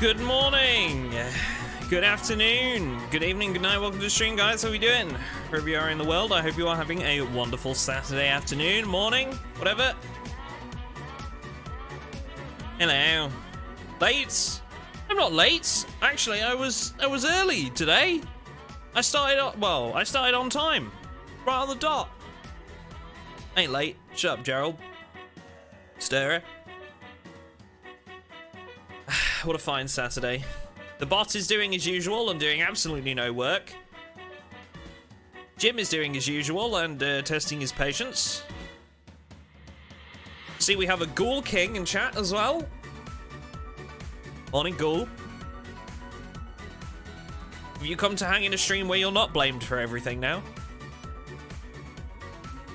Good morning, good afternoon, good evening, good night. Welcome to the stream, guys. How are we doing? Wherever you are in the world, I hope you are having a wonderful Saturday afternoon, morning, whatever. Hello. Late? I'm not late. Actually, I was early today. I started on time. Right on the dot. Ain't late. Shut up, Gerald. Stir. What a fine Saturday. The bot is doing as usual and doing absolutely no work. Jim is doing as usual and testing his patience. See, we have a Ghoul King in chat as well. Morning, Ghoul. Have you come to hang in a stream where you're not blamed for everything now?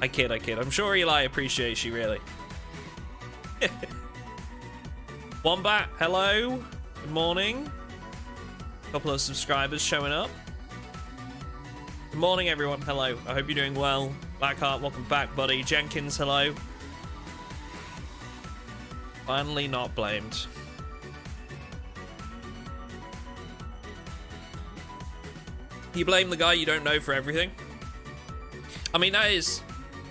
I kid. I'm sure Eli appreciates you, really. Wombat, hello. Good morning. A couple of subscribers showing up. Good morning, everyone. Hello. I hope you're doing well. Blackheart, welcome back, buddy. Jenkins, hello. Finally not blamed. You blame the guy you don't know for everything. I mean, that is...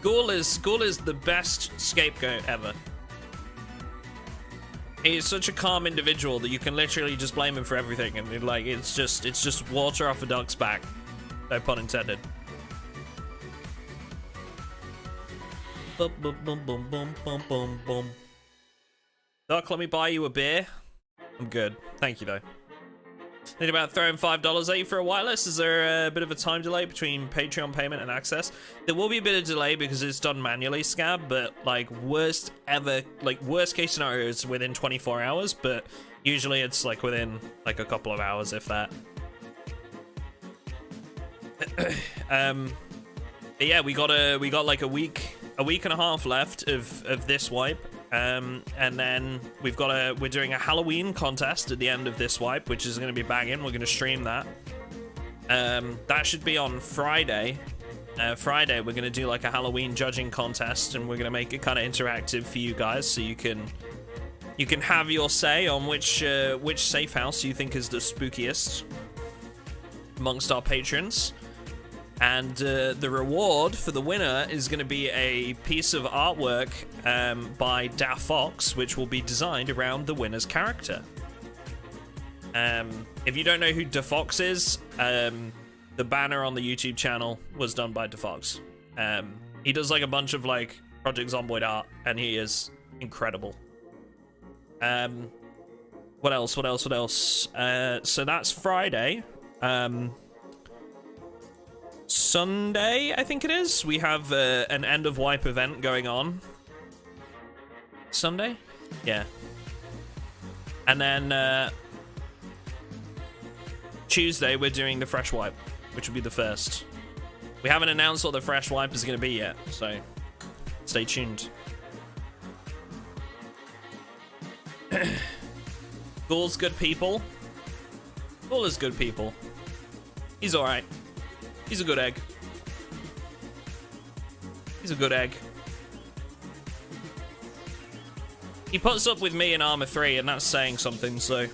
Ghoul is the best scapegoat ever. He's such a calm individual that you can literally just blame him for everything, and like it's just water off a duck's back. No pun intended. Boom, boom, boom, boom, boom, boom, boom, boom. Duck, let me buy you a beer. I'm good. Thank you, though. Need about throwing $5 at you for a wireless. Is there a bit of a time delay between Patreon payment and access? There will be a bit of delay because it's done manually, Scab, but like worst case scenario is within 24 hours, but usually it's like within like a couple of hours, if that. But yeah, we got like a week and a half left of this wipe. And then we're doing a Halloween contest at the end of this wipe, which is going to be banging. We're going to stream that. That should be on Friday. Friday, we're going to do like a Halloween judging contest, and we're going to make it kind of interactive for you guys, so you can have your say on which safe house you think is the spookiest amongst our patrons. And the reward for the winner is going to be a piece of artwork by Da Fox, which will be designed around the winner's character. If you don't know who Da Fox is, the banner on the YouTube channel was done by Da Fox. He does like a bunch of like Project Zomboid art, and he is incredible. What else? So that's Friday. Sunday, I think it is. We have an end of wipe event going on. Sunday? Yeah. And then Tuesday, we're doing the fresh wipe, which will be the first. We haven't announced what the fresh wipe is going to be yet, so stay tuned. Ghoul's good people. Ghoul is good people. He's alright. He's a good egg. He's a good egg. He puts up with me in Armor 3, and that's saying something, so...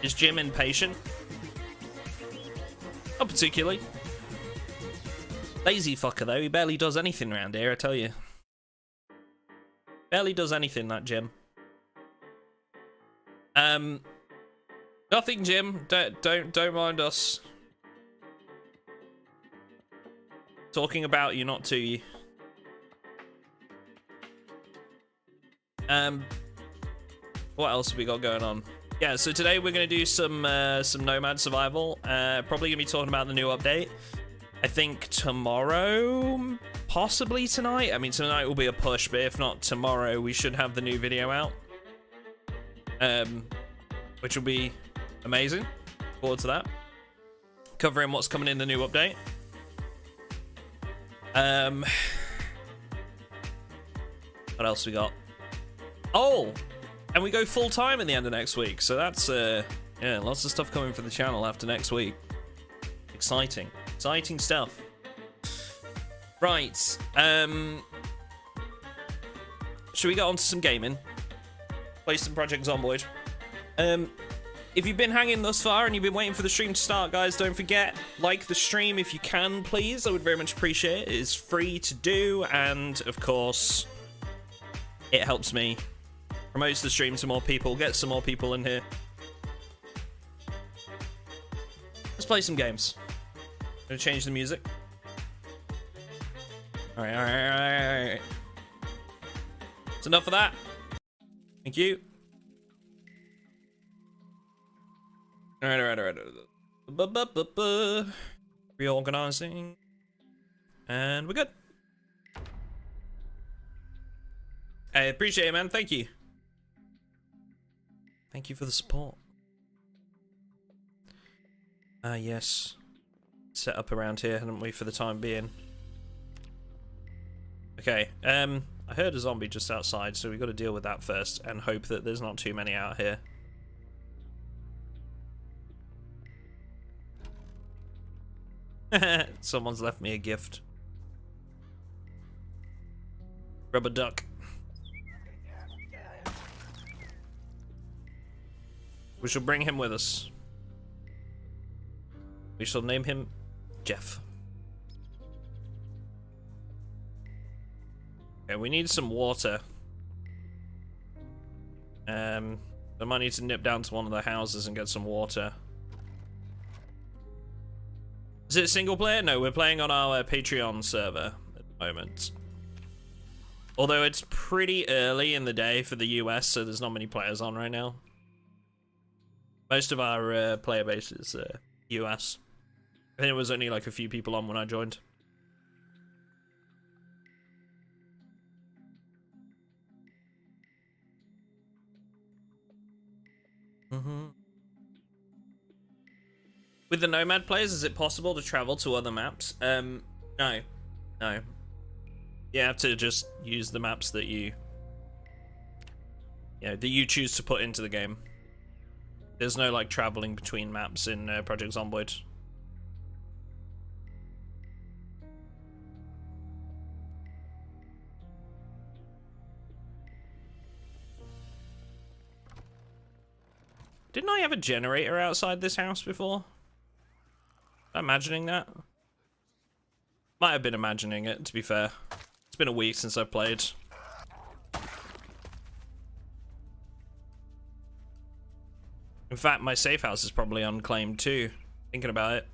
Is Jim impatient? Not particularly. Lazy fucker, though. He barely does anything around here, I tell you. Barely does anything, that Jim. Nothing, Jim. Don't mind us. Talking about you, not to you. What else have we got going on? Yeah, so today we're gonna do some Nomad survival. Probably gonna be talking about the new update. I think tomorrow, possibly tonight. I mean, tonight will be a push, but if not tomorrow, we should have the new video out. Which will be amazing. Forward to that. Covering what's coming in the new update. What else we got? Oh! And we go full time at the end of next week. So that's, yeah, lots of stuff coming for the channel after next week. Exciting. Exciting stuff. Right. Should we get on to some gaming? Play some Project Zomboid. If you've been hanging thus far and you've been waiting for the stream to start, guys, don't forget, like the stream if you can, please. I would very much appreciate it. It is free to do, and of course, it helps me. Promotes the stream to more people, gets some more people in here. Let's play some games. I'm gonna change the music. Alright. That's enough of that. Thank you. Alright. Reorganizing. And we're good. I appreciate it, man. Thank you. Thank you for the support. Yes. Set up around here, haven't we, for the time being? Okay, I heard a zombie just outside, so we've got to deal with that first and hope that there's not too many out here. Someone's left me a gift. Rubber duck. We shall bring him with us. We shall name him Jeff. Okay, we need some water. I might need to nip down to one of the houses and get some water. Is it single player? No, we're playing on our Patreon server at the moment. Although it's pretty early in the day for the US, so there's not many players on right now. Most of our player base is US. I think it was only like a few people on when I joined. With the Nomad players, is it possible to travel to other maps? No. You have to just use the maps that you choose to put into the game. There's no like traveling between maps in Project Zomboid. Didn't I have a generator outside this house before? Am I imagining that? Might have been imagining it, to be fair. It's been a week since I've played. In fact, my safe house is probably unclaimed too, thinking about it.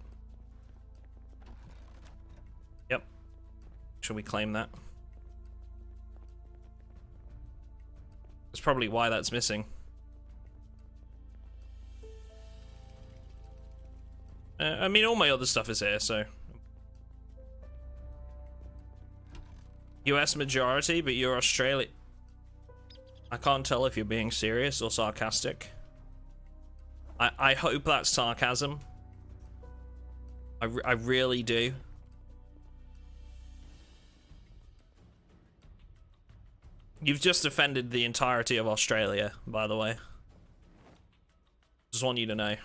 Yep. Should we claim that? That's probably why that's missing. I mean, all my other stuff is here, so. US majority, but you're Australian. I can't tell if you're being serious or sarcastic. I hope that's sarcasm. I really do. You've just offended the entirety of Australia, by the way. Just want you to know.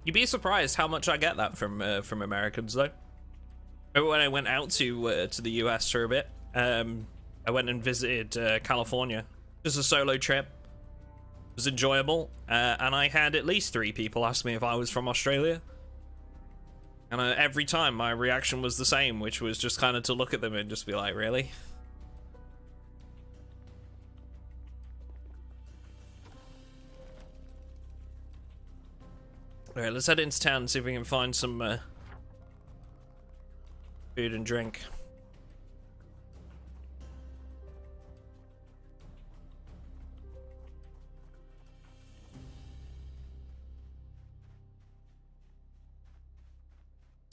You'd be surprised how much I get that from Americans, though. Remember when I went out to the US for a bit? I went and visited California. Just a solo trip. It was enjoyable, and I had at least 3 people ask me if I was from Australia. And every time my reaction was the same, which was just kind of to look at them and just be like, really? Alright, let's head into town and see if we can find some food and drink.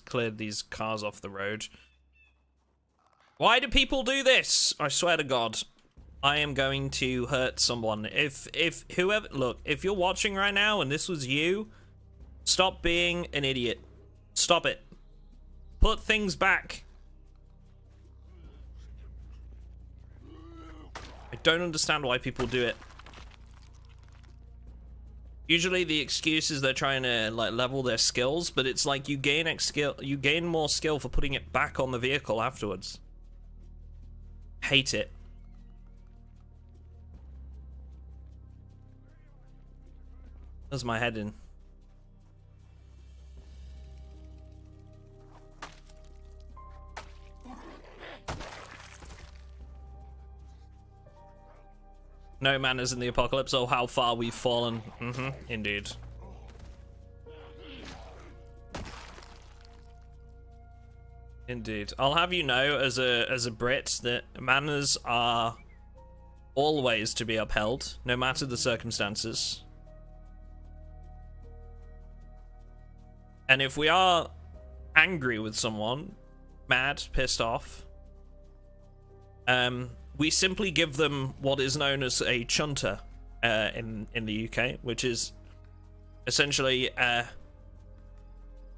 Cleared these cars off the road. Why do people do this? I swear to God, I am going to hurt someone. If whoever, look, if you're watching right now and this was you, stop being an idiot. Stop it. Put things back. I don't understand why people do it. Usually the excuse is they're trying to like level their skills, but it's like you gain more skill for putting it back on the vehicle afterwards. Hate it. That's my head in. No manners in the apocalypse. Oh, how far we've fallen. Indeed. Indeed. I'll have you know, as a Brit, that manners are always to be upheld, no matter the circumstances. And if we are angry with someone, mad, pissed off, we simply give them what is known as a chunter in the UK, which is essentially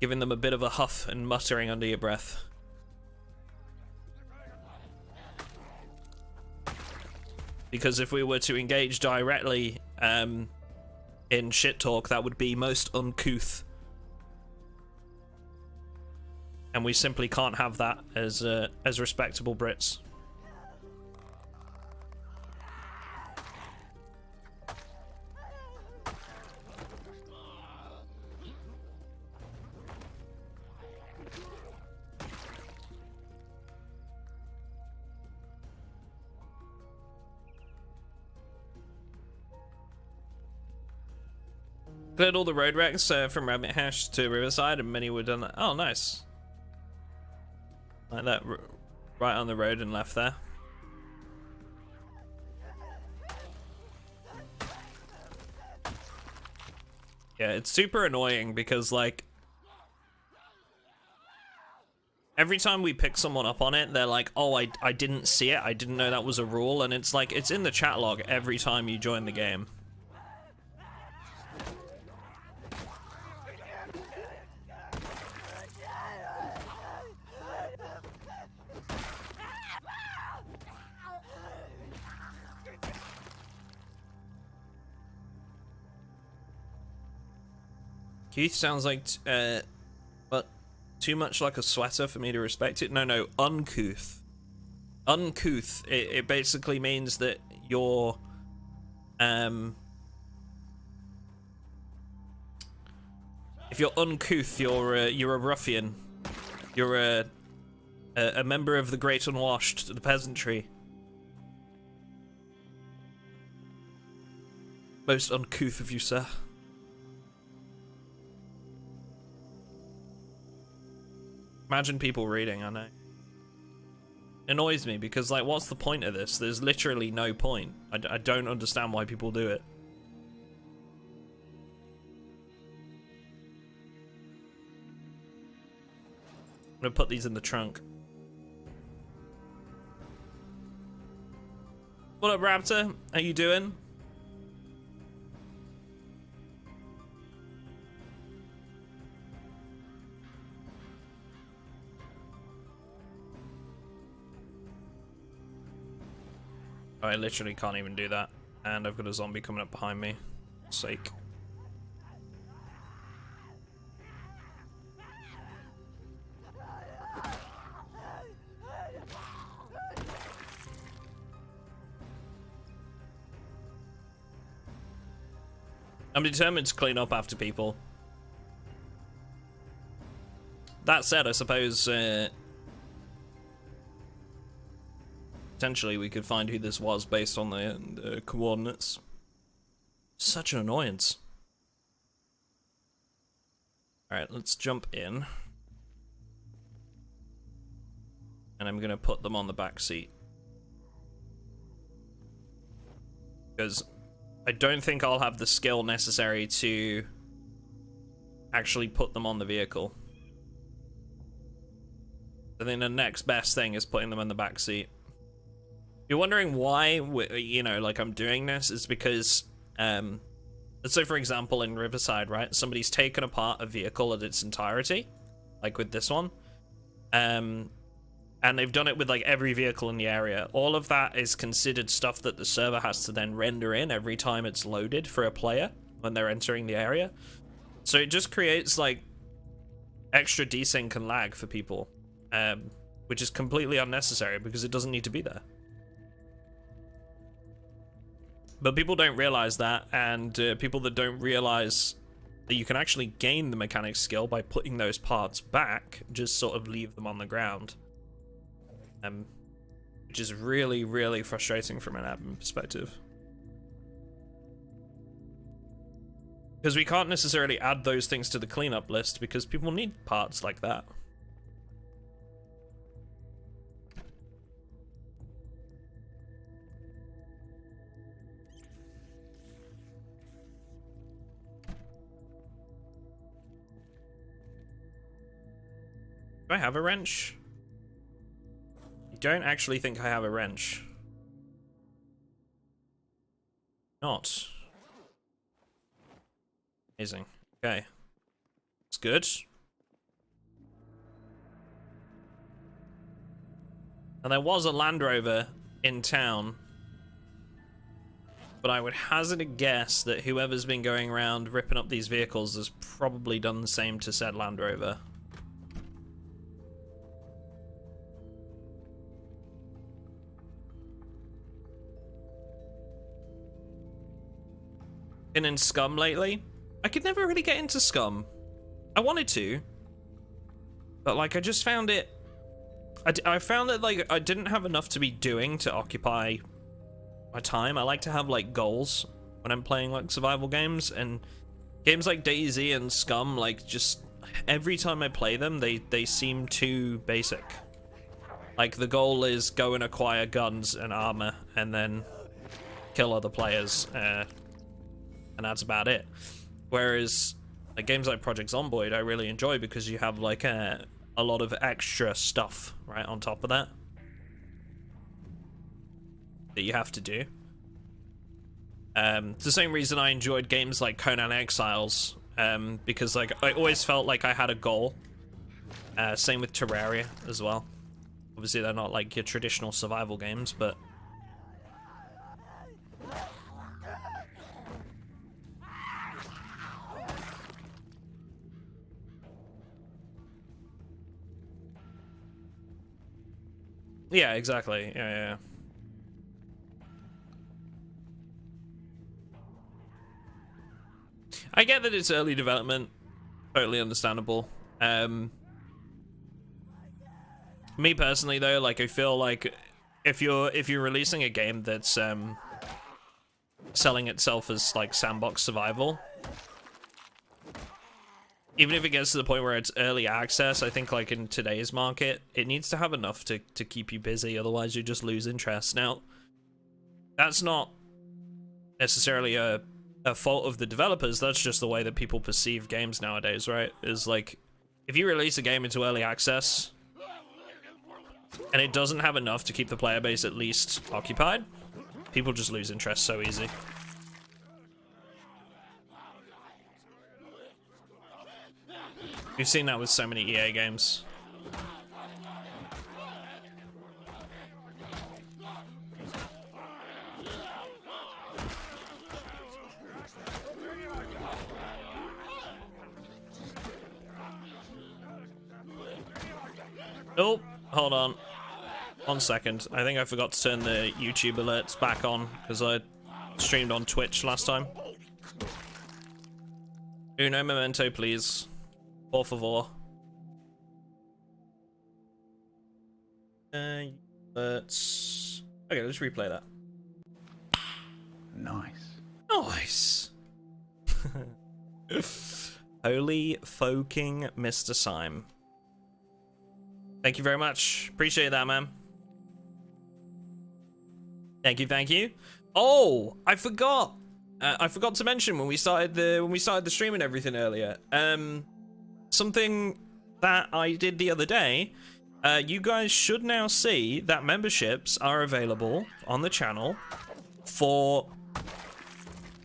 giving them a bit of a huff and muttering under your breath. Because if we were to engage directly in shit talk, that would be most uncouth. And we simply can't have that as respectable Brits. Cleared all the road wrecks from Rabbit Hash to Riverside, and many were done. Oh, nice. Like that, right on the road and left there. Yeah, it's super annoying because, like, every time we pick someone up on it, they're like, oh, I didn't see it, I didn't know that was a rule, and it's like, it's in the chat log every time you join the game. Keith sounds like, but too much like a sweater for me to respect it. No, uncouth. Uncouth. It basically means that you're, if you're uncouth, you're a ruffian. You're a member of the great unwashed, the peasantry. Most uncouth of you, sir. Imagine people reading, I know. It annoys me because, like, what's the point of this? There's literally no point. I don't understand why people do it. I'm gonna put these in the trunk. What up, Raptor? How you doing? I literally can't even do that. And I've got a zombie coming up behind me. Sake. I'm determined to clean up after people. That said, I suppose potentially we could find who this was based on the coordinates. Such an annoyance. Alright, let's jump in. And I'm gonna put them on the back seat. Because I don't think I'll have the skill necessary to actually put them on the vehicle. I think the next best thing is putting them in the back seat. You're wondering why, you know, like I'm doing this is because, let's say for example in Riverside, right? Somebody's taken apart a vehicle in its entirety, like with this one, And they've done it with like every vehicle in the area. All of that is considered stuff that the server has to then render in every time it's loaded for a player when they're entering the area. So it just creates like extra desync and lag for people, which is completely unnecessary because it doesn't need to be there. But people don't realize that, and people that don't realize that you can actually gain the mechanics skill by putting those parts back, just sort of leave them on the ground. Which is really, really frustrating from an admin perspective. Because we can't necessarily add those things to the cleanup list because people need parts like that. Do I have a wrench? I don't actually think I have a wrench. Not. Amazing. Okay. It's good. And there was a Land Rover in town. But I would hazard a guess that whoever's been going around ripping up these vehicles has probably done the same to said Land Rover. Been in Scum lately? I could never really get into Scum. I wanted to, but like I just found it. I found that like I didn't have enough to be doing to occupy my time. I like to have like goals when I'm playing like survival games, and games like DayZ and Scum, like just every time I play them, they seem too basic. Like the goal is go and acquire guns and armor, and then kill other players. And that's about it. Whereas like games like Project Zomboid I really enjoy because you have like a lot of extra stuff right on top of that you have to do. It's the same reason I enjoyed games like Conan Exiles, because like I always felt like I had a goal. Same with Terraria as well. Obviously they're not like your traditional survival games, but yeah, exactly. Yeah. I get that it's early development. Totally understandable. Me personally though, like I feel like if you're releasing a game that's selling itself as like sandbox survival, even if it gets to the point where it's early access, I think like in today's market, it needs to have enough to keep you busy, otherwise you just lose interest. Now, that's not necessarily a fault of the developers, that's just the way that people perceive games nowadays, right? Is like, if you release a game into early access, and it doesn't have enough to keep the player base at least occupied, people just lose interest so easy. We've seen that with so many EA games. Oh, hold on. 1 second. I think I forgot to turn the YouTube alerts back on because I streamed on Twitch last time. Uno memento, please. Por favor. Let's... Okay, let's replay that. Nice. Nice. Holy fucking Mr. Syme. Thank you very much. Appreciate that, man. Thank you, thank you. Oh, I forgot. I forgot to mention when we started the stream and everything earlier. Something that I did the other day. You guys should now see that memberships are available on the channel for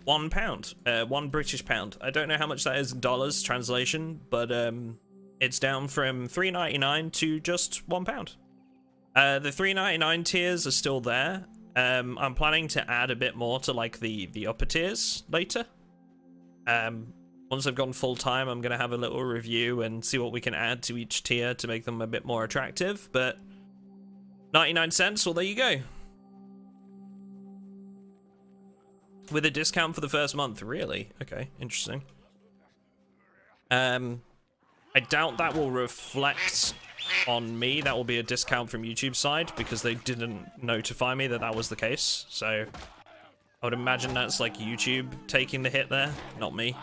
£1, £1 British pound. I don't know how much that is in dollars translation, but It's down from $3.99 to just £1. The $3.99 tiers are still there. I'm planning to add a bit more to like the upper tiers later. Once I've gone full time, I'm gonna have a little review and see what we can add to each tier to make them a bit more attractive. But 99 cents, well, there you go. With a discount for the first month, really? Okay, interesting. I doubt that will reflect on me. That will be a discount from YouTube's side because they didn't notify me that that was the case. So I would imagine that's like YouTube taking the hit there, not me.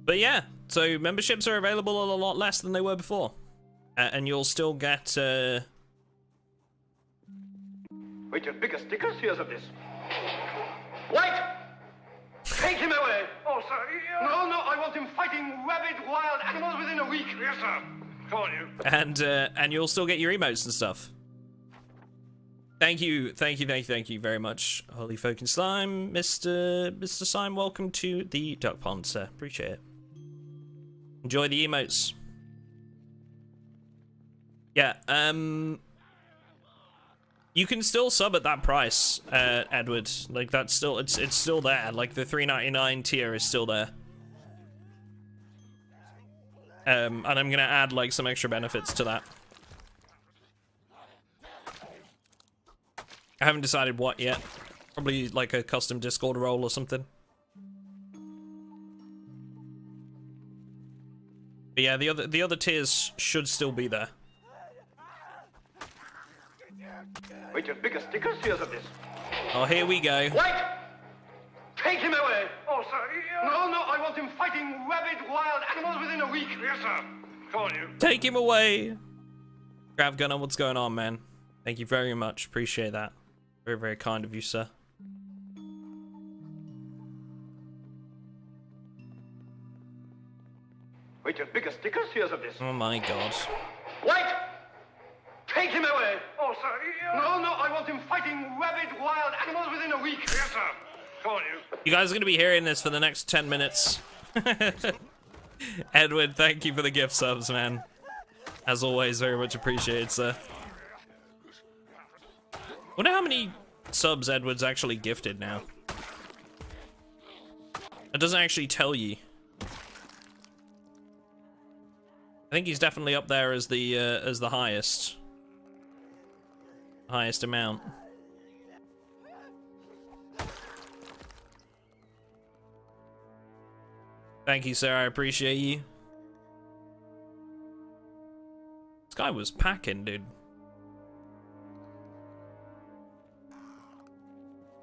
But yeah, so memberships are available a lot less than they were before. And you'll still get, Wait, your bigger stickers? Here's of this. Wait! Take him away! Oh, sir. No, no, I want him fighting rabid wild animals within a week. Yes, sir. Come on, you. And you'll still get your emotes and stuff. Thank you very much, Holy Folk and Slime, Mr. Slime. Welcome to the Duck Pond, sir. Appreciate it. Enjoy the emotes. Yeah, you can still sub at that price, Edward. Like that's still it's still there. Like the $3.99 tier is still there. And I'm gonna add like some extra benefits to that. I haven't decided what yet. Probably like a custom Discord role or something. But yeah, the other tiers should still be there. Wait, your bigger stickers? Here's of this. Oh, here we go. Wait! Take him away! Oh, sir. No, no, I want him fighting rabid wild animals within a week. Yes, sir. Come on, you. Take him away. Grav Gunner, what's going on, man? Thank you very much. Appreciate that. Very, very kind of you, sir. Wait, your bigger stickers? Here's of this. Oh my god. Wait! Take him away! Oh, sir. No, no, I want him fighting rabid wild animals within a week. Yes, sir. Come on, you. You guys are going to be hearing this for the next 10 minutes. Edward, thank you for the gift subs, man. As always, very much appreciated, sir. Wonder how many subs Edward's actually gifted now. It doesn't actually tell you. I think he's definitely up there as the highest amount. Thank you, sir. I appreciate you. This guy was packing, dude.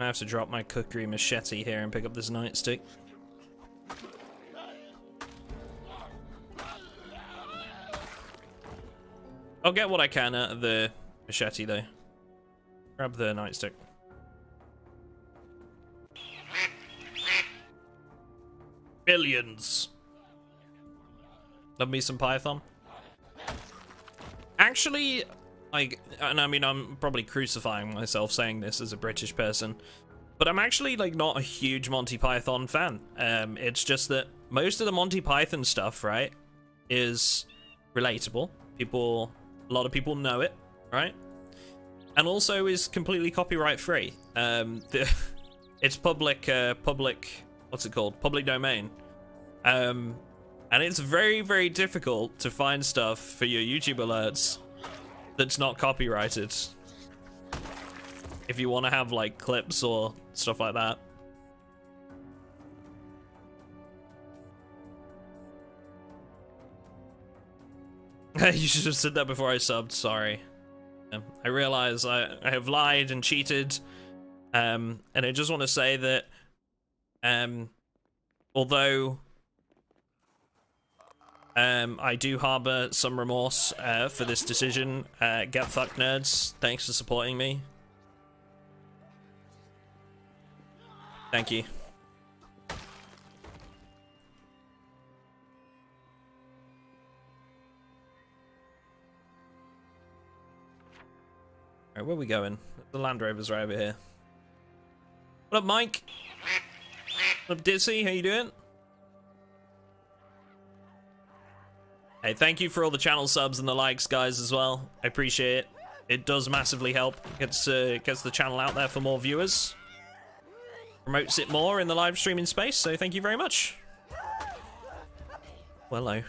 I have to drop my cookery machete here and pick up this nightstick. I'll get what I can out of the machete, though. Grab the nightstick. Billions. Love me some Python. Actually, like, and I mean, I'm probably crucifying myself saying this as a British person, but I'm actually, like, not a huge Monty Python fan. It's just that most of the Monty Python stuff, right, is relatable. A lot of people know it, right? And also is completely copyright free. It's public, what's it called? Public domain. And it's very, very difficult to find stuff for your YouTube alerts that's not copyrighted. If you want to have like clips or stuff like that. You should have said that before I subbed, sorry. I realize I have lied and cheated. And I just want to say that although I do harbor some remorse for this decision, get fucked nerds, thanks for supporting me. Thank you. Alright, where are we going? The Land Rover's right over here. What up, Mike? What up, Dizzy? How you doing? Hey, thank you for all the channel subs and the likes, guys, as well. I appreciate it. It does massively help. Gets the channel out there for more viewers. Promotes it more in the live streaming space, so thank you very much. Well, hello.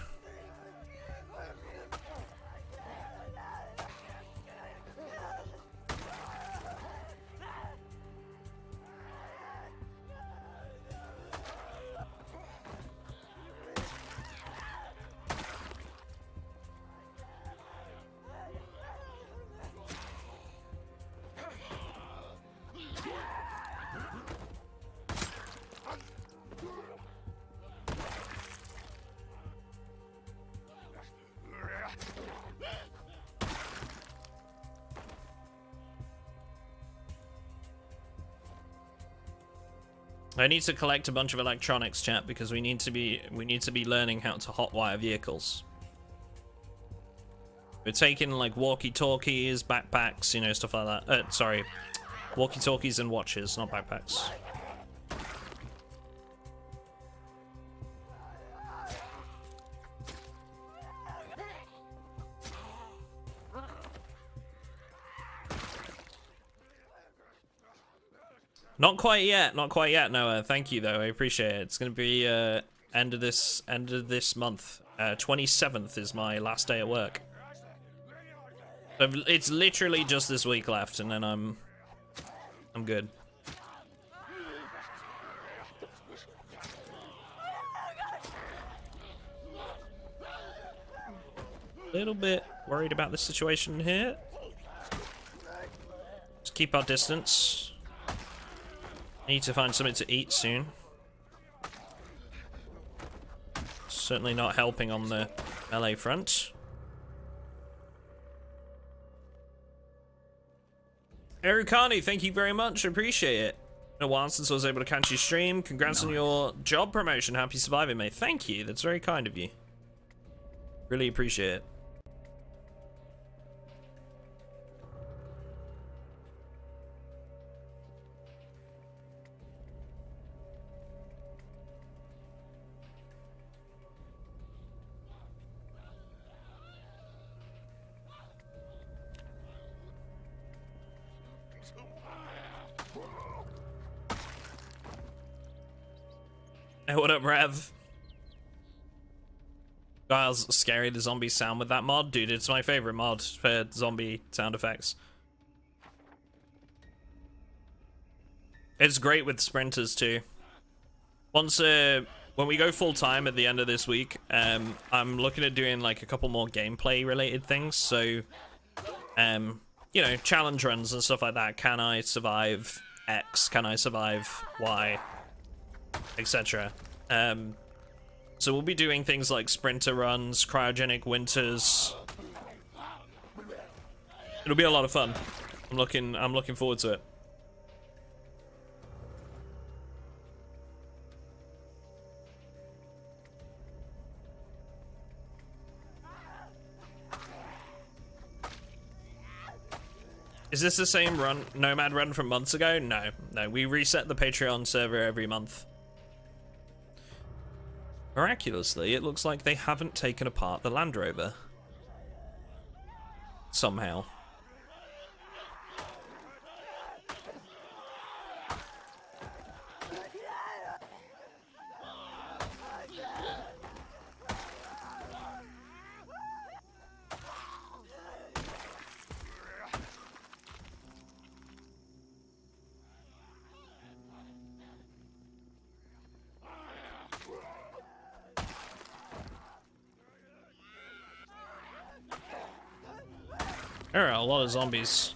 I need to collect a bunch of electronics, chat, because we need to be learning how to hotwire vehicles. We're taking like walkie-talkies, backpacks, you know, stuff like that. Sorry, walkie-talkies and watches, not backpacks. Not quite yet, Noah. Thank you though, I appreciate it. It's gonna be end of this month. 27th is my last day at work. So it's literally just this week left, and then I'm good. Little bit worried about this situation here. Just keep our distance. Need to find something to eat soon. Certainly not helping on the LA front. Erukani, thank you very much. I appreciate it. Been a while since I was able to catch you stream. Congrats on your job promotion. Happy surviving, mate. Thank you. That's very kind of you. Really appreciate it. Hey, what up, Rev? Giles, scary the zombie sound with that mod? Dude, it's my favorite mod for zombie sound effects. It's great with sprinters too. Once, when we go full time at the end of this week, I'm looking at doing like a couple more gameplay related things. So, you know, challenge runs and stuff like that. Can I survive X? Can I survive Y? Etc. So we'll be doing things like sprinter runs, cryogenic winters. It'll be a lot of fun. I'm looking forward to it. Is this the same run, Nomad run from months ago? No, we reset the Patreon server every month. Miraculously, it looks like they haven't taken apart the Land Rover. Somehow. There are a lot of zombies.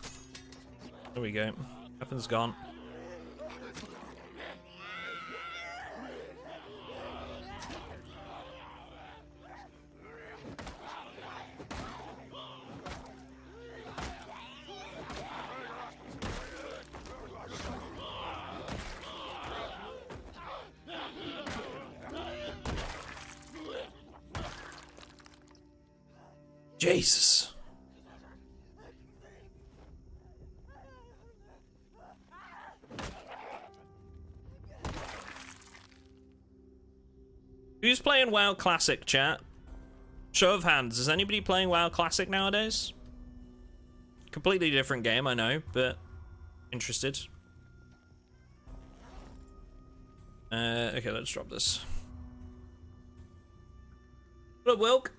There we go. Weapon's gone. Jesus. Who's playing WoW Classic, chat? Show of hands. Is anybody playing WoW Classic nowadays? Completely different game, I know, but interested. Okay, let's drop this. What up, Wilk?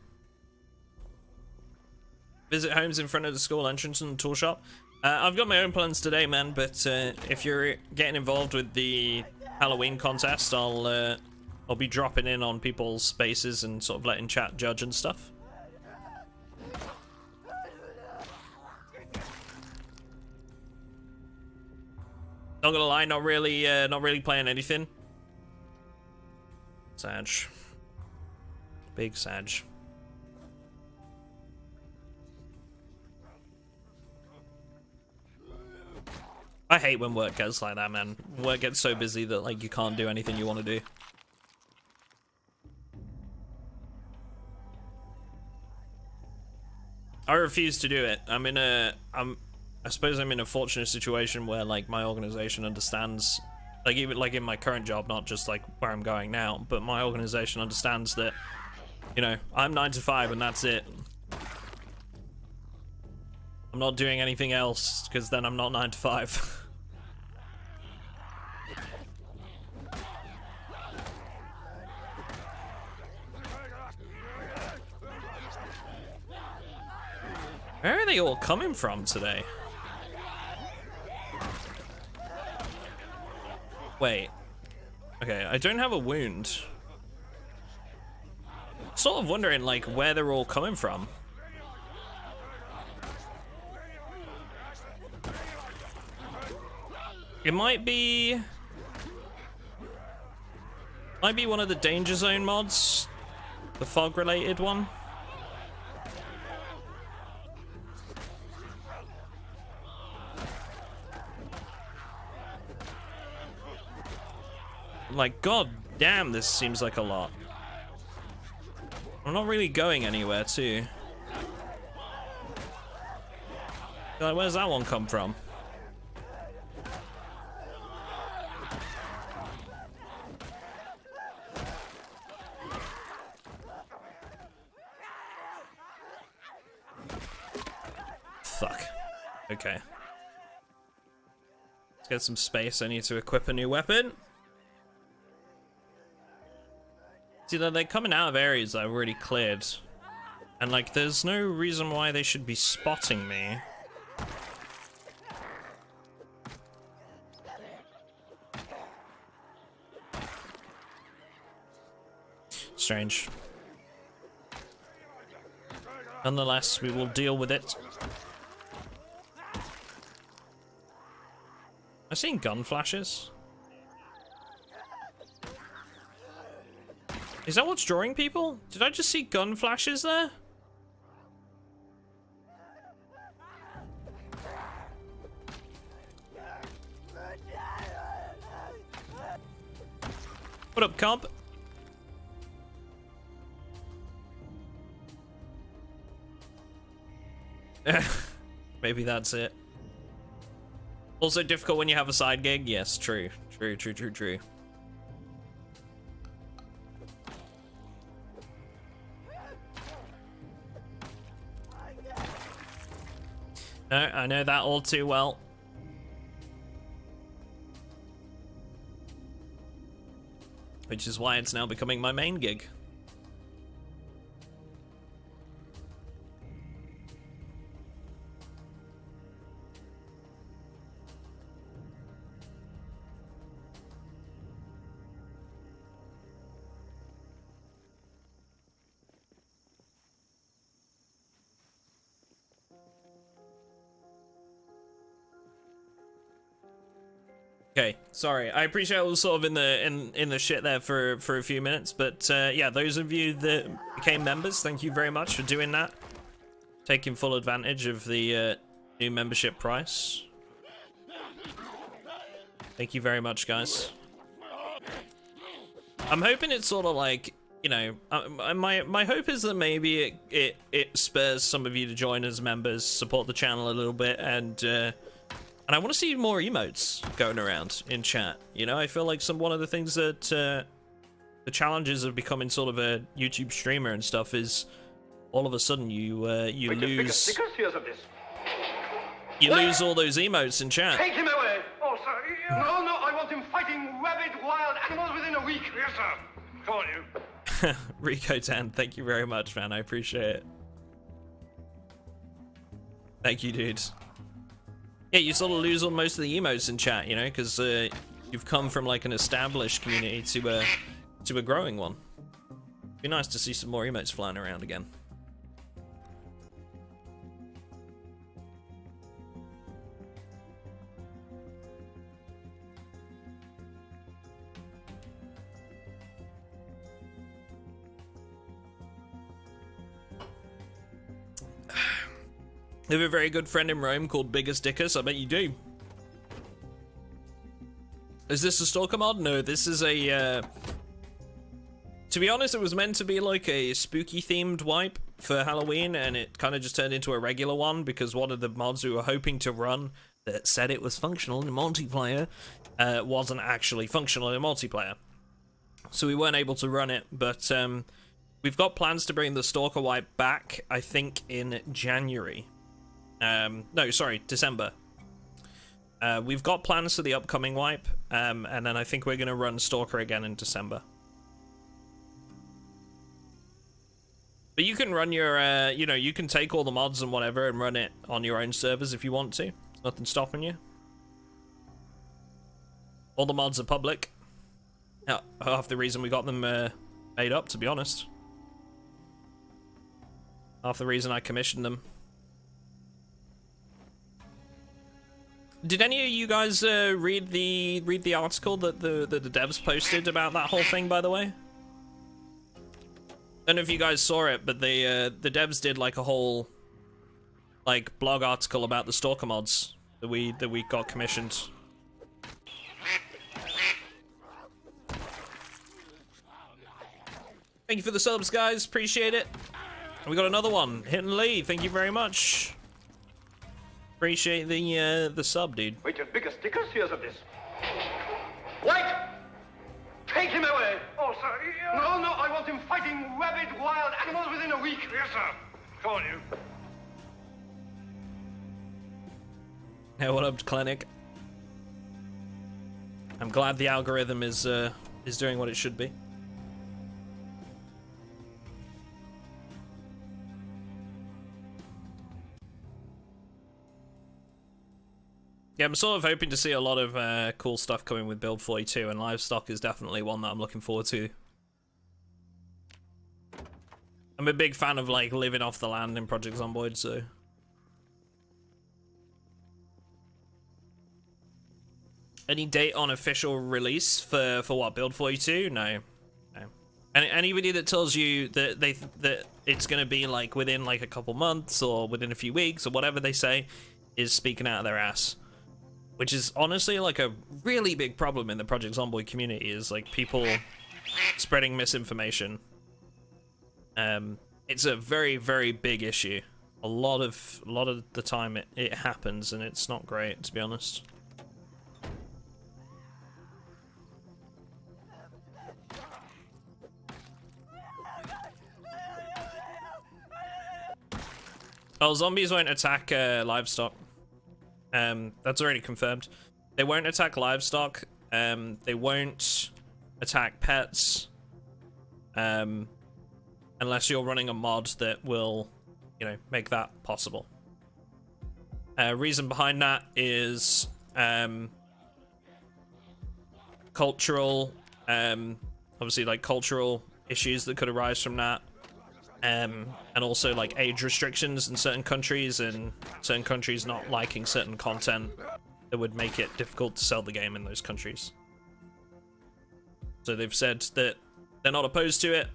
Visit homes in front of the school entrance and the tool shop. I've got my own plans today, man, but if you're getting involved with the Halloween contest, I'll be dropping in on people's spaces and sort of letting chat judge and stuff. Not gonna lie, not really playing anything. Sag. Big Sag. I hate when work gets like that, man. Work gets so busy that like you can't do anything you want to do. I refuse to do it. I suppose I'm in a fortunate situation where like my organization understands, like even like in my current job, not just like where I'm going now, but my organization understands that, you know, I'm 9 to 5 and that's it. I'm not doing anything else because then I'm not 9 to 5. Where are they all coming from today? Wait. Okay, I don't have a wound. Sort of wondering, like, where they're all coming from. It might be one of the Danger Zone mods. The fog-related one. Like, god damn, this seems like a lot. I'm not really going anywhere, too. Like, where's that one come from? Fuck. Okay. Let's get some space. I need to equip a new weapon. See, they're coming out of areas that I've already cleared. And, like, there's no reason why they should be spotting me. Strange. Nonetheless, we will deal with it. I've seen gun flashes. Is that what's drawing people? Did I just see gun flashes there? What up, comp? Maybe that's it. Also difficult when you have a side gig? Yes, true. True. No, I know that all too well. Which is why it's now becoming my main gig. Okay, sorry. I appreciate I was sort of in the shit there for a few minutes, but yeah, those of you that became members, thank you very much for doing that. Taking full advantage of the new membership price. Thank you very much, guys. I'm hoping it's sort of like, you know, my hope is that maybe it spurs some of you to join as members, support the channel a little bit, and I want to see more emotes going around in chat. You know, I feel like one of the things that challenges of becoming sort of a YouTube streamer and stuff is all of a sudden you lose all those emotes in chat. Take him away! Oh, sir. No, I want him fighting rabid wild animals within a week. Yes, sir. Come on, you. Rico 10, thank you very much, man. I appreciate it. Thank you, dude. Yeah, you sort of lose all most of the emotes in chat, you know, because you've come from like an established community to a growing one. Be nice to see some more emotes flying around again. I have a very good friend in Rome called Biggest Dickus. I bet you do. Is this a stalker mod? No, this is a... To be honest, it was meant to be like a spooky themed wipe for Halloween, and it kind of just turned into a regular one because one of the mods we were hoping to run that said it was functional in multiplayer wasn't actually functional in multiplayer. So we weren't able to run it, but we've got plans to bring the stalker wipe back, I think, in January. No, sorry, December. We've got plans for the upcoming wipe, and then I think we're going to run Stalker again in December. But you can run your, you know, you can take all the mods and whatever and run it on your own servers if you want to. There's nothing stopping you. All the mods are public. Half the reason we got them made up, to be honest. Half the reason I commissioned them. Did any of you guys read the article that the devs posted about that whole thing, by the way? I don't know if you guys saw it, but the devs did like a whole like blog article about the stalker mods that we got commissioned. Thank you for the subs, guys. Appreciate it. And we got another one. Hidden Lee, thank you very much. Appreciate the sub, dude. Wait till Biggest Dickus hears of this. Wait! Take him away! Oh, sir. No, I want him fighting rabid wild animals within a week. Yes, sir. Come on, you. Hey, what up, Clinic? I'm glad the algorithm is doing what it should be. Yeah, I'm sort of hoping to see a lot of cool stuff coming with Build 42, and Livestock is definitely one that I'm looking forward to. I'm a big fan of like living off the land in Project Zomboid, so... Any date on official release for what, Build 42? No. And anybody that tells you that that it's gonna be like within like a couple months or within a few weeks or whatever they say is speaking out of their ass. Which is honestly like a really big problem in the Project Zomboid community, is like people spreading misinformation. It's a very, very big issue. A lot of the time it happens, and it's not great, to be honest. Oh, zombies won't attack livestock. That's already confirmed. They won't attack livestock. They won't attack pets. Unless you're running a mod that will, you know, make that possible. Reason behind that is cultural, obviously like cultural issues that could arise from that. And also like age restrictions in certain countries, and certain countries not liking certain content that would make it difficult to sell the game in those countries. So they've said that they're not opposed to it,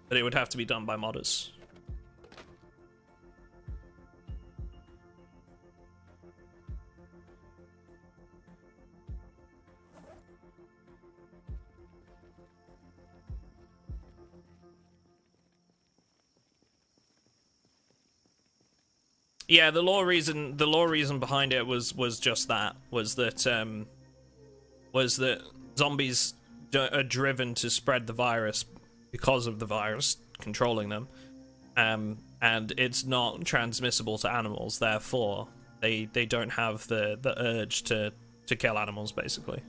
but it would have to be done by modders. Yeah, the law reason behind it was just that, was that zombies are driven to spread the virus because of the virus controlling them, and it's not transmissible to animals. Therefore, they don't have the urge to kill animals. Basically,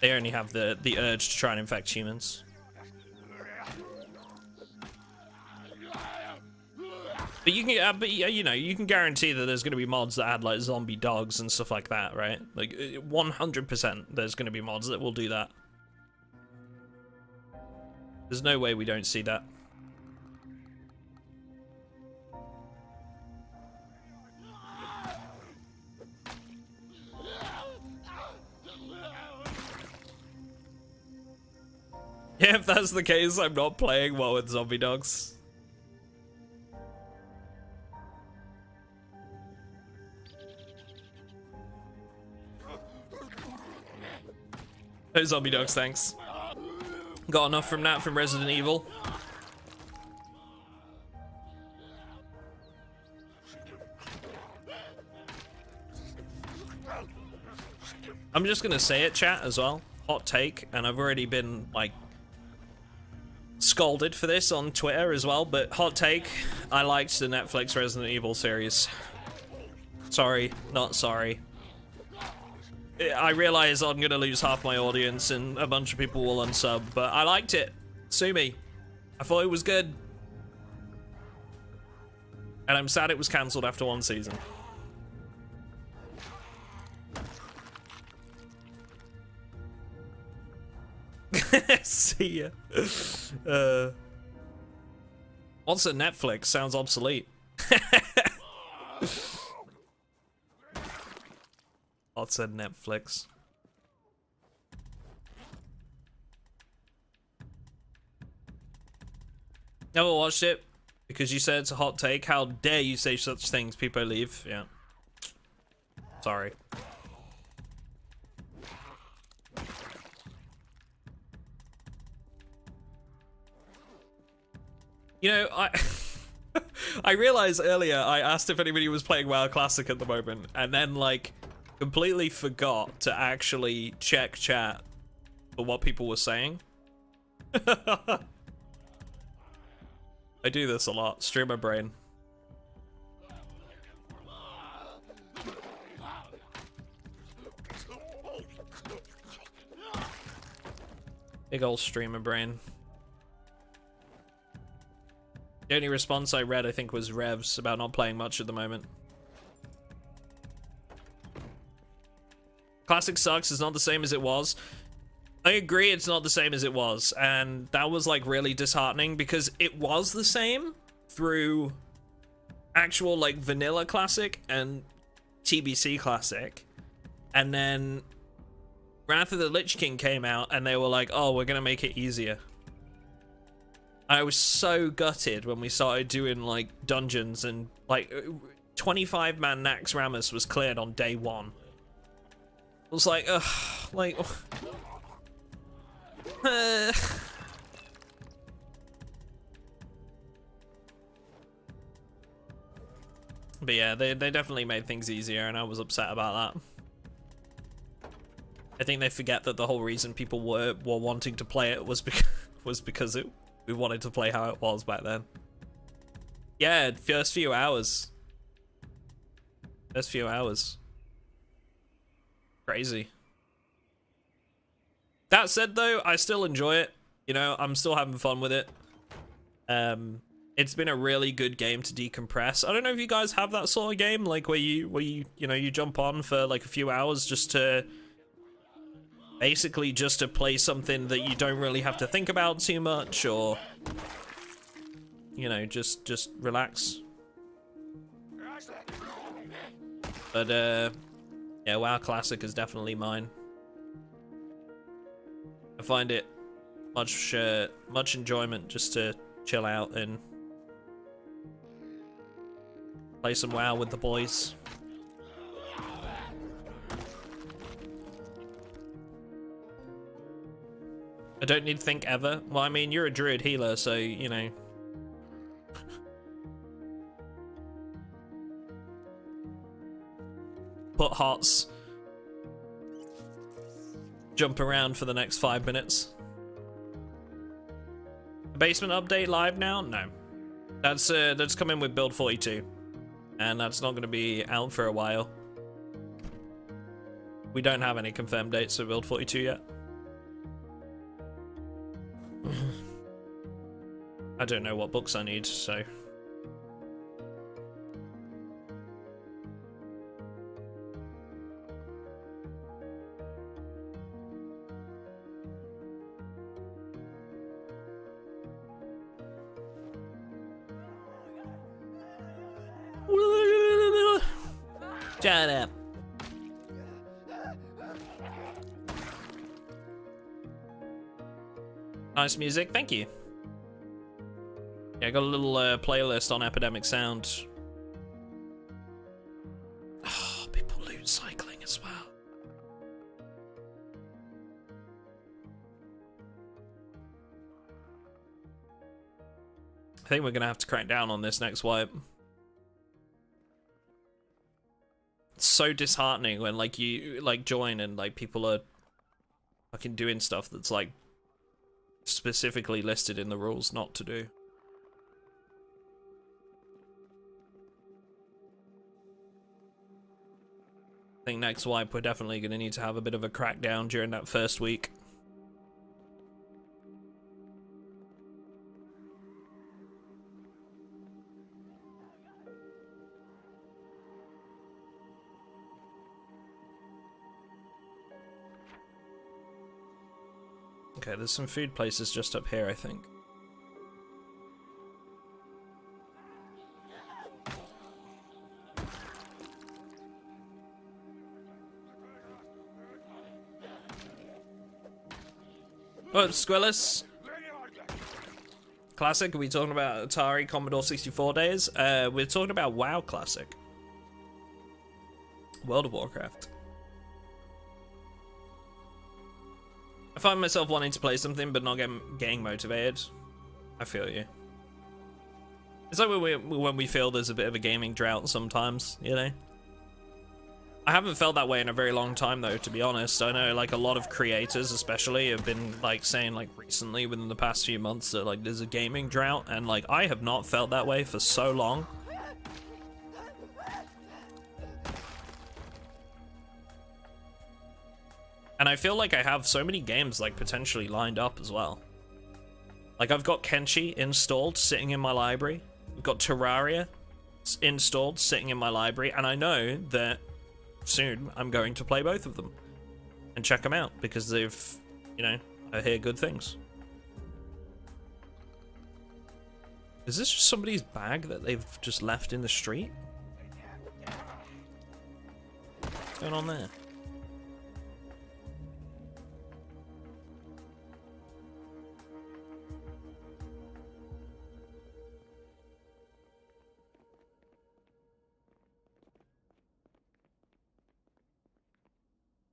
they only have the urge to try and infect humans. But you can, you know, you can guarantee that there's going to be mods that add like zombie dogs and stuff like that, right? Like 100%, there's going to be mods that will do that. There's no way we don't see that. Yeah, if that's the case, I'm not playing well with zombie dogs. No zombie dogs, thanks. Got enough from that from Resident Evil. I'm just gonna say it, chat, as well. Hot take, and I've already been, like, scolded for this on Twitter as well, but hot take, I liked the Netflix Resident Evil series. Sorry, not sorry. I realize I'm gonna lose half my audience and a bunch of people will unsub, but I liked it. Sue me. I thought it was good. And I'm sad it was cancelled after one season. See ya. What's a Netflix? Sounds obsolete. What's a Netflix? Never watched it because you said it's a hot take. How dare you say such things, people leave. Yeah. Sorry. You know, I realized earlier I asked if anybody was playing WoW Classic at the moment, and then like completely forgot to actually check chat for what people were saying. I do this a lot. Streamer brain. Big ol' streamer brain. The only response I read, I think, was Rev's about not playing much at the moment. Classic sucks. It's not the same as it was. I agree it's not the same as it was, and that was like really disheartening because it was the same through actual like vanilla Classic and TBC Classic, and then Wrath of the Lich King came out and they were like, oh, we're gonna make it easier. I was so gutted when we started doing like dungeons and like 25-man Nax Ramus was cleared on day one. It was like, ugh, like, but yeah, they definitely made things easier, and I was upset about that. I think they forget that the whole reason people were wanting to play it was because we wanted to play how it was back then. Yeah, first few hours. First few hours. Crazy. That said, though, I still enjoy it. You know, I'm still having fun with it. It's been a really good game to decompress. I don't know if you guys have that sort of game, like where you know, you jump on for like a few hours just to basically just to play something that you don't really have to think about too much, or you know, just relax. But yeah, WoW Classic is definitely mine. I find it much enjoyment just to chill out and play some WoW with the boys. I don't need to think ever. Well, I mean, you're a druid healer, so, you know. Put hearts. jump around for the next 5 minutes. Basement update live now? No. That's coming with build 42. And that's not going to be out for a while. We don't have any confirmed dates for build 42 yet. I don't know what books I need, so... Shut up. Nice music, thank you. Yeah, I got a little playlist on Epidemic Sound. Oh, people loot cycling as well. I think we're gonna have to crack down on this next wipe. It's so disheartening when like you like join and like people are fucking doing stuff that's like specifically listed in the rules not to do. I think next wipe we're definitely going to need to have a bit of a crackdown during that first week. Okay, there's some food places just up here, I think. Oh, Squillis. Classic, are we talking about Atari Commodore 64 days? We're talking about WoW Classic. World of Warcraft. I find myself wanting to play something but not getting motivated. I feel you. It's like when we feel there's a bit of a gaming drought sometimes, you know? I haven't felt that way in a very long time though, to be honest. I know like a lot of creators especially have been like saying like recently within the past few months that like there's a gaming drought, and like I have not felt that way for so long. And I feel like I have so many games like potentially lined up as well. Like I've got Kenshi installed sitting in my library. I've got Terraria installed sitting in my library, and I know that soon I'm going to play both of them and check them out because they've, you know, I hear good things. Is this just somebody's bag that they've just left in the street? What's going on there?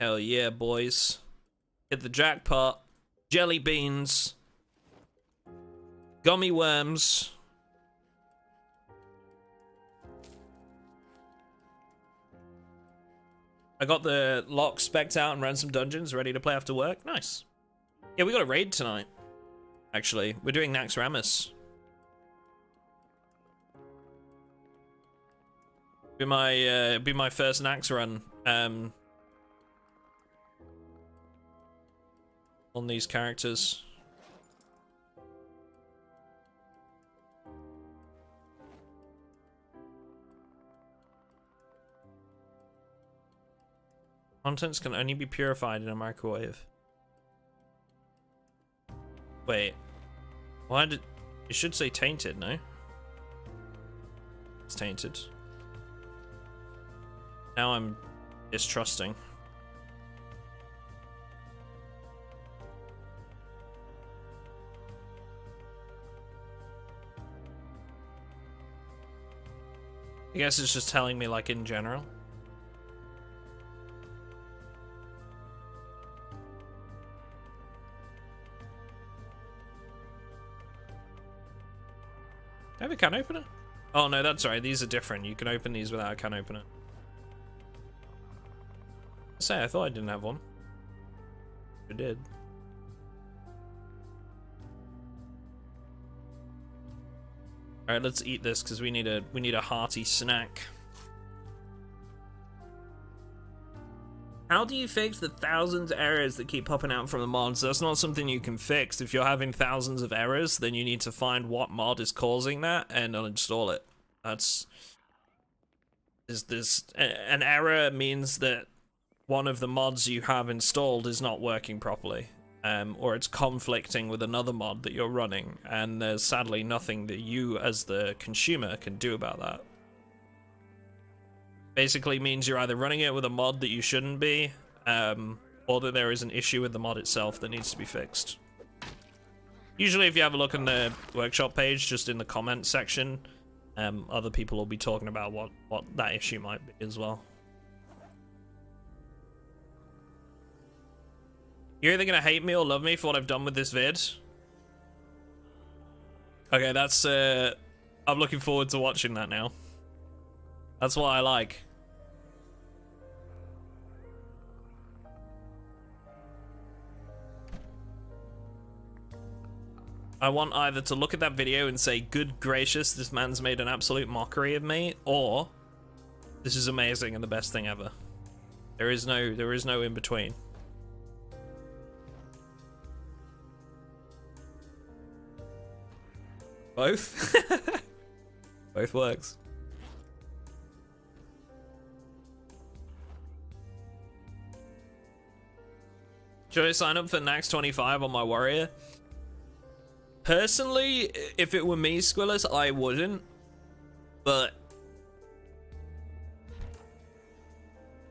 Hell yeah, boys. Hit the jackpot. Jelly beans. Gummy worms. I got the lock spec'd out and ran some dungeons, ready to play after work. Nice. Yeah, we got a raid tonight. Actually, we're doing Nax Ramus. Be my first Nax run. On these characters. Contents can only be purified in a microwave. Wait. Why did... It should say tainted, no? It's tainted. Now I'm distrusting. I guess it's just telling me, like, in general. Do I have a can opener? Oh, no, that's right. These are different. You can open these without a can opener. I thought I didn't have one. It did. All right, let's eat this because we need a hearty snack. How do you fix the thousands of errors that keep popping out from the mods? That's not something you can fix. If you're having thousands of errors, then you need to find what mod is causing that and uninstall it. That's an error means that one of the mods you have installed is not working properly, or it's conflicting with another mod that you're running, and there's sadly nothing that you as the consumer can do about that. Basically means you're either running it with a mod that you shouldn't be, or that there is an issue with the mod itself that needs to be fixed. Usually if you have a look on the workshop page, just in the comment section, other people will be talking about what that issue might be as well. You're either gonna hate me or love me for what I've done with this vid. Okay, that's, I'm looking forward to watching that now. That's what I like. I want either to look at that video and say, good gracious, this man's made an absolute mockery of me, or this is amazing and the best thing ever. There is no in between. Both? Both works. Should I sign up for Nax 25 on my warrior? Personally, if it were me, Squillis, I wouldn't. But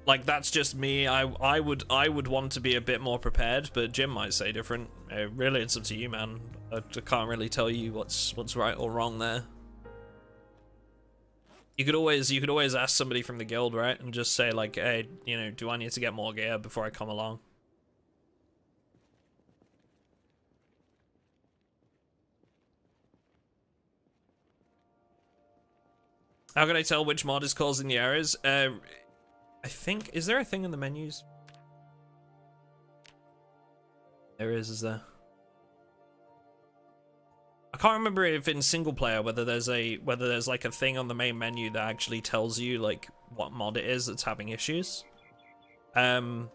like, that's just me. I would want to be a bit more prepared, but Jim might say different. Really, it's up to you, man. I can't really tell you what's right or wrong there. You could always ask somebody from the guild, right? And just say like, hey, you know, do I need to get more gear before I come along? How can I tell which mod is causing the errors? I think, is there a thing in the menus? There is there? I can't remember if in single player whether there's like a thing on the main menu that actually tells you like what mod it is that's having issues. But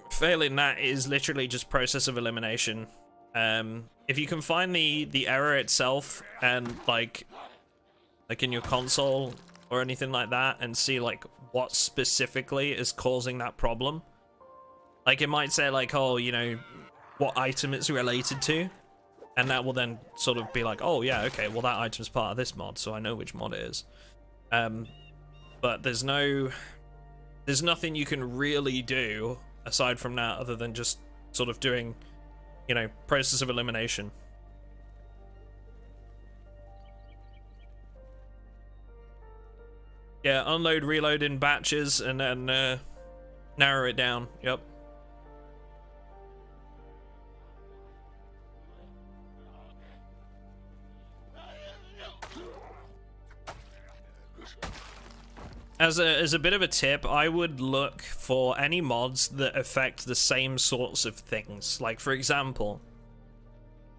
failing that is literally just process of elimination. If you can find the error itself and like in your console or anything like that and see like what specifically is causing that problem, like it might say like, oh, you know, what item it's related to, and that will then sort of be like, oh yeah, okay, well that item's part of this mod, so I know which mod it is. But there's nothing you can really do aside from that other than just sort of doing, you know, process of elimination. Yeah, unload, reload in batches, and then narrow it down. Yep. As a bit of a tip, I would look for any mods that affect the same sorts of things. Like, for example,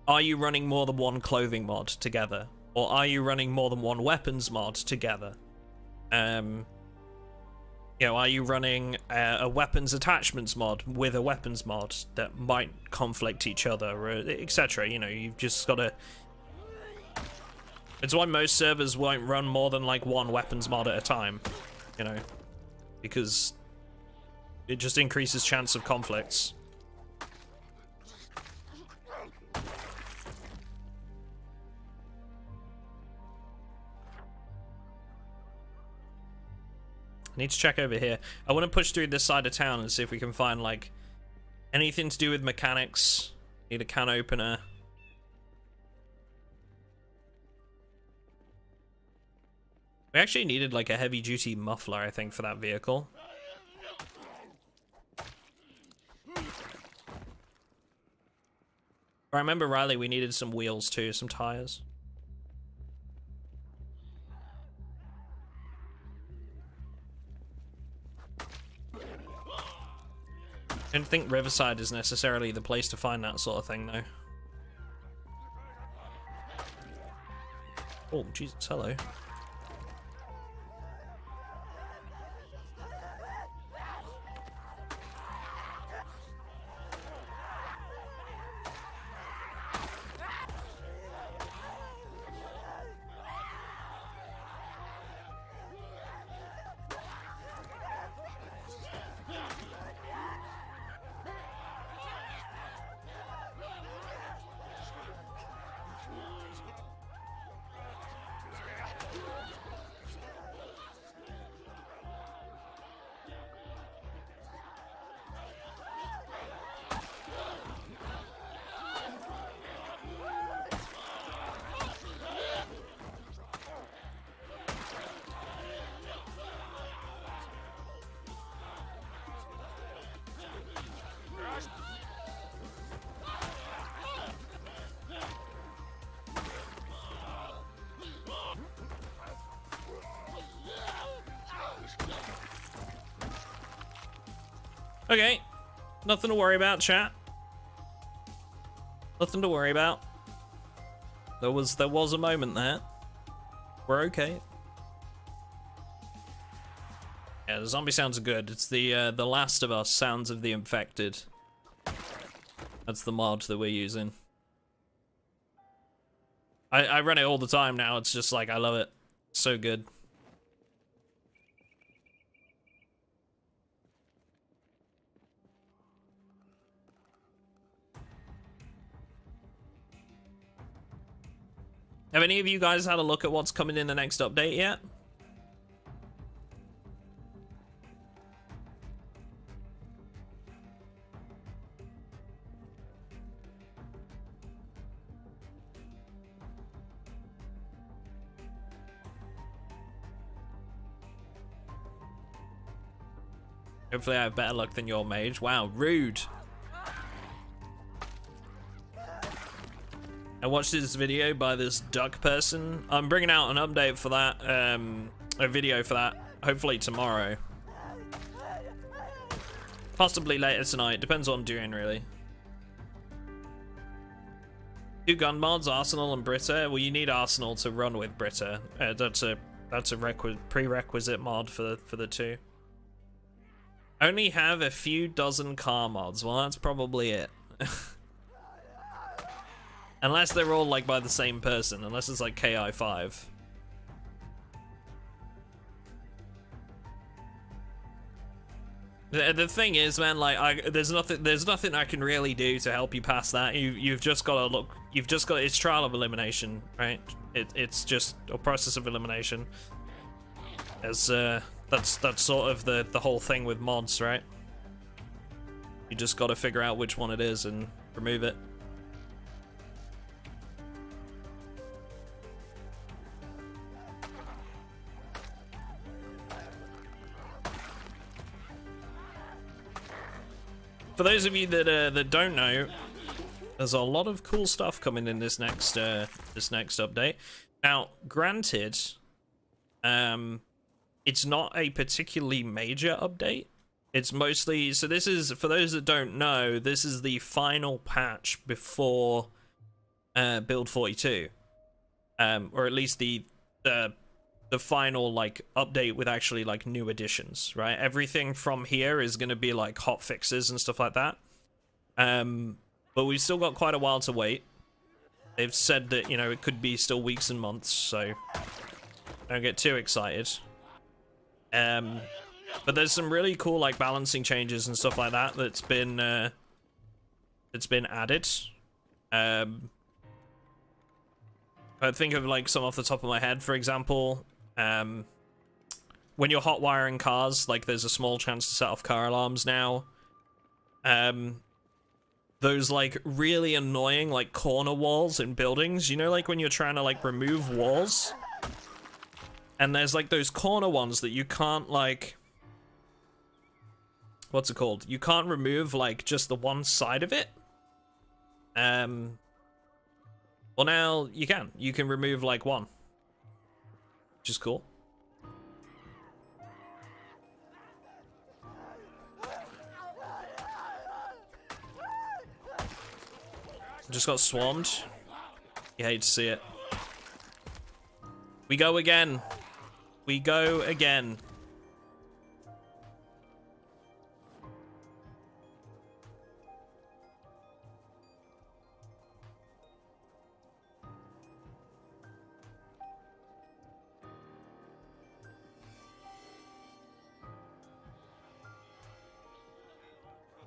are you running more than one clothing mod together? Or are you running more than one weapons mod together? You know, are you running a weapons attachments mod with a weapons mod that might conflict each other, or etc.? You know, you've just got to... It's why most servers won't run more than like one weapons mod at a time, you know, because it just increases chance of conflicts. I need to check over here. I want to push through this side of town and see if we can find like anything to do with mechanics. Need a can opener. We actually needed like a heavy duty muffler, I think, for that vehicle. If I remember rightly, we needed some wheels too, some tires. I don't think Riverside is necessarily the place to find that sort of thing, though. Oh, Jesus, hello. Okay, nothing to worry about, chat. Nothing to worry about. There was a moment there. We're okay. Yeah, the zombie sounds are good. It's the Last of Us Sounds of the Infected. That's the mod that we're using. I run it all the time now. It's just like I love it. So good. Have any of you guys had a look at what's coming in the next update yet? Hopefully I have better luck than your mage. Wow, rude. I watched this video by this duck person. I'm bringing out an update for that, a video for that, hopefully tomorrow. Possibly later tonight, depends what I'm doing really. 2 gun mods, Arsenal and Britta. Well, you need Arsenal to run with Britta. That's a prerequisite mod for the 2. Only have a few dozen car mods. Well, that's probably it. Unless they're all like by the same person, unless it's like KI5. The thing is, man, like there's nothing I can really do to help you pass that. You've just got to look. It's trial of elimination, right? It's just a process of elimination. As that's sort of the whole thing with mods, right? You just got to figure out which one it is and remove it. For those of you that don't know, there's a lot of cool stuff coming in this next update. Now, granted, it's not a particularly major update. It's mostly, so this is, for those that don't know, this is the final patch before build 42, or at least the final like update with actually like new additions, right? Everything from here is going to be like hot fixes and stuff like that. But we've still got quite a while to wait. They've said that, you know, it could be still weeks and months, so don't get too excited. But there's some really cool like balancing changes and stuff like that that's been added. I think of like some off the top of my head, for example. When you're hot wiring cars, like there's a small chance to set off car alarms now. Those like really annoying like corner walls in buildings, you know, like when you're trying to like remove walls, and there's like those corner ones that you can't like, what's it called? You can't remove like just the one side of it. Well, now you can. You can remove like one, which is cool. Just got swarmed. You hate to see it. We go again. We go again.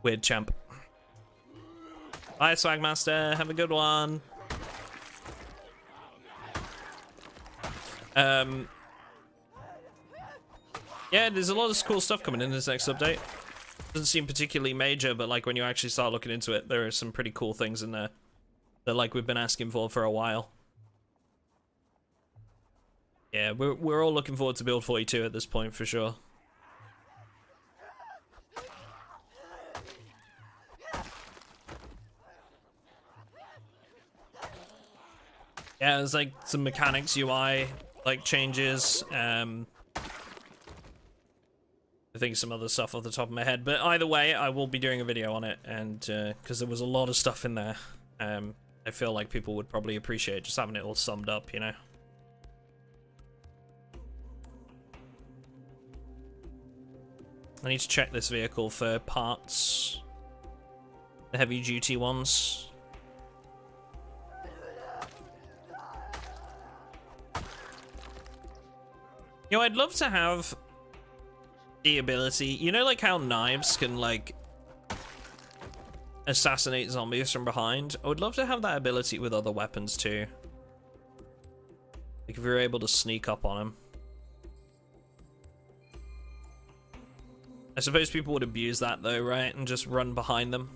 Weird champ. Bye, Swagmaster. Have a good one. Yeah, there's a lot of cool stuff coming in this next update. Doesn't seem particularly major, but like when you actually start looking into it, there are some pretty cool things in there that like we've been asking for a while. Yeah, we're all looking forward to Build 42 at this point for sure. Yeah, there's like some mechanics UI like changes. I think some other stuff off the top of my head, but either way, I will be doing a video on it, and because there was a lot of stuff in there, I feel like people would probably appreciate just having it all summed up, you know. I need to check this vehicle for parts, the heavy duty ones. You know, I'd love to have the ability, you know, like how knives can like assassinate zombies from behind. I would love to have that ability with other weapons too. Like if you're able to sneak up on them. I suppose people would abuse that though, right? And just run behind them.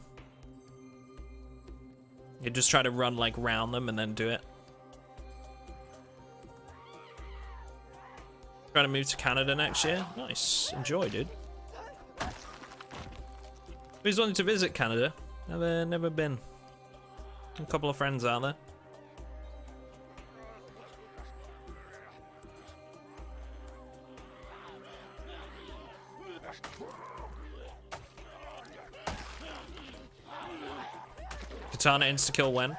You just try to run like round them and then do it. Trying to move to Canada next year. Nice. Enjoy, dude. Who's wanting to visit Canada? Never been. A couple of friends out there. Katana insta-kill when?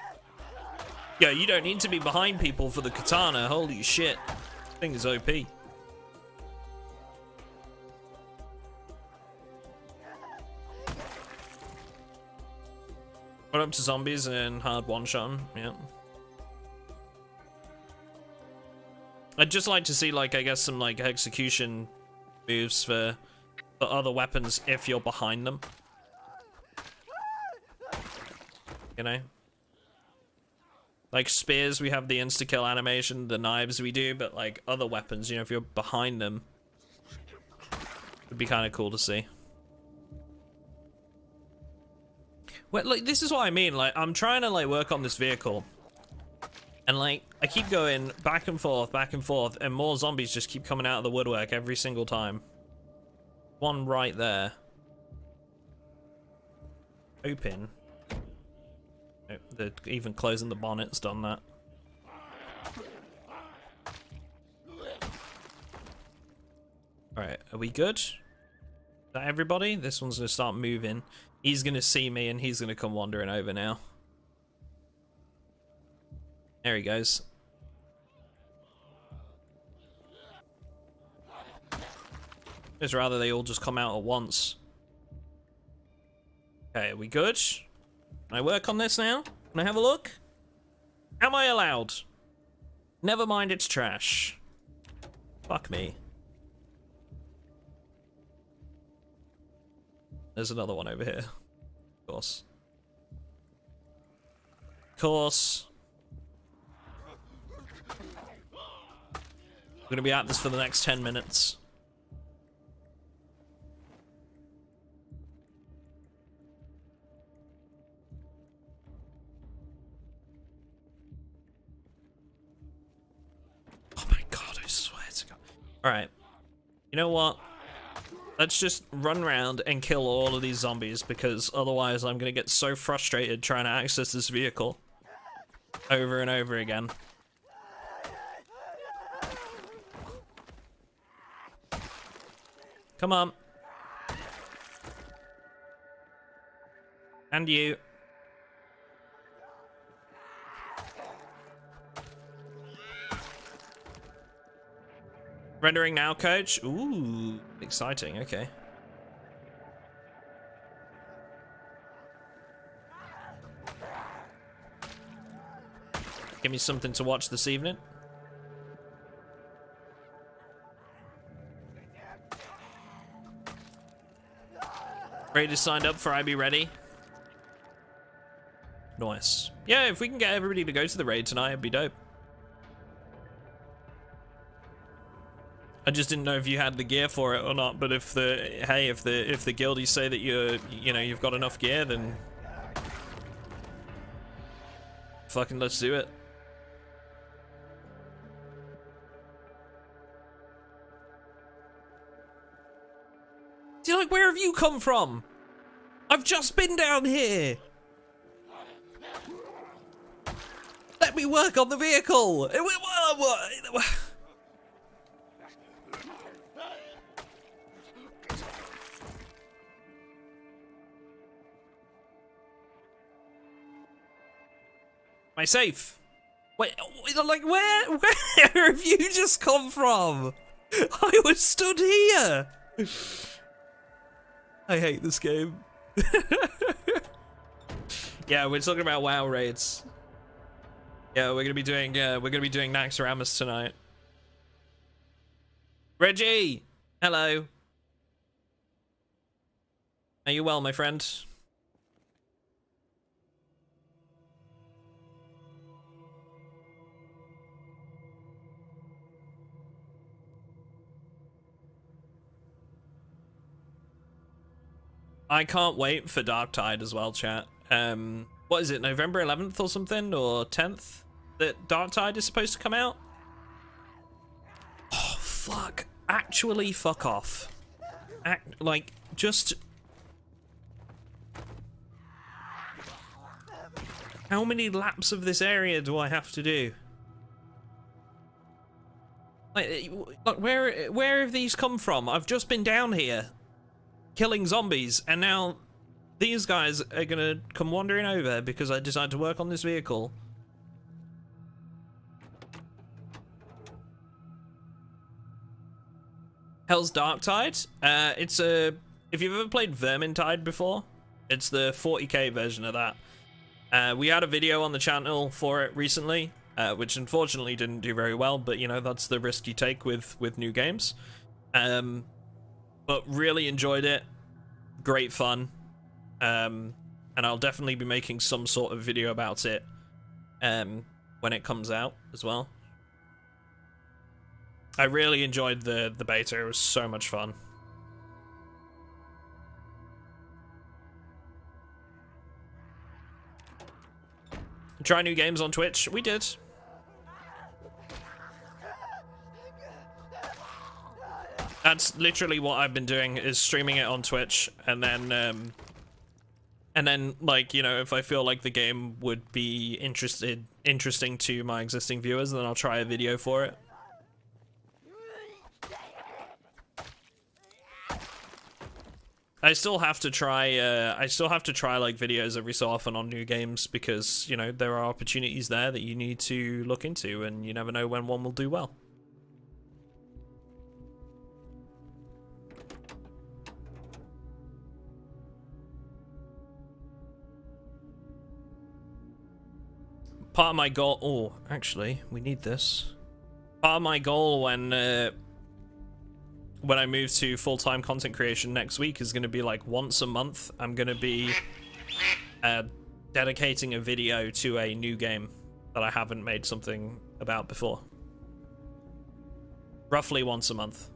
Yo, you don't need to be behind people for the katana. Holy shit. Thing is OP. Went up to zombies and hard one-shot 'em, yeah. I'd just like to see, like, I guess some, like, execution moves for other weapons if you're behind them. You know? Like, spears, we have the insta-kill animation, the knives we do, but, like, other weapons, you know, if you're behind them, it'd be kind of cool to see. Well, like, this is what I mean, like, I'm trying to, like, work on this vehicle. And, like, I keep going back and forth, and more zombies just keep coming out of the woodwork every single time. One right there. Open. They're even closing the bonnet's done that. Alright, are we good? Is that everybody? This one's gonna start moving. He's gonna see me and he's gonna come wandering over now. There he goes. It's rather they all just come out at once. Okay, are we good? Can I work on this now? Can I have a look? Am I allowed? Never mind, it's trash. Fuck me. There's another one over here. Of course. Of course. We're gonna be at this for the next 10 minutes. Oh my god, I swear to God. Alright. You know what? Let's just run around and kill all of these zombies, because otherwise I'm gonna get so frustrated trying to access this vehicle over and over again. Come on. And you. Rendering now, coach. Ooh, exciting. Okay. Give me something to watch this evening. Ready to sign up for I Be Ready? Nice. Yeah, if we can get everybody to go to the raid tonight, it'd be dope. I just didn't know if you had the gear for it or not, but if the if the guildies say that you've got enough gear, then fucking let's do it. You're like, where have you come from? I've just been down here. Let me work on the vehicle. Am I safe? Wait, like where have you just come from? I was stood here. I hate this game. Yeah, we're talking about WoW raids. Yeah, we're gonna be doing Naxxramas tonight. Reggie, hello. Are you well, my friend? I can't wait for Darktide as well, chat. What is it, November 11th or something, or 10th that Darktide is supposed to come out? Oh, fuck. Actually, fuck off. Like, just... How many laps of this area do I have to do? Like where have these come from? I've just been down here killing zombies, and now these guys are gonna come wandering over because I decided to work on this vehicle. Hell's Darktide? It's a... If you've ever played Vermintide before, it's the 40k version of that. We had a video on the channel for it recently, which unfortunately didn't do very well, but you know, that's the risk you take with new games. But really enjoyed it. Great fun. And I'll definitely be making some sort of video about it when it comes out as well. I really enjoyed the beta. It was so much fun. Try new games on Twitch? We did. That's literally what I've been doing, is streaming it on Twitch, and then like, you know, if I feel like the game would be interesting to my existing viewers, then I'll try a video for it. I still have to try like videos every so often on new games, because, you know, there are opportunities there that you need to look into, and you never know when one will do well. Part of my goal... Oh, actually, we need this. Part of my goal when I move to full-time content creation next week is going to be, like, once a month, I'm going to be dedicating a video to a new game that I haven't made something about before. Roughly once a month.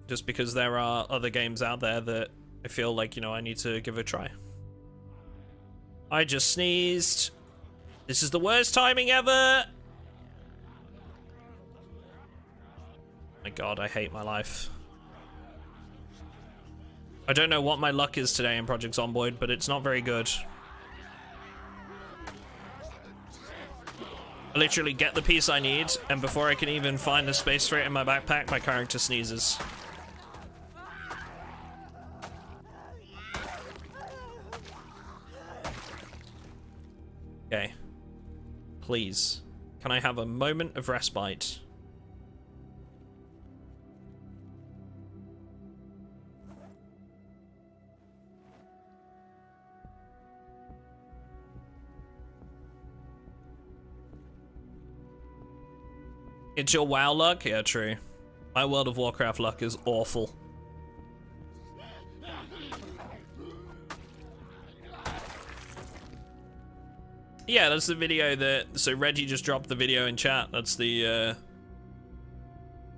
Just because there are other games out there that I feel like, you know, I need to give a try. I just sneezed. This is the worst timing ever. My god, I hate my life. I don't know what my luck is today in Project Zomboid, but it's not very good. I literally get the piece I need, and before I can even find a space for it in my backpack, my character sneezes. Okay. Please. Can I have a moment of respite? It's your WoW luck? Yeah, true. My World of Warcraft luck is awful. Yeah, that's the video that... So Reggie just dropped the video in chat. That's the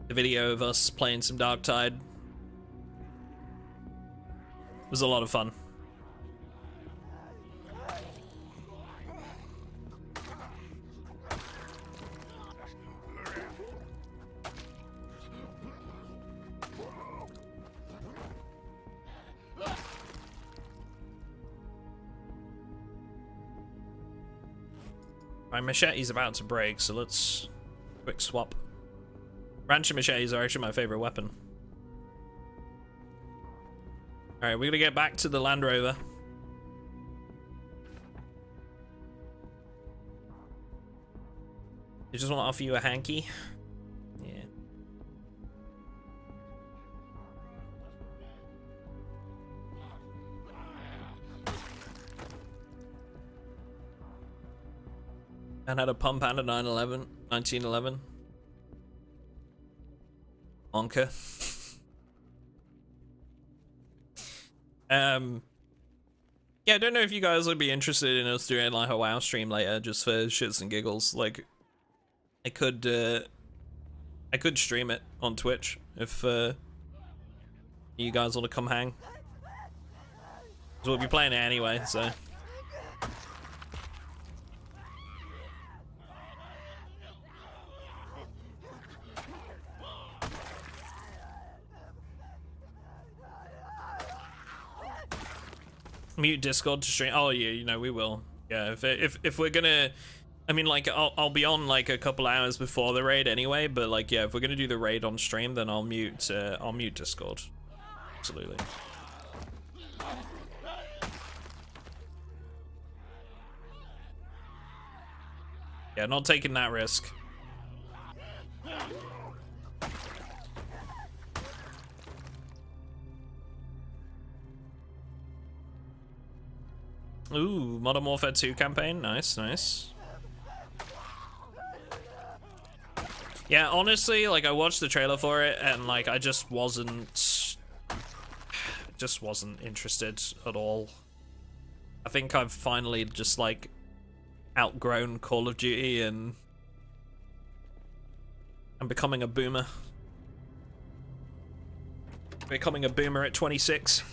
video of us playing some Darktide. It was a lot of fun. My machete's about to break, so let's quick swap. Rancher machetes are actually my favorite weapon. Alright, we're gonna get back to the Land Rover. You just want to offer you a hanky? Yeah. And had a pump and a 1911. Monka. Yeah, I don't know if you guys would be interested in us doing like a WoW stream later, just for shits and giggles. Like, I could stream it on Twitch if you guys want to come hang. 'Cause we'll be playing it anyway, so. Mute Discord to stream. Oh yeah, you know we will. Yeah, if we're gonna, I mean, like I'll be on like a couple hours before the raid anyway. But like, yeah, if we're gonna do the raid on stream, then I'll mute Discord. Absolutely. Yeah, not taking that risk. Ooh, Modern Warfare 2 campaign. Nice, nice. Yeah, honestly, like I watched the trailer for it and like I just wasn't interested at all. I think I've finally just like outgrown Call of Duty and I'm becoming a boomer. Becoming a boomer at 26.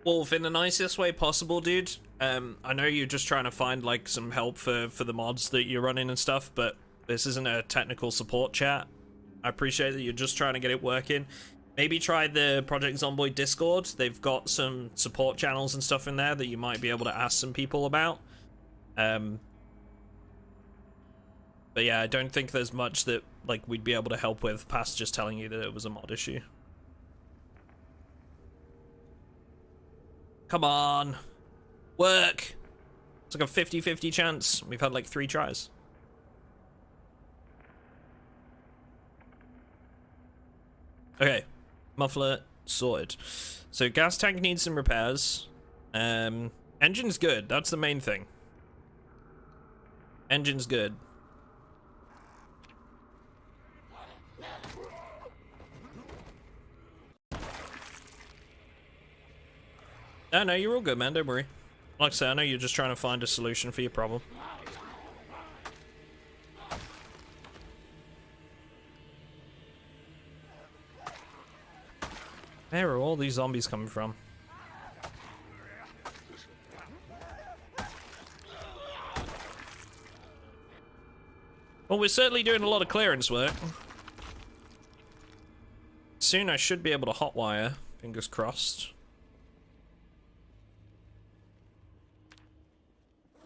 Wolf, in the nicest way possible, dude. I know you're just trying to find like some help for the mods that you're running and stuff, but this isn't a technical support chat. I appreciate that you're just trying to get it working. Maybe try the Project Zomboid Discord. They've got some support channels and stuff in there that you might be able to ask some people about. But yeah, I don't think there's much that like we'd be able to help with past just telling you that it was a mod issue. Come on. Work. It's like a 50-50 chance. We've had like 3 tries. Okay. Muffler sorted. So gas tank needs some repairs. Engine's good. That's the main thing. Engine's good. Oh, no, you're all good, man. Don't worry. Like I said, I know you're just trying to find a solution for your problem. Where are all these zombies coming from? Well, we're certainly doing a lot of clearance work. Soon I should be able to hotwire. Fingers crossed.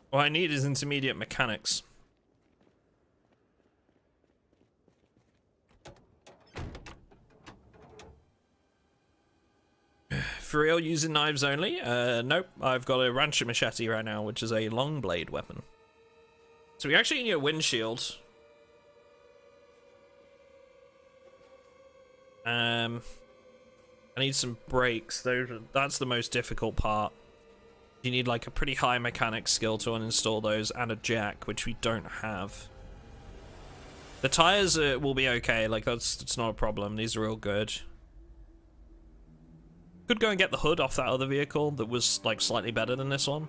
What I need is intermediate mechanics. For real, using knives only? Nope. I've got a rancher machete right now, which is a long blade weapon. So we actually need a windshield. I need some brakes. That's the most difficult part. You need like a pretty high mechanics skill to uninstall those, and a jack, which we don't have. The tires will be okay. Like that's not a problem. These are all good. Could go and get the hood off that other vehicle that was like slightly better than this one.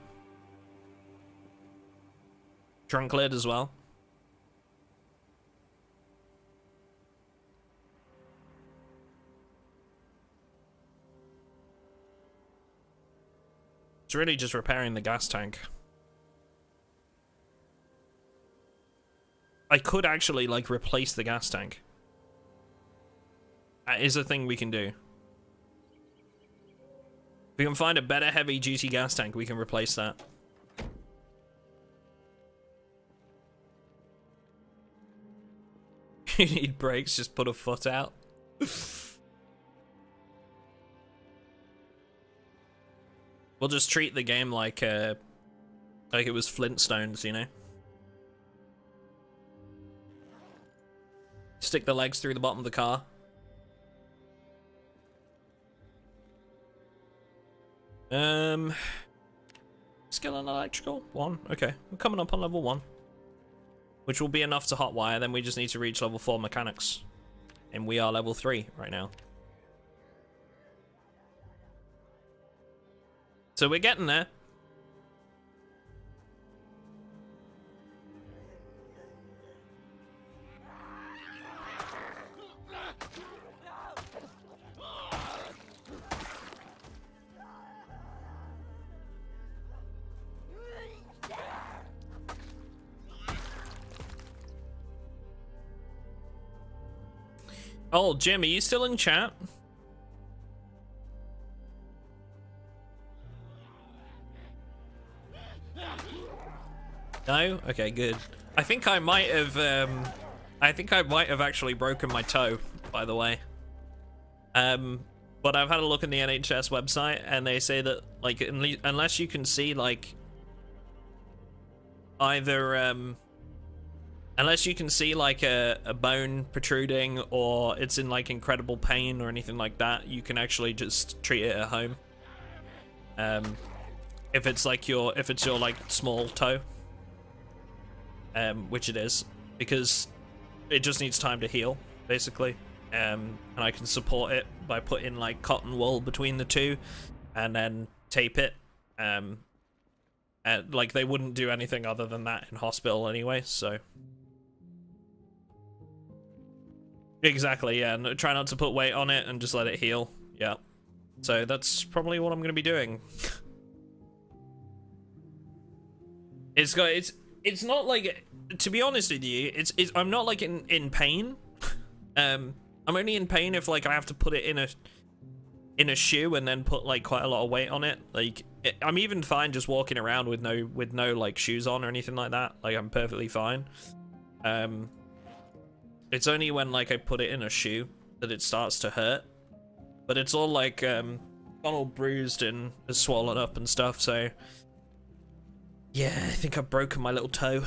Trunk lid as well. It's really just repairing the gas tank. I could actually like replace the gas tank. That is a thing we can do. If we can find a better heavy duty gas tank, we can replace that. You need brakes, just put a foot out. We'll just treat the game like it was Flintstones, you know? Stick the legs through the bottom of the car. Skill and electrical? 1. Okay, we're coming up on level 1. Which will be enough to hotwire, then we just need to reach level 4 mechanics. And we are level 3 right now. So we're getting there. Oh, Jim, are you still in chat? No? Okay, good. I think I might have actually broken my toe, by the way. But I've had a look in the NHS website, and they say that, like, unless you can see, like, either, unless you can see, like, a bone protruding, or it's in, like, incredible pain or anything like that, you can actually just treat it at home. If it's your, like, small toe. Which it is, because it just needs time to heal, basically. And I can support it by putting like cotton wool between the two and then tape it. And like they wouldn't do anything other than that in hospital anyway, so. Exactly, yeah, and try not to put weight on it and just let it heal, yeah. So that's probably what I'm gonna be doing. It's not like, to be honest with you, I'm not like in pain. I'm only in pain if like I have to put it in a shoe and then put like quite a lot of weight on it. Like I'm even fine just walking around with no like shoes on or anything like that. Like I'm perfectly fine. It's only when like I put it in a shoe that it starts to hurt. But it's all like all bruised and swollen up and stuff, so yeah, I think I've broken my little toe.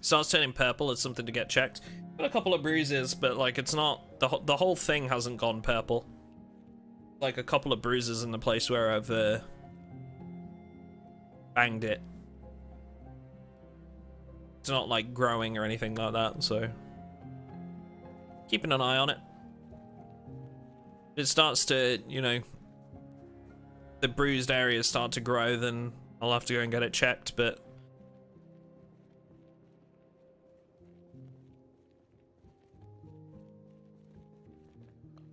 Starts turning purple, it's something to get checked. Got a couple of bruises, but like it's not, the whole thing hasn't gone purple. Like a couple of bruises in the place where I've banged it. It's not like growing or anything like that, so keeping an eye on it. If it starts to, you know, the bruised areas start to grow, then I'll have to go and get it checked, but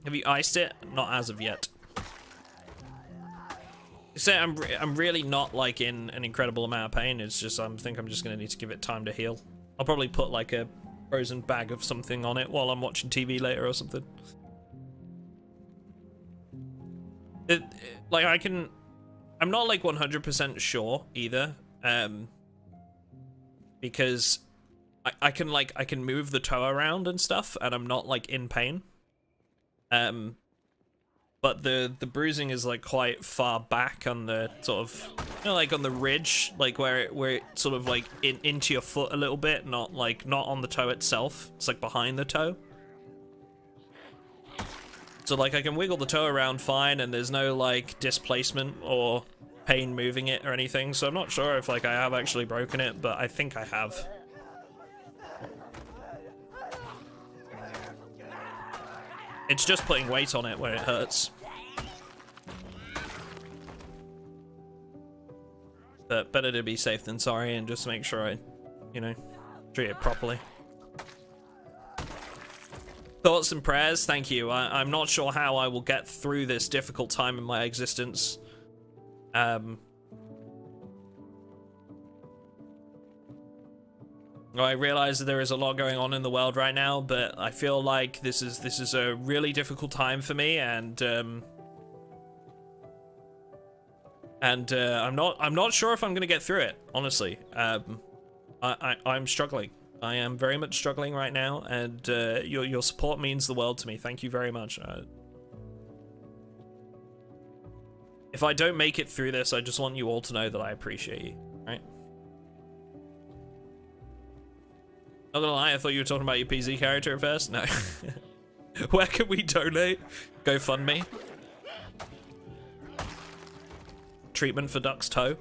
Have you iced it? Not as of yet. So I'm really not like in an incredible amount of pain. It's just I think I'm just gonna need to give it time to heal. I'll probably put like a frozen bag of something on it while I'm watching TV later or something. Like I'm not like 100% sure either, because I can move the toe around and stuff, and I'm not like in pain. But the bruising is like quite far back on the sort of, you know, like on the ridge, like where it sort of like into your foot a little bit, not on the toe itself. It's like behind the toe. So like I can wiggle the toe around fine, and there's no like displacement or pain moving it or anything. So I'm not sure if like I have actually broken it, but I think I have. It's just putting weight on it where it hurts. But better to be safe than sorry, and just make sure I, you know, treat it properly. Thoughts and prayers, thank you. I'm not sure how I will get through this difficult time in my existence. I realize that there is a lot going on in the world right now, but I feel like this is a really difficult time for me, and I'm not sure if I'm gonna get through it, honestly. I'm struggling. I am very much struggling right now, and your support means the world to me. Thank you very much. If I don't make it through this, I just want you all to know that I appreciate you, right? Not gonna lie, I thought you were talking about your PZ character at first. No. Where can we donate? GoFundMe. Treatment for Duck's toe.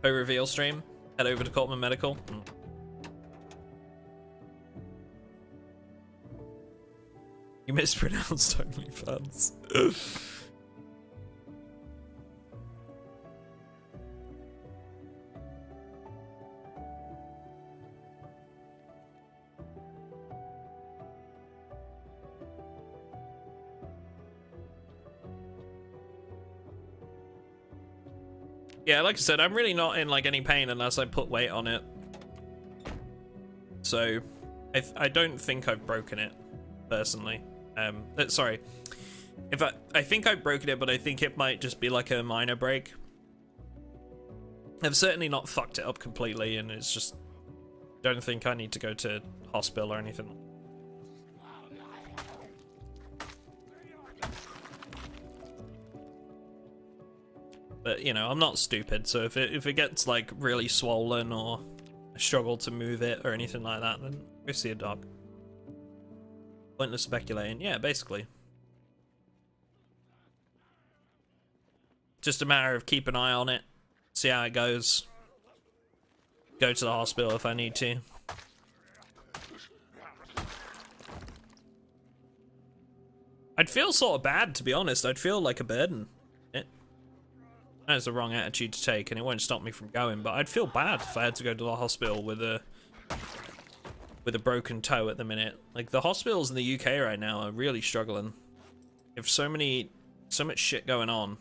A reveal stream. Head over to Coltman Medical. You mispronounced OnlyFans. Yeah, like I said, I'm really not in like any pain unless I put weight on it. So, I don't think I've broken it, personally. Sorry. I think I've broken it, but I think it might just be like a minor break. I've certainly not fucked it up completely, and it's just, don't think I need to go to hospital or anything. But, you know, I'm not stupid, so if it gets, like, really swollen or I struggle to move it or anything like that, then go see a doc. Pointless speculating. Yeah, basically. Just a matter of keep an eye on it, see how it goes. Go to the hospital if I need to. I'd feel sort of bad, to be honest. I'd feel like a burden. That's the wrong attitude to take, and it won't stop me from going, but I'd feel bad if I had to go to the hospital with a broken toe at the minute. Like, the hospitals in the UK right now are really struggling. They have so much shit going on.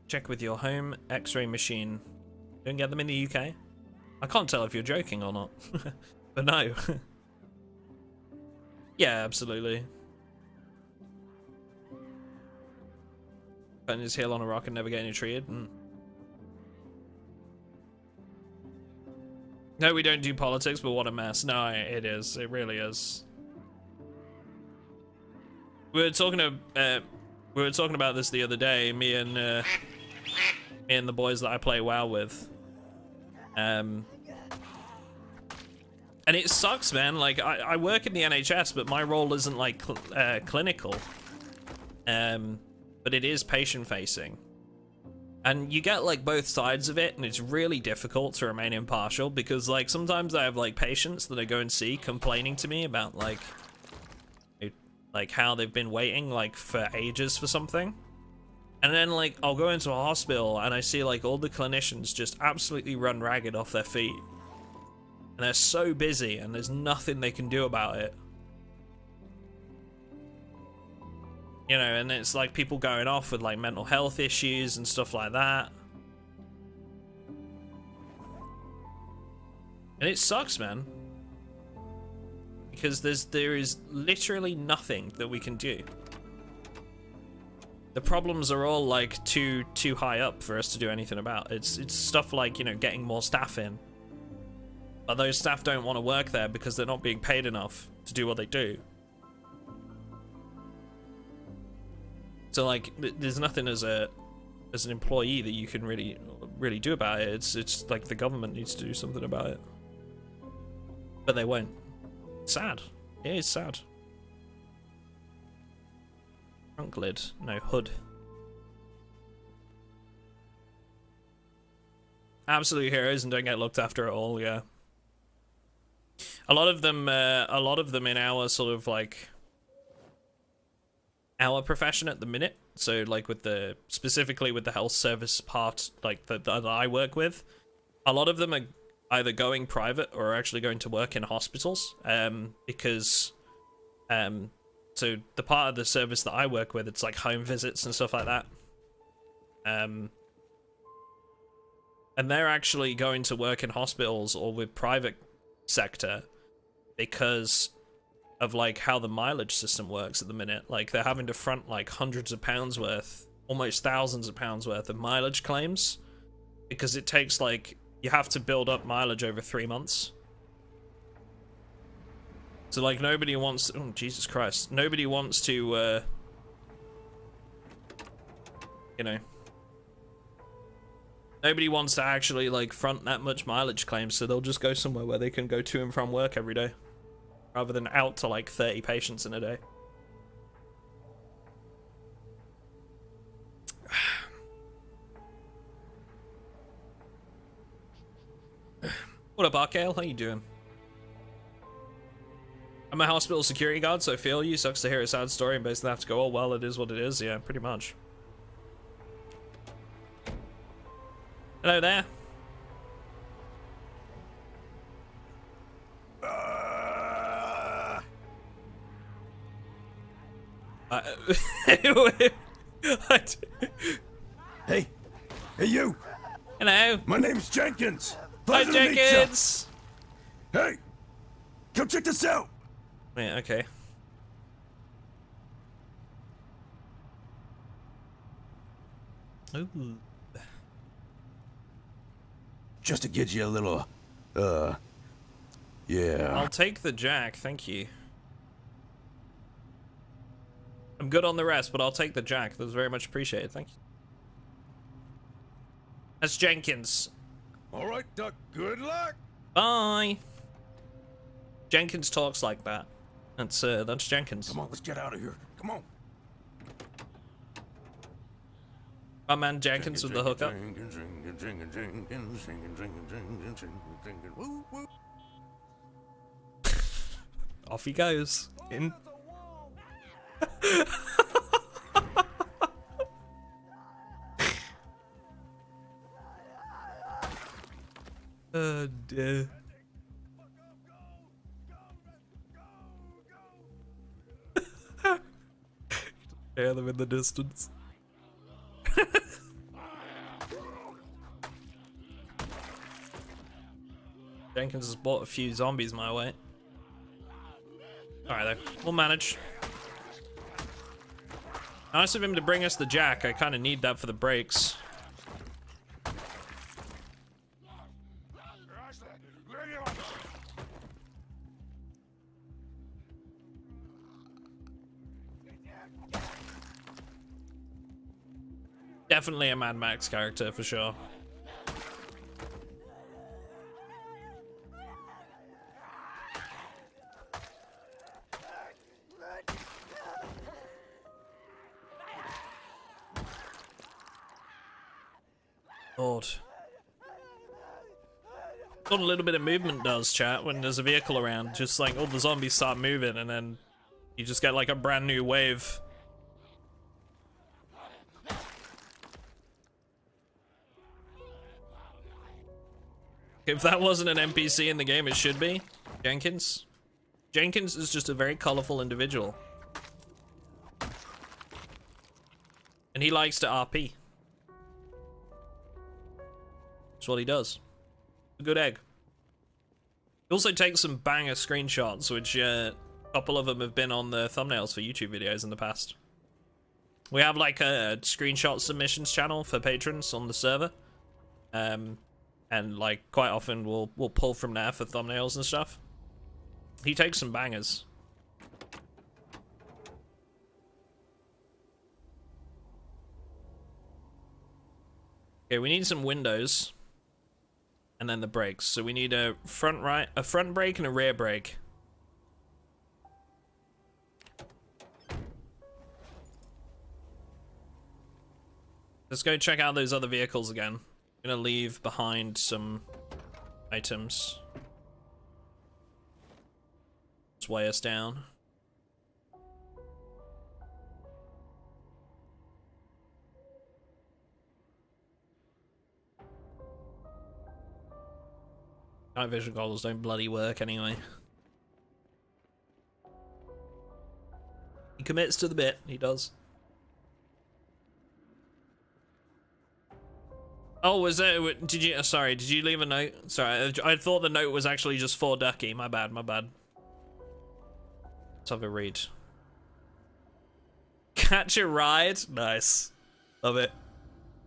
Check with your home x-ray machine. Don't get them in the UK? I can't tell if you're joking or not. But no. Yeah, absolutely. Putting his heel on a rock and never getting treated. No, we don't do politics, but what a mess. No, it is. It really is. We were talking about this the other day, me and the boys that I play WoW with. And it sucks, man. Like, I work in the NHS, but my role isn't, like, clinical. But it is patient-facing. And you get like both sides of it, and it's really difficult to remain impartial because like sometimes I have like patients that I go and see complaining to me about like how they've been waiting like for ages for something. And then like I'll go into a hospital and I see like all the clinicians just absolutely run ragged off their feet. And they're so busy and there's nothing they can do about it. You know, and it's like people going off with like mental health issues and stuff like that. And it sucks, man. Because there is literally nothing that we can do. The problems are all like too high up for us to do anything about. It's stuff like, you know, getting more staff in. But those staff don't want to work there because they're not being paid enough to do what they do. So like, there's nothing as an employee that you can really do about it. It's like the government needs to do something about it, but they won't. Sad. It is sad. Trunk lid, no hood. Absolute heroes and don't get looked after at all. Yeah. A lot of them in our sort of like our profession at the minute, so like with the specifically with the health service part, like that I work with, a lot of them are either going private or actually going to work in hospitals, because so the part of the service that I work with, it's like home visits and stuff like that, and they're actually going to work in hospitals or with private sector because of like how the mileage system works at the minute. Like they're having to front like hundreds of pounds worth, almost thousands of pounds worth of mileage claims because it takes like, you have to build up mileage over 3 months. So like nobody wants, oh Jesus Christ, nobody wants to you know, nobody wants to actually like front that much mileage claims, so they'll just go somewhere where they can go to and from work every day rather than out to like 30 patients in a day. What up, Arkale? How you doing? I'm a hospital security guard, so I feel you. Sucks to hear a sad story and basically have to go, oh well, it is what it is. Yeah, pretty much. Hello there. Hey, you! Hello. My name's Jenkins. Hi, Pleasure to meet ya. Jenkins. Hey, come check this out. Yeah, okay. Ooh. Just to get you a little, yeah. I'll take the jack, thank you. I'm good on the rest, but I'll take the jack. That's very much appreciated, thank you. That's Jenkins. All right, Duck. Good luck. Bye. Jenkins talks like that. That's Jenkins. Come on, let's get out of here. Come on. My man Jenkins with the hookup. Off he goes. In. Oh dear. Hear them in the distance. Jenkins has brought a few zombies my way. Alright though, we'll manage. Nice of him to bring us the jack. I kind of need that for the brakes. Definitely a Mad Max character for sure. Lord. What a little bit of movement does, chat, when there's a vehicle around. Just like all the zombies start moving and then you just get like a brand new wave. If that wasn't an NPC in the game, it should be. Jenkins. Jenkins is just a very colorful individual. And he likes to RP. That's what he does. A good egg. He also takes some banger screenshots, which a couple of them have been on the thumbnails for YouTube videos in the past. We have like a screenshot submissions channel for patrons on the server. And like quite often we'll pull from there for thumbnails and stuff. He takes some bangers. Okay, we need some windows. And then the brakes. So we need a front brake and a rear brake. Let's go check out those other vehicles again. I'm gonna leave behind some items. Let's weigh us down. Night vision goggles don't bloody work anyway. He commits to the bit, he does. Oh, was it? Did you? Sorry, did you leave a note? Sorry, I thought the note was actually just for Ducky. My bad, my bad. Let's have a read. Catch a ride? Nice. Love it.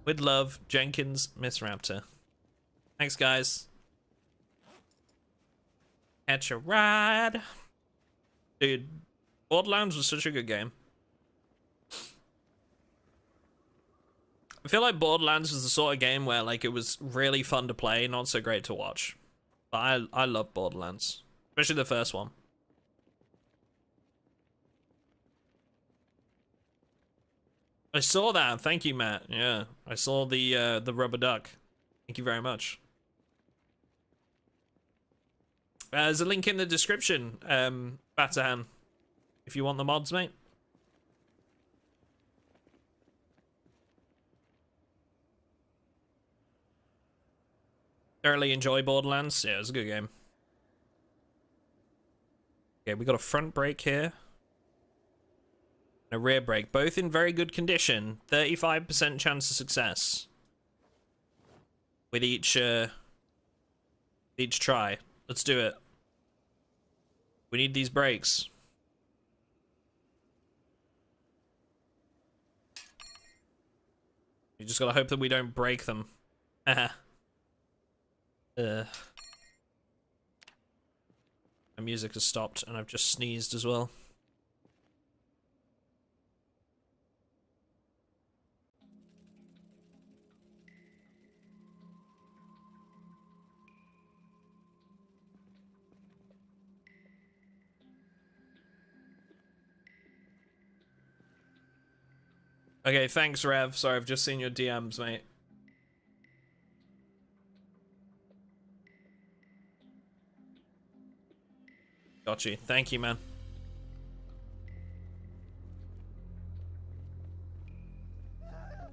With love, Jenkins, Miss Raptor. Thanks, guys. Catch a ride. Dude, Borderlands was such a good game. I feel like Borderlands was the sort of game where like it was really fun to play, not so great to watch. But I love Borderlands, especially the first one. I saw that. Thank you, Matt. Yeah, I saw the rubber duck. Thank you very much. There's a link in the description, Batahan, if you want the mods, mate. Thoroughly enjoy Borderlands. Yeah, it was a good game. Okay, we got a front brake here. And a rear brake, both in very good condition. 35% chance of success. With each try. Let's do it. We need these brakes. You just gotta hope that we don't break them. Haha. My music has stopped and I've just sneezed as well. Okay, thanks, Rev. Sorry, I've just seen your DMs, mate. Got you. Thank you, man.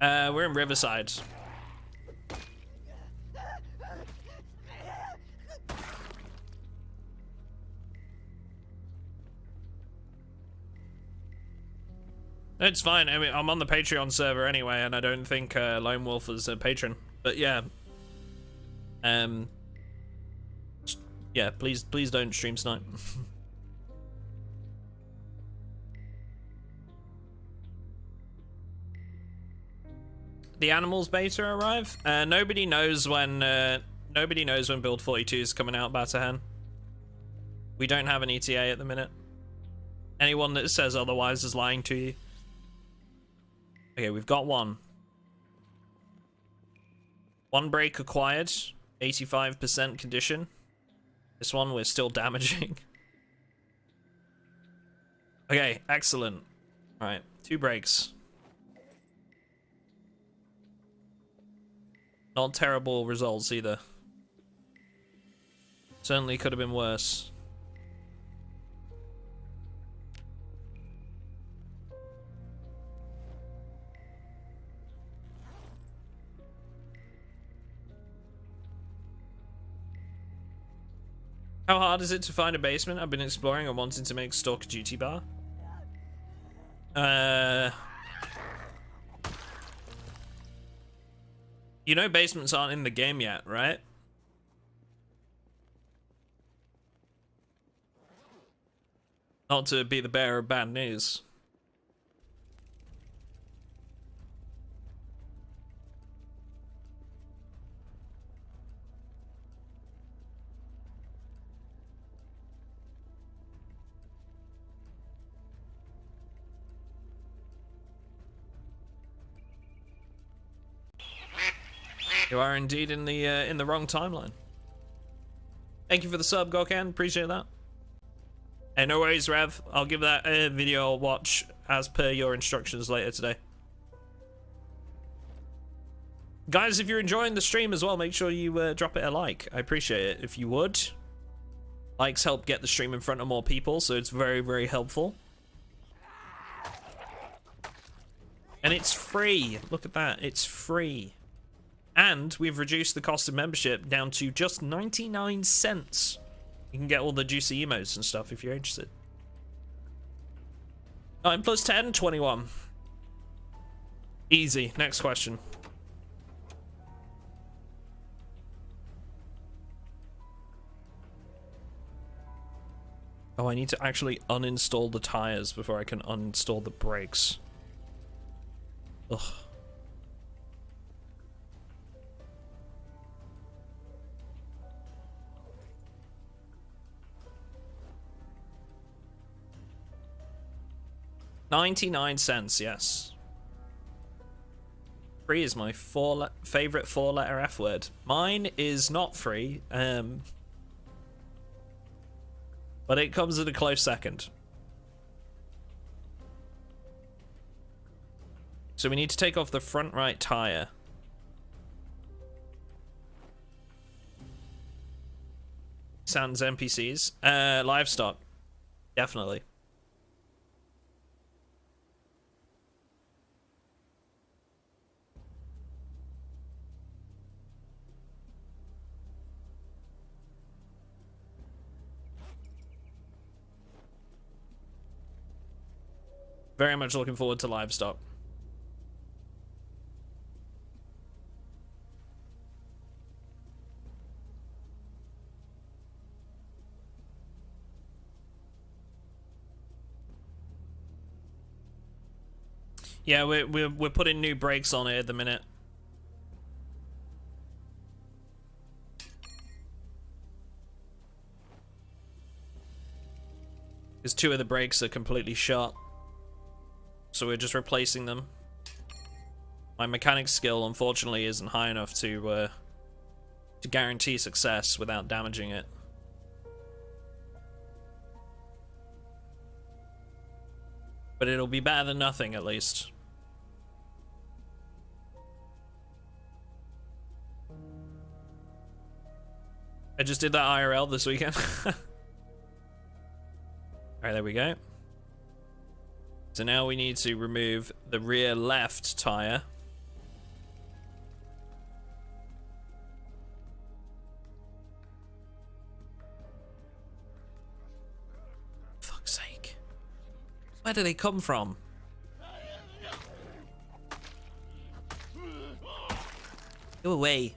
We're in Riverside. It's fine. I mean, I'm on the Patreon server anyway, and I don't think Lone Wolf is a patron. But yeah, yeah. Please don't stream snipe. The animals beta arrive. Nobody knows when. Nobody knows when Build 42 is coming out. Batahan. We don't have an ETA at the minute. Anyone that says otherwise is lying to you. Okay, we've got one. One brake acquired. 85% condition. This one we're still damaging. Okay, excellent. Alright, 2 brakes. Not terrible results either. Certainly could have been worse. How hard is it to find a basement? I've been exploring and wanting to make Stalker Duty Bar. You know basements aren't in the game yet, right? Not to be the bearer of bad news. You are indeed in the wrong timeline. Thank you for the sub, Gokan. Appreciate that. Hey, no worries, Rev. I'll give that video a watch as per your instructions later today. Guys, if you're enjoying the stream as well, make sure you drop it a like. I appreciate it if you would. Likes help get the stream in front of more people, so it's very, very helpful. And it's free. Look at that. It's free. And we've reduced the cost of membership down to just 99 cents. You can get all the juicy emotes and stuff if you're interested. 9 plus 10, 21. Easy. Next question. Oh, I need to actually uninstall the tires before I can uninstall the brakes. Ugh. $0.99, yes. Free is my favorite four-letter F word. Mine is not free, but it comes at a close second. So we need to take off the front right tire. Sounds NPCs. Livestock. Definitely. Very much looking forward to livestock. Yeah, we're putting new brakes on it at the minute. Because 2 of the brakes are completely shot. So we're just replacing them. My mechanic skill, unfortunately, isn't high enough to guarantee success without damaging it. But it'll be better than nothing, at least. I just did that IRL this weekend. Alright, there we go. So now we need to remove the rear left tire. Fuck's sake. Where do they come from? Go away.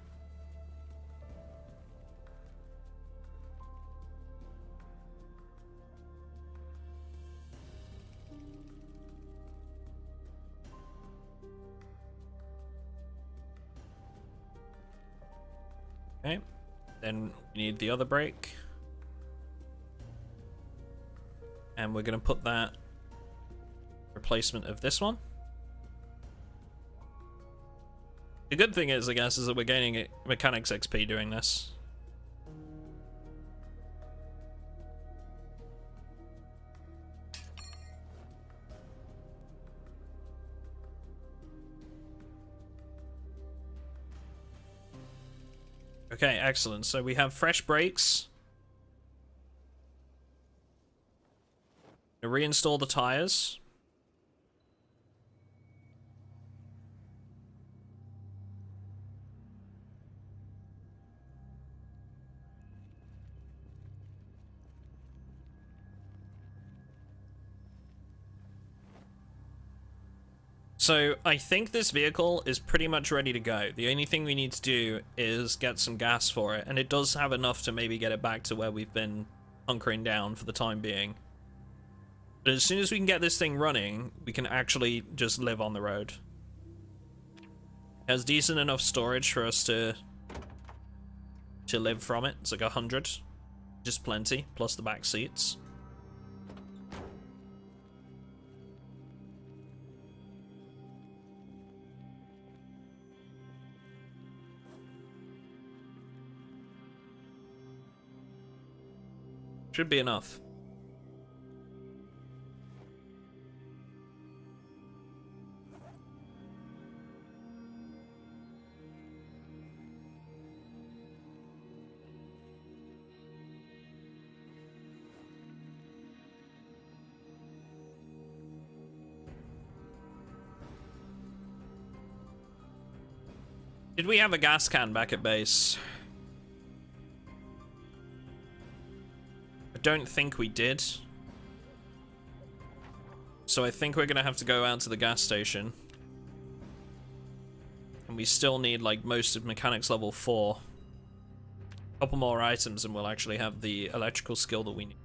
Okay, then we need the other brake. And we're going to put that replacement of this one. The good thing is, I guess, is that we're gaining mechanics XP doing this. Okay, excellent. So we have fresh brakes. Reinstall the tires. So I think this vehicle is pretty much ready to go. The only thing we need to do is get some gas for it, and it does have enough to maybe get it back to where we've been hunkering down for the time being. But as soon as we can get this thing running, we can actually just live on the road. It has decent enough storage for us to live from it. It's like 100, just plenty, plus the back seats. Should be enough. Did we have a gas can back at base? I don't think we did. So I think we're gonna have to go out to the gas station. And we still need like most of mechanics level 4. A couple more items and we'll actually have the electrical skill that we need.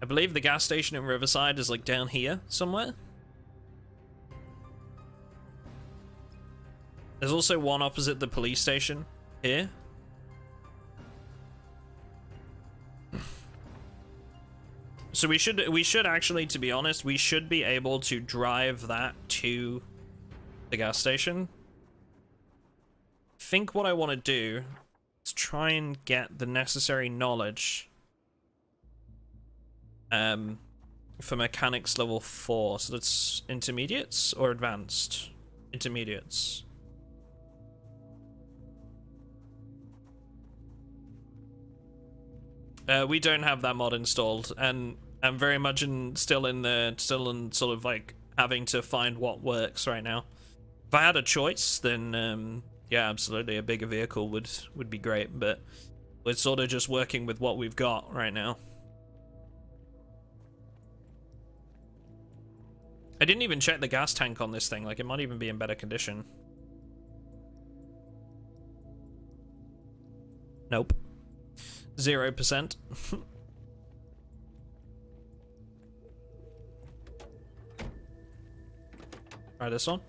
I believe the gas station in Riverside is like down here somewhere. There's also one opposite the police station here. So we should actually, to be honest, we should be able to drive that to the gas station. I think what I want to do is try and get the necessary knowledge for mechanics level 4. So that's intermediates or advanced? Intermediates. We don't have that mod installed, and I'm very much still in sort of like having to find what works right now. If I had a choice, then yeah, absolutely, a bigger vehicle would be great, but we're sort of just working with what we've got right now. I didn't even check the gas tank on this thing, like it might even be in better condition. Nope. 0%. Try this one.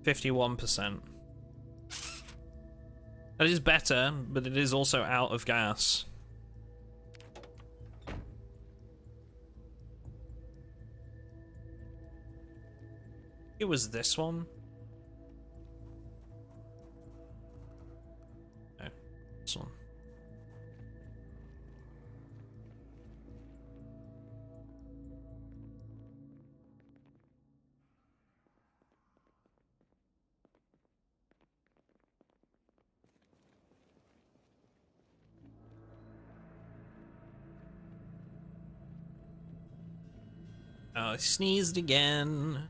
%. That is better, but it is also out of gas. It was this one. No, this one. Oh, I sneezed again.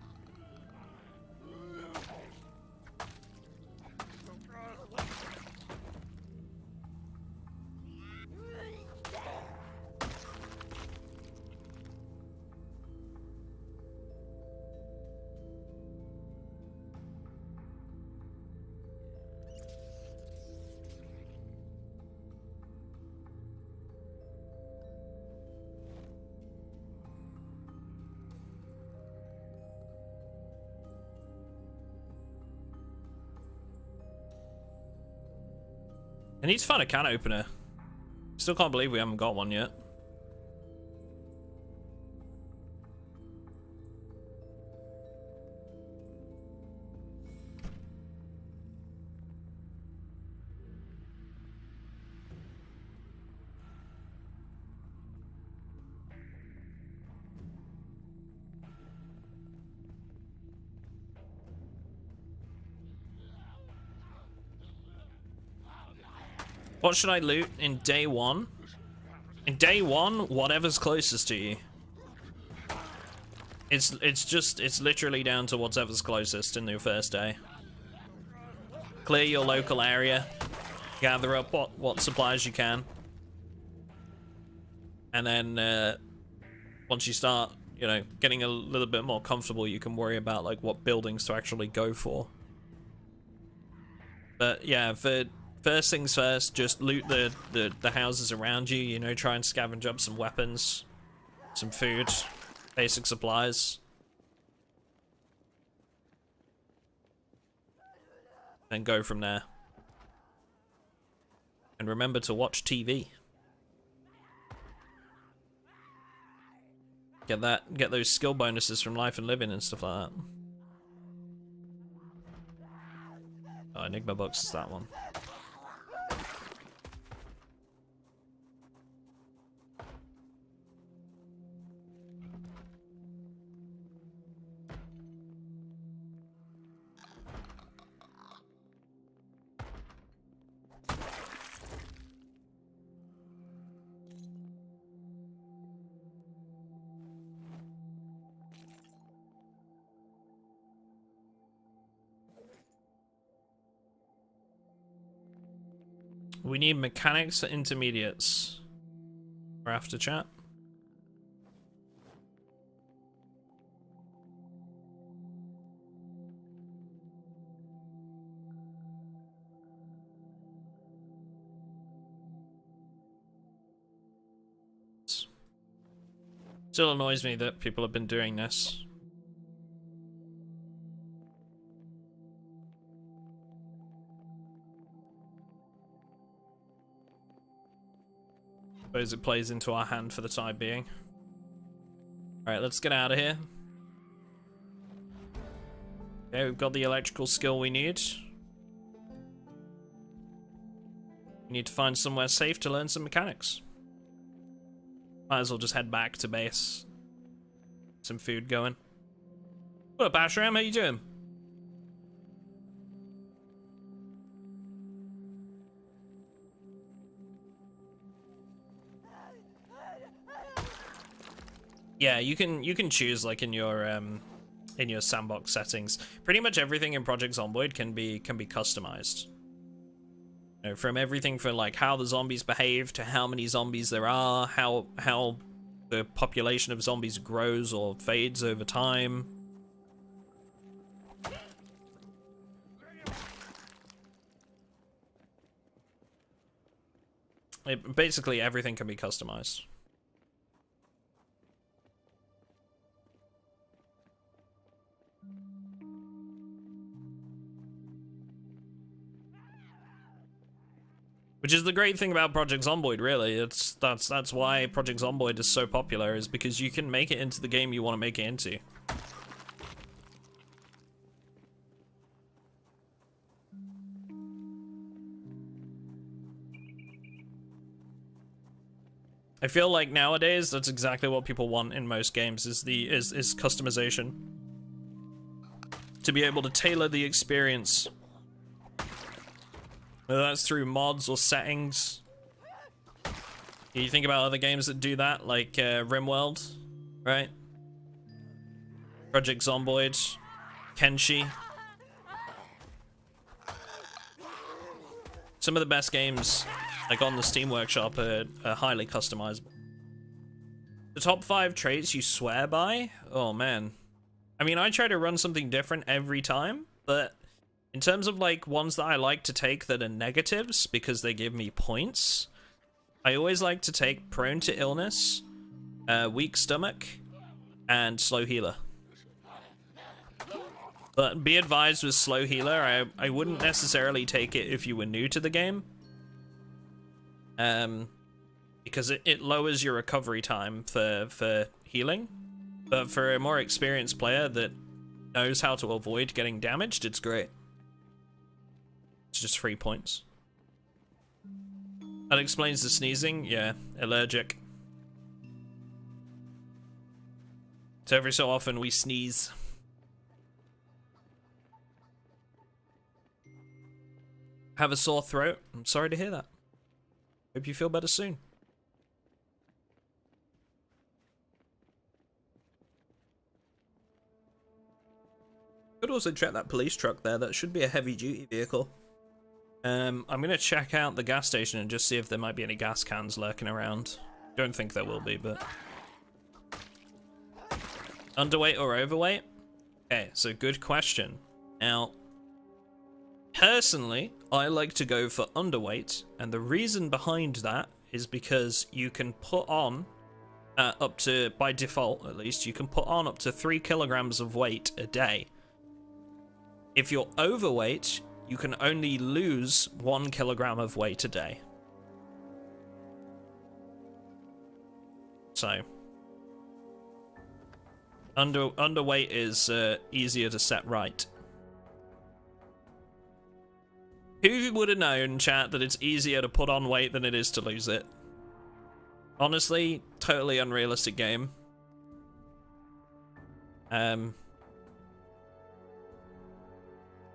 I need to find a can opener. Still can't believe we haven't got one yet. What should I loot in day one? In day one, whatever's closest to you. It's literally down to whatever's closest in your first day. Clear your local area, gather up what supplies you can, and then once you start, you know, getting a little bit more comfortable, you can worry about like what buildings to actually go for. But yeah, for first things first, just loot the houses around you. You know, try and scavenge up some weapons, some food, basic supplies. Then go from there. And remember to watch TV. Get those skill bonuses from Life and Living and stuff like that. Oh, Enigma Box is that one. We need mechanics for intermediates. Or after chat. Still annoys me that people have been doing this. Suppose it plays into our hand for the time being. Alright, let's get out of here. Okay, we've got the electrical skill we need. We need to find somewhere safe to learn some mechanics. Might as well just head back to base. Some food going. What up, Ashram? How you doing? Yeah, you can choose like in your sandbox settings. Pretty much everything in Project Zomboid can be customized. You know, from everything from like how the zombies behave to how many zombies there are, how the population of zombies grows or fades over time. Basically everything can be customized. Which is the great thing about Project Zomboid, really. That's why Project Zomboid is so popular, is because you can make it into the game you want to make it into. I feel like nowadays that's exactly what people want in most games, is customization. To be able to tailor the experience. Whether that's through mods or settings. You think about other games that do that, like RimWorld, right? Project Zomboid, Kenshi. Some of the best games, like on the Steam Workshop, are highly customizable. The top 5 traits you swear by? Oh man. I mean, I try to run something different every time, but in terms of like ones that I like to take that are negatives because they give me points, I always like to take prone to illness, weak stomach, and slow healer. But be advised with slow healer, I wouldn't necessarily take it if you were new to the game. Because it lowers your recovery time for healing. But for a more experienced player that knows how to avoid getting damaged, it's great. It's just 3 points. That explains the sneezing. Yeah, allergic. So every so often we sneeze. Have a sore throat? I'm sorry to hear that. Hope you feel better soon. Could also check that police truck there. That should be a heavy-duty vehicle. I'm gonna check out the gas station and just see if there might be any gas cans lurking around. Don't think there will be, but... Underweight or overweight? Okay, so good question. Now, personally, I like to go for underweight, and the reason behind that is because you can put on up to, by default at least, you can put on up to 3 kilograms of weight a day. If you're overweight, you can only lose 1 kilogram of weight a day. So, underweight is easier to set right. Who would have known, chat, that it's easier to put on weight than it is to lose it? Honestly, totally unrealistic game.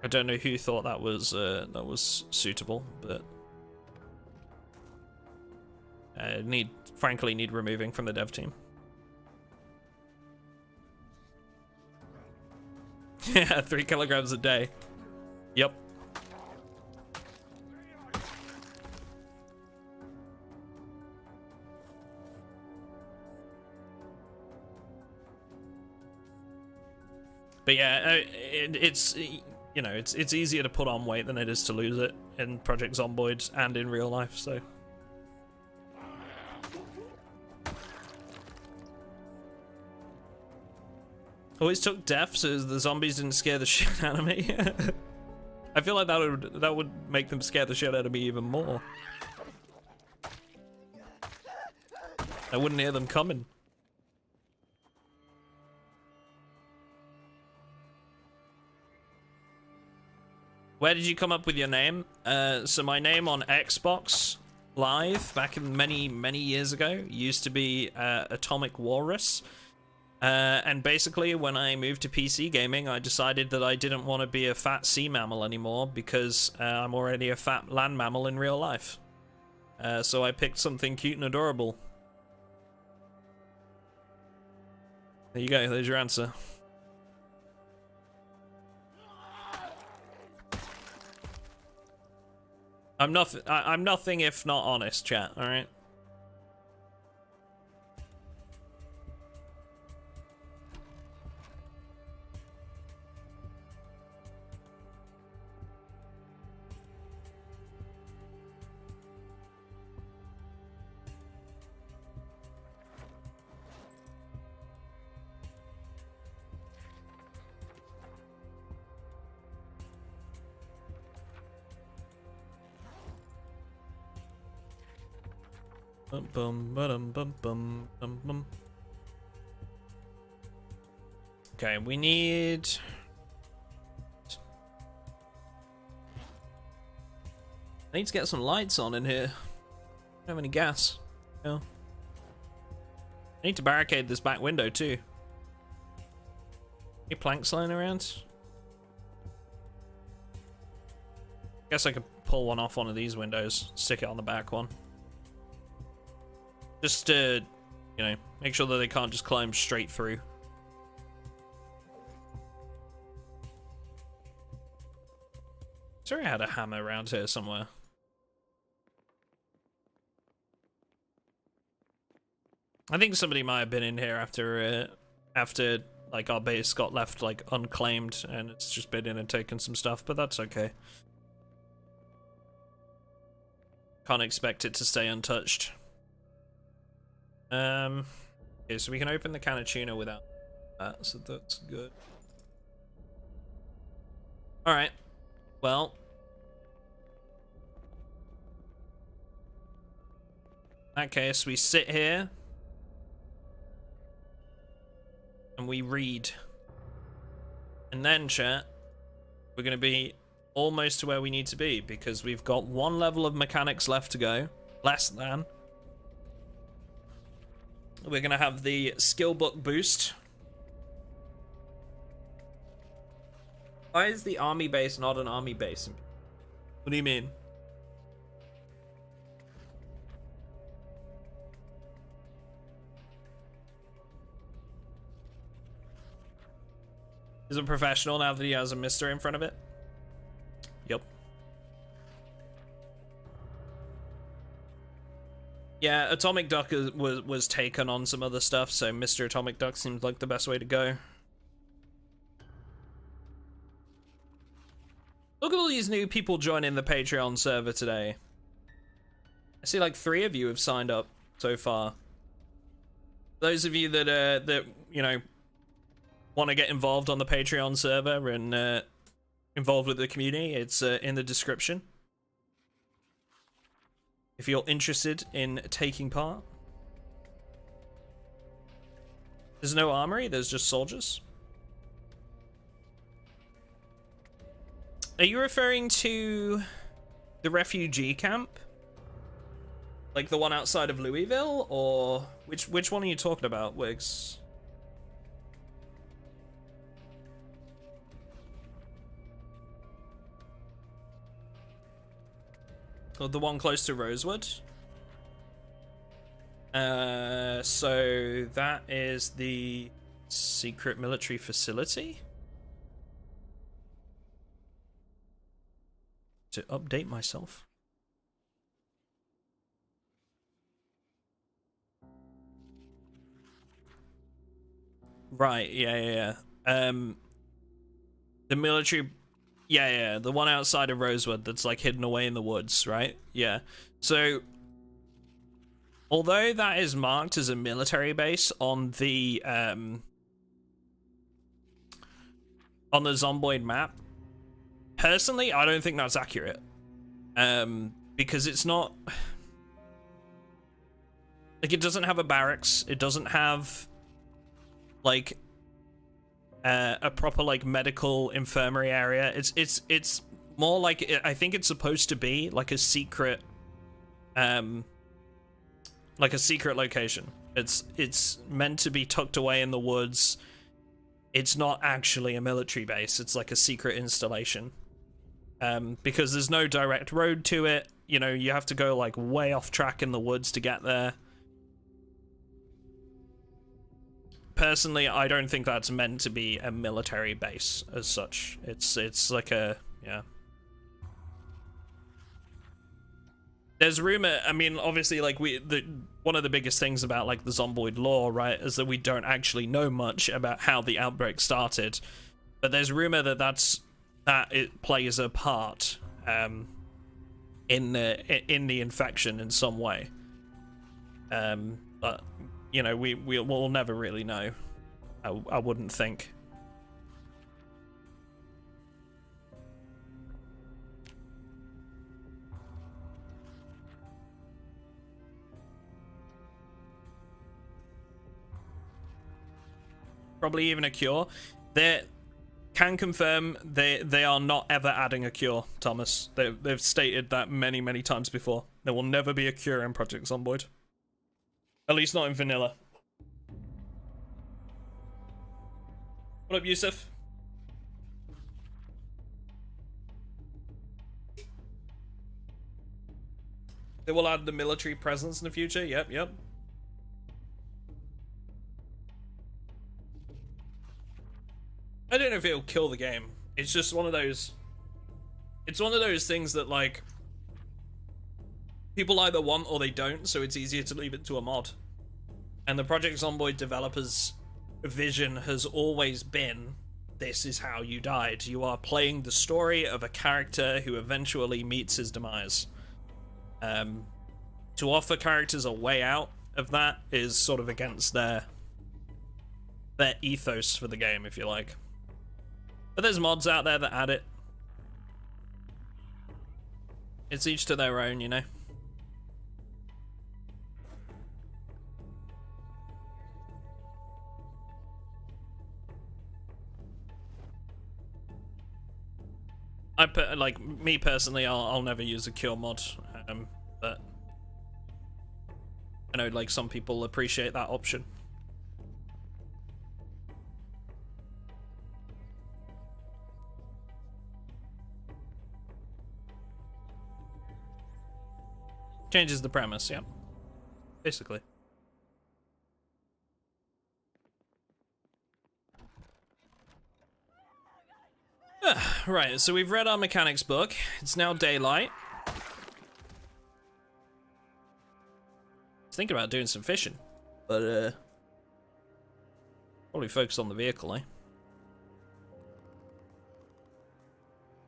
I don't know who thought that was suitable, but frankly need removing from the dev team. Yeah, 3 kilograms a day. Yep. But yeah, it's, you know, it's easier to put on weight than it is to lose it in Project Zomboid and in real life, so. Always took death so the zombies didn't scare the shit out of me. I feel like that would make them scare the shit out of me even more. I wouldn't hear them coming. Where did you come up with your name? So my name on Xbox Live back in many years ago used to be Atomic Walrus. And basically when I moved to PC gaming, I decided that I didn't want to be a fat sea mammal anymore because I'm already a fat land mammal in real life. So I picked something cute and adorable. There you go, there's your answer. I'm nothing if not honest, chat, alright? Bum bum bum bum bum bum bum. Okay, we need. I need to get some lights on in here. I don't have any gas. No. I need to barricade this back window too. Any planks lying around? Guess I could pull one off one of these windows, stick it on the back one. Just to, you know, make sure that they can't just climb straight through. Sorry, I had a hammer around here somewhere. I think somebody might have been in here after like our base got left like unclaimed and it's just been in and taken some stuff, but that's okay. Can't expect it to stay untouched. Okay, so we can open the can of tuna without that, so that's good. Alright. Well. In that case, we sit here. And we read. And then, chat, we're going to be almost to where we need to be, because we've got one level of mechanics left to go. Less than. We're going to have the skill book boost. Why is the army base not an army base? What do you mean? He's a professional now that he has a Mister in front of it. Yep. Yeah, Atomic Duck was taken on some other stuff, so MrAtomicDuck seems like the best way to go. Look at all these new people joining the Patreon server today. I see like 3 of you have signed up so far. Those of you that you know, want to get involved on the Patreon server and involved with the community, it's in the description. If you're interested in taking part. There's no armory, there's just soldiers. Are you referring to the refugee camp? Like the one outside of Louisville, or which one are you talking about, Wiggs? Or the one close to Rosewood? So that is the secret military facility? To update myself. Right, yeah. The military, yeah, the one outside of Rosewood that's like hidden away in the woods, right? Yeah. So, although that is marked as a military base on the Zomboid map, personally, I don't think that's accurate. Because it's not, like, it doesn't have a barracks. It doesn't have like a proper like medical infirmary area. It's more like, I think it's supposed to be like a secret location. It's meant to be tucked away in the woods. It's not actually a military base. It's like a secret installation. Because there's no direct road to it. You know, you have to go like way off track in the woods to get there. Personally, I don't think that's meant to be a military base as such. It's like a, yeah. There's rumor, I mean, obviously, like, one of the biggest things about, like, the Zomboid lore, right, is that we don't actually know much about how the outbreak started. But there's rumor that it plays a part in the infection in some way. But, you know, we'll never really know. I wouldn't think. Probably even a cure. They can confirm they are not ever adding a cure, Thomas. They've stated that many times before. There will never be a cure in Project Zomboid. At least not in vanilla. What up, Yusuf? They will add the military presence in the future. Yep. I don't know if it'll kill the game. It's just one of those... It's one of those things that, like, people either want or they don't, so it's easier to leave it to a mod. And the Project Zomboid developers' vision has always been, this is how you died. You are playing the story of a character who eventually meets his demise. To offer characters a way out of that is sort of against their ethos for the game, if you like. But there's mods out there that add it. It's each to their own, you know. Like, me personally, I'll never use a cure mod, but I know, like, some people appreciate that option. Changes the premise, yeah. Basically. Right, so we've read our mechanics book. It's now daylight. I was thinking about doing some fishing, but probably focus on the vehicle, eh?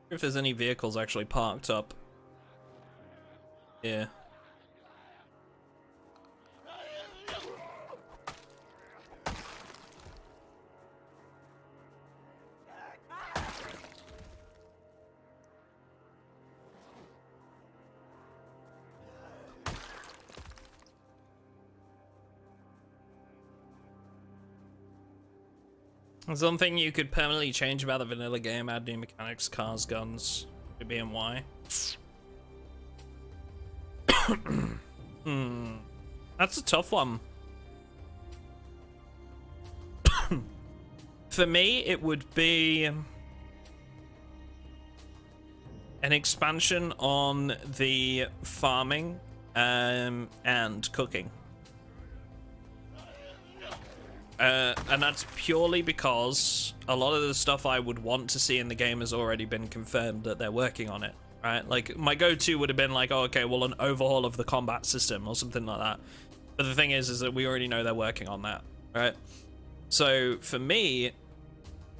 If there's any vehicles actually parked up. Yeah. Something you could permanently change about the vanilla game, add new mechanics, cars, guns, B and Y. That's a tough one. For me, it would be an expansion on the farming and cooking. And that's purely because a lot of the stuff I would want to see in the game has already been confirmed that they're working on it, right? Like, my go-to would have been like, oh, okay, well, an overhaul of the combat system or something like that. But the thing is that we already know they're working on that, right? So, for me,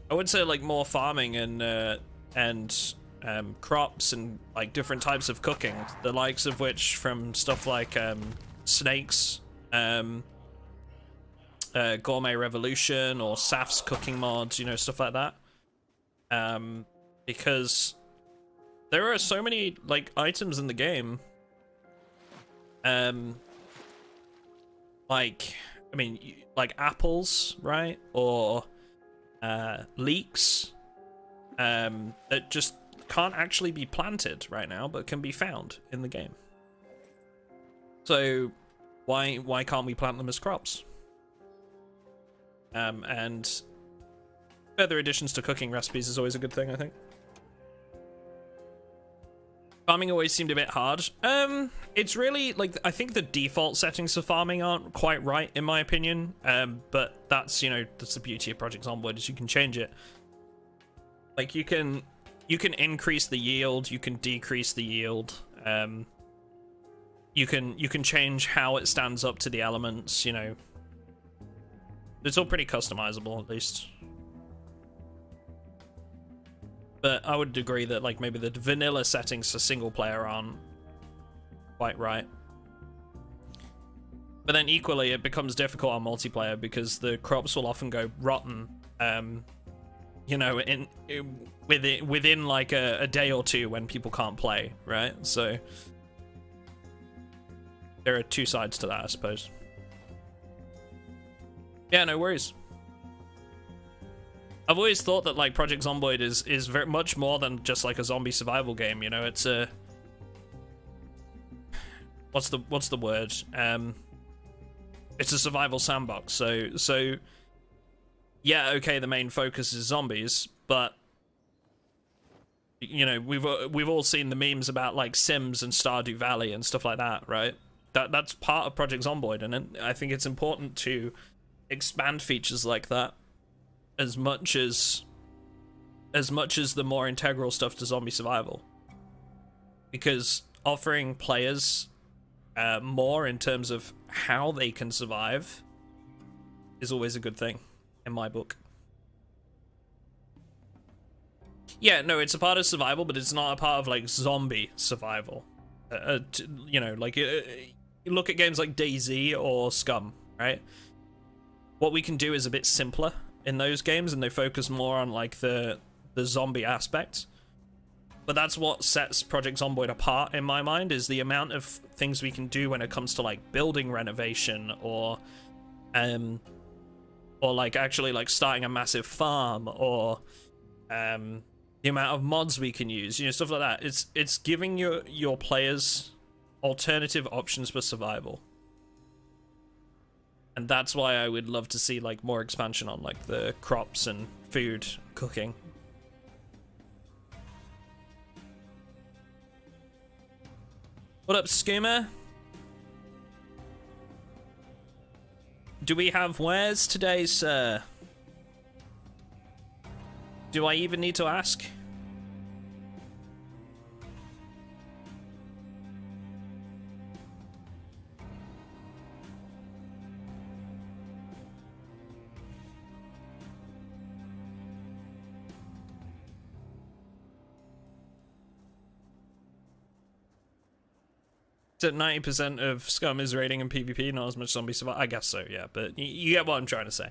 I would say, like, more farming and crops and, like, different types of cooking. The likes of which from stuff like snakes, Gourmet Revolution or Saf's cooking mods, you know, stuff like that. Because there are so many like items in the game. Like, I mean, like apples, right? Or leeks that just can't actually be planted right now, but can be found in the game. So why can't we plant them as crops? And further additions to cooking recipes is always a good thing, I think. Farming always seemed a bit hard. It's really, like, I think the default settings for farming aren't quite right, in my opinion. But that's, you know, that's the beauty of Project Zomboid, is you can change it. Like, you can increase the yield, you can decrease the yield. You can change how it stands up to the elements, you know. It's all pretty customizable, at least. But I would agree that, like, maybe the vanilla settings for single player aren't quite right. But then equally, it becomes difficult on multiplayer because the crops will often go rotten, you know, within like a day or two when people can't play, right? So there are two sides to that, I suppose. Yeah, no worries. I've always thought that, like, Project Zomboid is very much more than just like a zombie survival game, you know. It's a what's the word? It's a survival sandbox. So yeah, okay, the main focus is zombies, but you know, we've all seen the memes about like Sims and Stardew Valley and stuff like that, right? That's part of Project Zomboid, and I think it's important to expand features like that as much as the more integral stuff to zombie survival, because offering players more in terms of how they can survive is always a good thing in my book. Yeah, no, it's a part of survival, but it's not a part of like zombie survival. You know, like you look at games like DayZ or Scum, right? What we can do is a bit simpler in those games, and they focus more on like the zombie aspect. But that's what sets Project Zomboid apart in my mind, is the amount of things we can do when it comes to like building renovation or like actually like starting a massive farm, or the amount of mods we can use, you know, stuff like that. It's giving your players alternative options for survival. And that's why I would love to see like more expansion on like the crops and food cooking. What up, Skoomer? Do we have wares today, sir? Do I even need to ask? It's at 90% of Scum is raiding and PvP, not as much zombie survival. I guess so, yeah, but you get what I'm trying to say.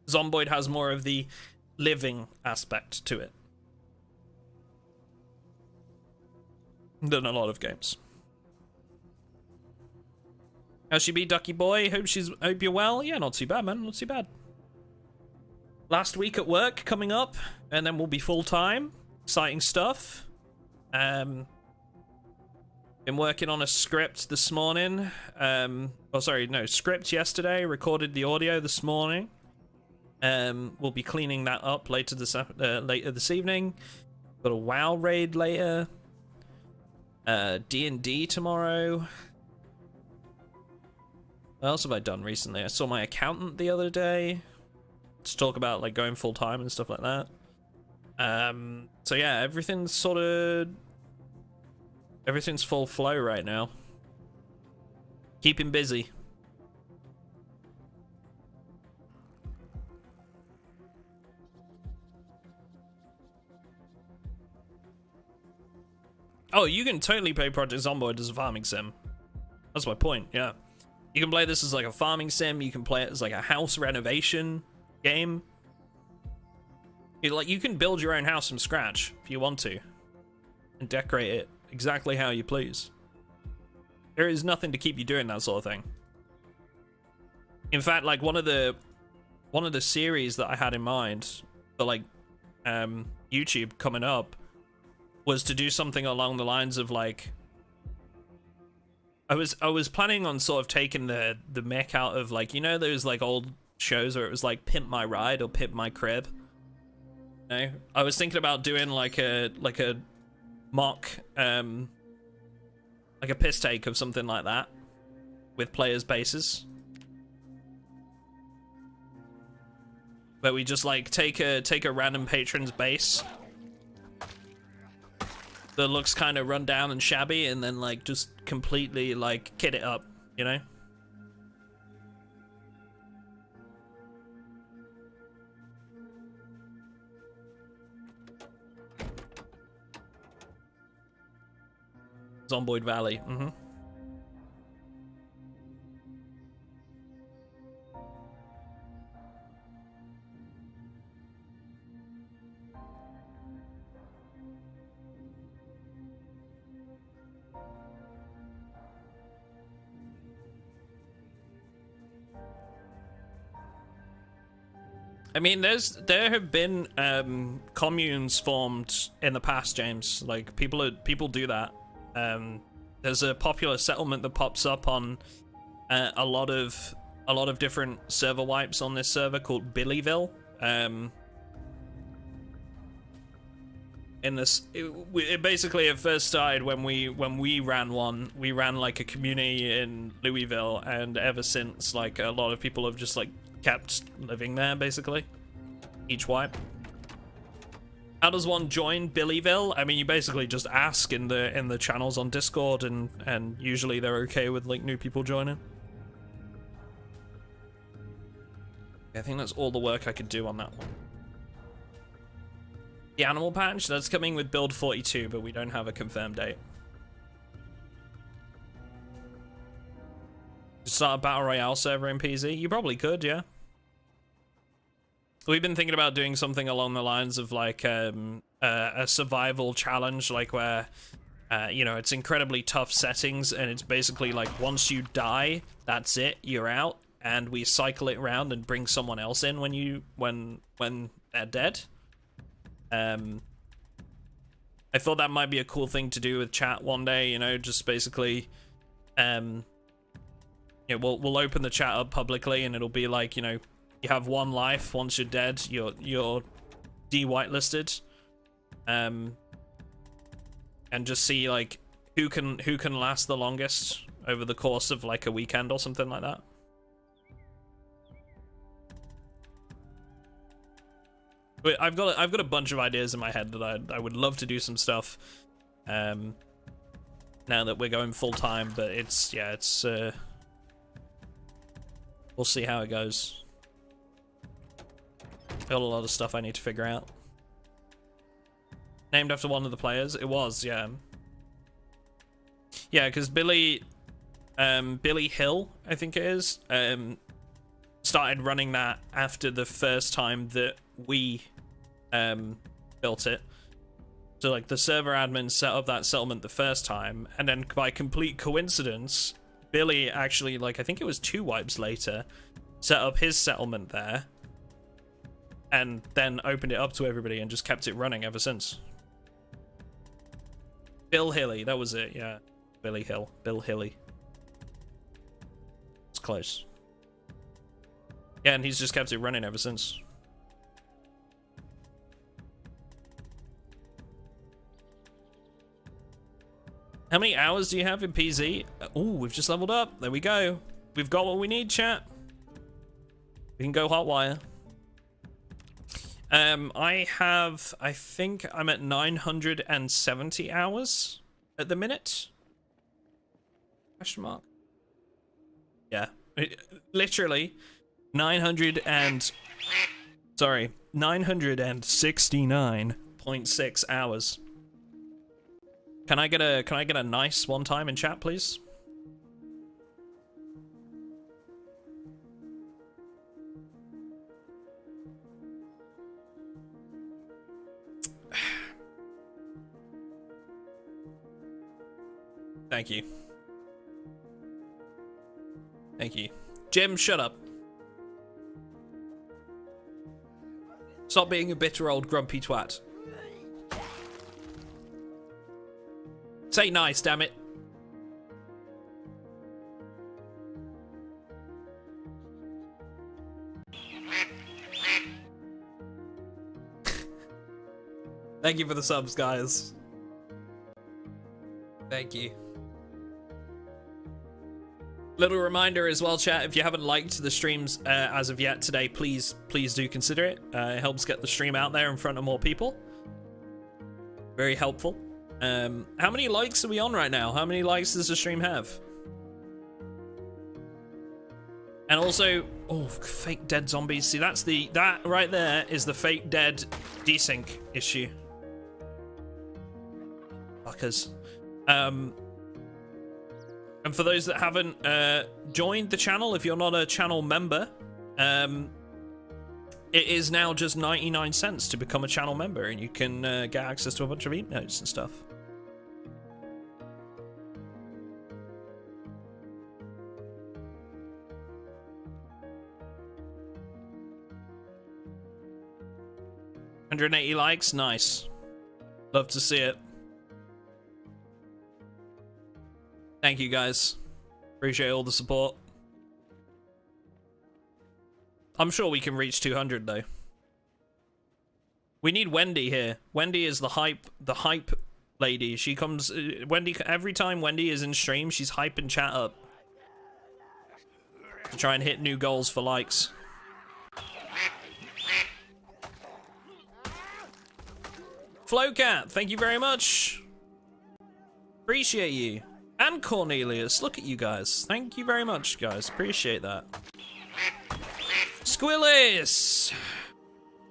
Zomboid has more of the living aspect to it than a lot of games. How's she be, Ducky boy? Hope you're well. Yeah, not too bad, man. Not too bad. Last week at work coming up, and then we'll be full time. Exciting stuff. Been working on a script this morning. Script yesterday. Recorded the audio this morning. We'll be cleaning that up later this evening. Got a WoW raid later. D&D tomorrow. What else have I done recently? I saw my accountant the other day to talk about like going full time and stuff like that. So yeah, everything's full flow right now. Keeping busy. Oh, you can totally play Project Zomboid as a farming sim. That's my point, yeah. You can play this as like a farming sim, you can play it as like a house renovation game. You can build your own house from scratch if you want to. And decorate it exactly how you please. There is nothing to keep you doing that sort of thing. In fact, like one of the series that I had in mind for like YouTube coming up was to do something along the lines of like I was planning on sort of taking the mick out of like, you know, those like old shows where it was like Pimp My Ride or Pimp My Crib. You know? I was thinking about doing like a mock like a piss take of something like that with players' bases. Where we just like take a random patron's base that looks kind of run down and shabby, and then like just completely like kit it up, you know? Zomboid Valley. I mean, there have been communes formed in the past, James. Like people do that. There's a popular settlement that pops up on a lot of different server wipes on this server called Billyville. In this, it basically at first started when we ran one. We ran like a community in Louisville, and ever since, like a lot of people have just like kept living there basically each wipe. How does one join Billyville? I mean, you basically just ask in the channels on Discord, and usually they're okay with like new people joining. I think that's all the work I could do on that one. The animal patch, that's coming with build 42, but we don't have a confirmed date. Start a battle royale server in PZ? You probably could, yeah. We've been thinking about doing something along the lines of like a survival challenge, like where you know, it's incredibly tough settings, and it's basically like once you die, that's it, you're out, and we cycle it around and bring someone else in when they're dead. I thought that might be a cool thing to do with chat one day, you know, just basically yeah, we'll open the chat up publicly, and it'll be like, you know, you have one life. Once you're dead, you're de-whitelisted, and just see like who can last the longest over the course of like a weekend or something like that. But I've got a bunch of ideas in my head that I would love to do some stuff. Now that we're going full time, but it's we'll see how it goes. Got a lot of stuff I need to figure out. Named after one of the players. It was, yeah. Yeah, because Billy Hill, I think it is, started running that after the first time that we built it. So like the server admin set up that settlement the first time, and then by complete coincidence, Billy actually, like, I think it was 2 wipes later, set up his settlement there, and then opened it up to everybody and just kept it running ever since. Bill Hilly, that was it, yeah. Billy Hill. Bill Hilly. It's close. Yeah, and he's just kept it running ever since. How many hours do you have in PZ? Oh, we've just leveled up. There we go. We've got what we need, chat. We can go hotwire. I think I'm at 970 hours at the minute. Question mark. Yeah, literally 969.6 hours. Can I get a nice one time in chat, please? Thank you. Thank you. Jim, shut up. Stop being a bitter old grumpy twat. Say nice, damn it. Thank you for the subs, guys. Thank you. Little reminder as well, chat, if you haven't liked the streams as of yet today, please do consider it. It helps get the stream out there in front of more people. Very helpful. How many likes are we on right now? How many likes does the stream have? And also, oh, fake dead zombies. See, that right there is the fake dead desync issue. Fuckers. And for those that haven't joined the channel, if you're not a channel member, it is now just 99 cents to become a channel member, and you can get access to a bunch of emotes and stuff. $180 likes, nice. Love to see it. Thank you, guys. Appreciate all the support. I'm sure we can reach 200 though. We need Wendy here. Wendy is the hype lady. She comes, Wendy, every time Wendy is in stream, she's hyping chat up to try and hit new goals for likes. Flowcat, thank you very much. Appreciate you. And Cornelius, look at you guys. Thank you very much, guys. Appreciate that. Squillis!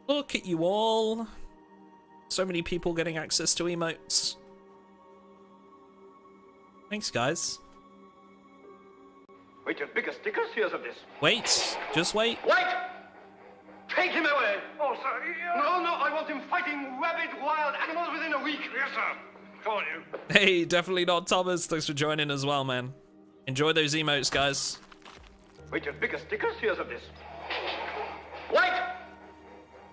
Look at you all. So many people getting access to emotes. Thanks, guys. Wait, your bigger stickers? Here's of this. Wait, just wait. Wait! Take him away! Oh, sir. No, I want him fighting rabid wild animals within a week. Yes, sir. Come on, you. Hey, definitely not Thomas. Thanks for joining as well, man. Enjoy those emotes, guys. Wait, your bigger stickers? Here's of this. Wait!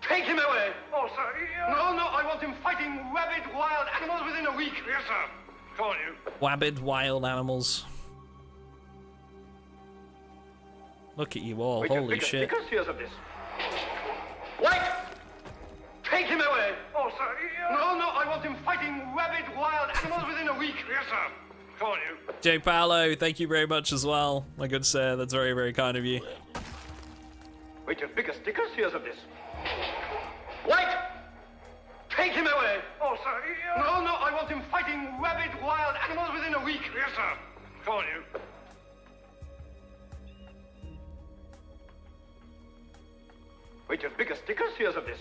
Take him away! Oh, sir. No, I want him fighting rabid wild animals within a week. Yes, sir. Come on, you. Wabbid wild animals. Look at you all. Wait, your Holy bigger shit. stickers? Here's of this. Wait! Take him away! Oh, sir. No, I want him fighting rabid wild animals within a week. Yes, sir. Come on, you. Jay Paolo, thank you very much as well. My good sir, that's very, very kind of you. Wait, your bigger stickers? Here's of this. Wait! Take him away! Oh, sir. No, I want him fighting rabid wild animals within a week. Yes, sir. Come on, you. Wait, your bigger stickers? Here's of this.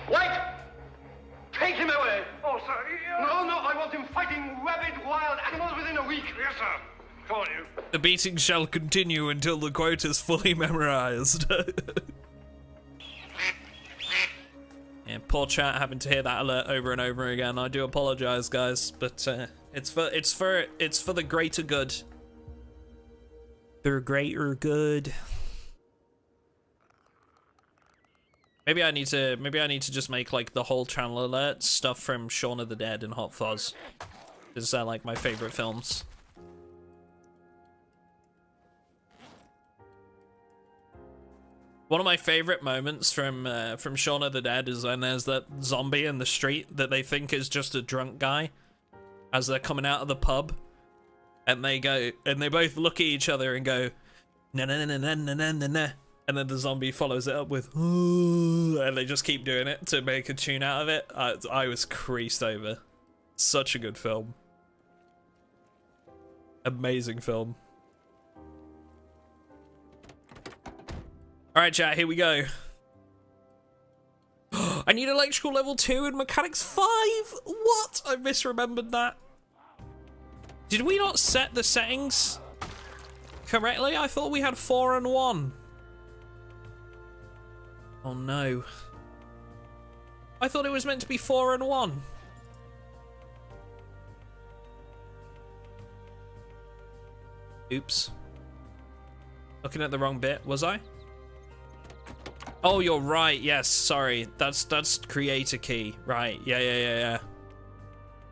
Wait! Take him No, no, I want him fighting rabid wild animals within a week. Yes, sir. Come on, you. The beating shall continue until the quote is fully memorized. Yeah, poor chat having to hear that alert over and over again. I do apologize, guys, but it's for the greater good. The greater good. Maybe I need to just make like the whole channel alert stuff from Shaun of the Dead and Hot Fuzz. Because they're like my favorite films. One of my favorite moments from Shaun of the Dead is when there's that zombie in the street that they think is just a drunk guy as they're coming out of the pub, and they both look at each other and go na na na na na na na na, and then the zombie follows it up with ooh, and they just keep doing it to make a tune out of it. I was creased over. Such a good film. Amazing film. Alright, chat, here we go. I need electrical level 2 and mechanics 5! What? I misremembered that. Did we not set the settings correctly? I thought we had 4 and 1. Oh no. I thought it was meant to be 4 and 1. Oops. Looking at the wrong bit, was I? Oh, you're right. Yes, sorry. That's creator key. Right. Yeah.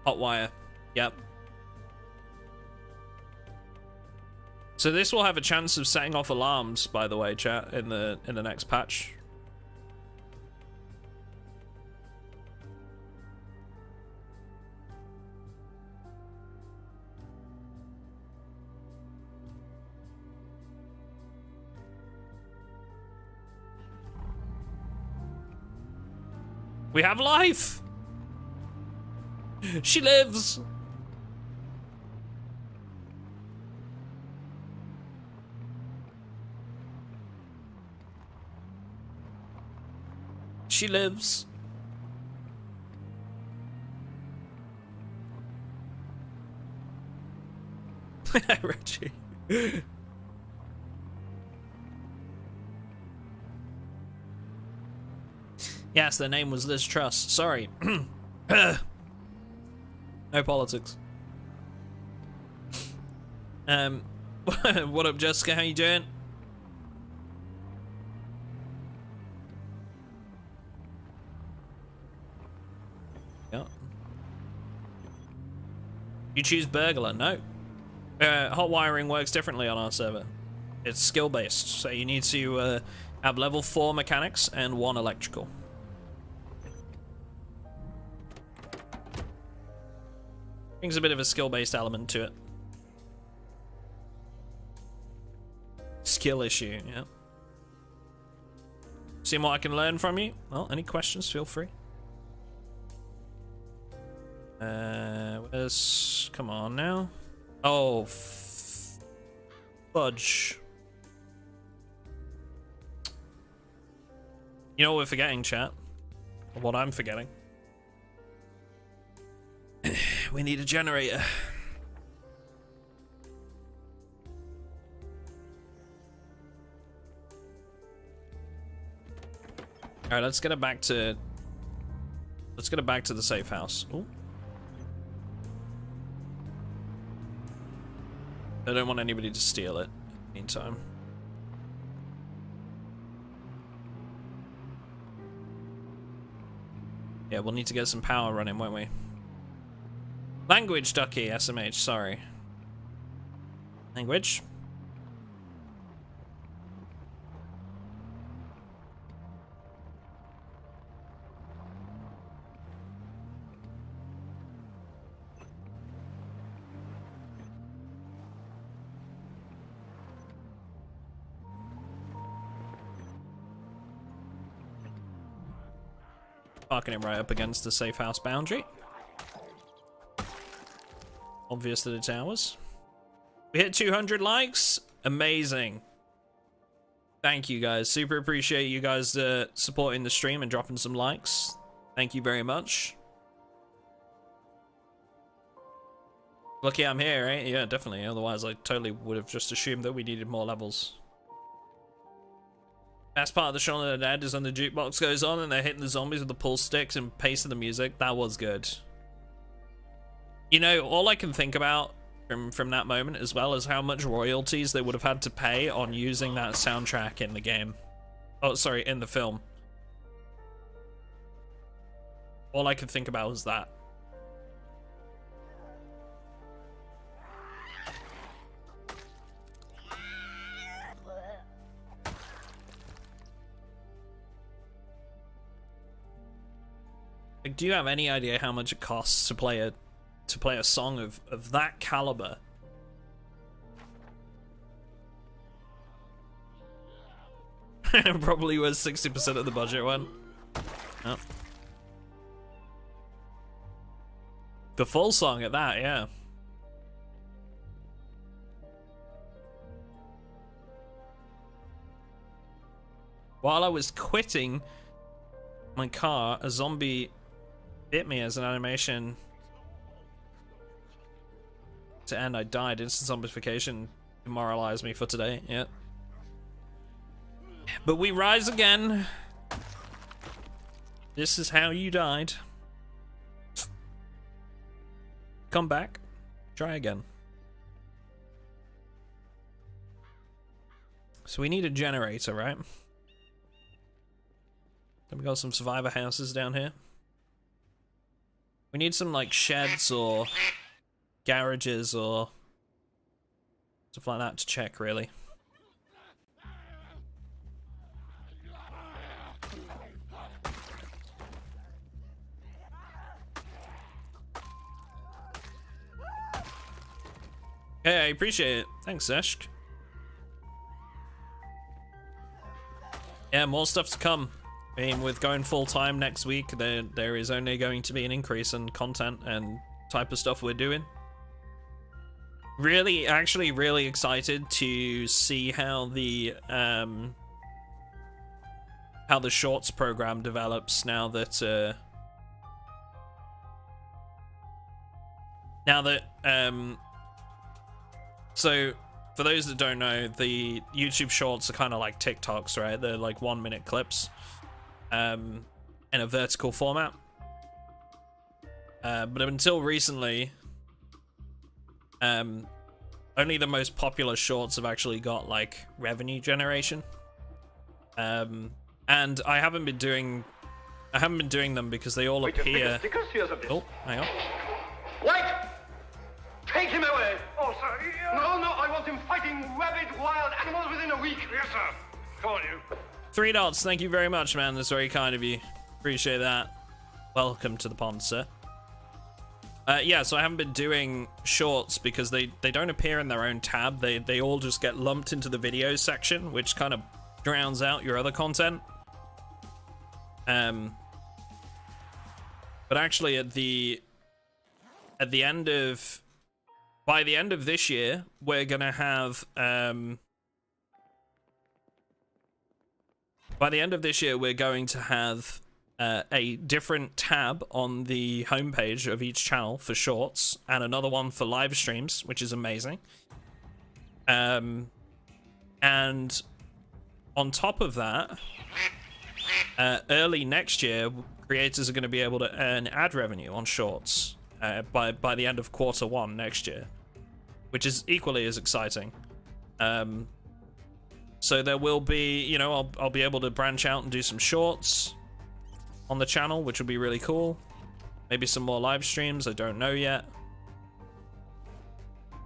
Hotwire. Yep. So this will have a chance of setting off alarms, by the way, chat, in the next patch. We have life! She lives! She lives. Reggie. Yes, their name was Liz Truss. Sorry. No politics. What up, Jessica? How you doing? Yeah. You choose burglar? No. Hot wiring works differently on our server. It's skill-based, so you need to have level 4 mechanics and 1 electrical. Brings a bit of a skill-based element to it. Skill issue, yeah. Seeing what I can learn from you? Well, any questions, feel free. Where's... Come on now. Oh, fudge. You know what we're forgetting, chat? Or what I'm forgetting? We need a generator. All right, let's get it back to the safe house. Ooh. I don't want anybody to steal it in the meantime. Yeah, we'll need to get some power running, won't we? Language, Ducky, SMH, sorry. Language. Parking it right up against the safe house boundary. Obvious that it's ours. We hit 200 likes. Amazing. Thank you guys. Super appreciate you guys supporting the stream and dropping some likes. Thank you very much. Lucky I'm here, right? Yeah, definitely. Otherwise, I totally would have just assumed that we needed more levels. Best part of the Shaun of the Dead is when the jukebox goes on and they're hitting the zombies with the pull sticks and pacing the music. That was good. You know, all I can think about from that moment as well is how much royalties they would have had to pay on using that soundtrack in the game. Oh, sorry, in the film. All I could think about was that. Like, do you have any idea how much it costs to play a song of that caliber? Probably was 60% of the budget one. Oh. The full song at that, yeah. While I was quitting my car, a zombie bit me as an animation to end. I died. Instant zombification demoralized me for today. Yeah. But we rise again. This is how you died. Come back. Try again. So we need a generator, right? Then we got some survivor houses down here. We need some like sheds or garages or stuff like that to check, really. Hey, I appreciate it. Thanks, Seshk. Yeah, more stuff to come. I mean, with going full-time next week, there is only going to be an increase in content and type of stuff we're doing. Really, actually really excited to see how the shorts program develops now that so for those that don't know, the YouTube shorts are kind of like TikToks, right? They're like 1-minute clips. In a vertical format. But until recently, only the most popular shorts have actually got like revenue generation. And I haven't been doing them because they all appear. Oh, hang on. Wait! Take him away! Oh, sir. No, I want him fighting rabid wild animals within a week. Yes, sir. Come on, you. 3 dots, thank you very much, man. That's very kind of you. Appreciate that. Welcome to the pond, sir. Yeah, so I haven't been doing shorts because they don't appear in their own tab. They all just get lumped into the videos section, which kind of drowns out your other content. But actually, by the end of this year, we're gonna have by the end of this year, we're going to have a different tab on the homepage of each channel for shorts and another one for live streams, which is amazing. And on top of that, early next year, creators are going to be able to earn ad revenue on shorts by the end of Q1 next year, which is equally as exciting. So there will be, you know, I'll be able to branch out and do some shorts on the channel, which will be really cool. Maybe some more live streams, I don't know yet.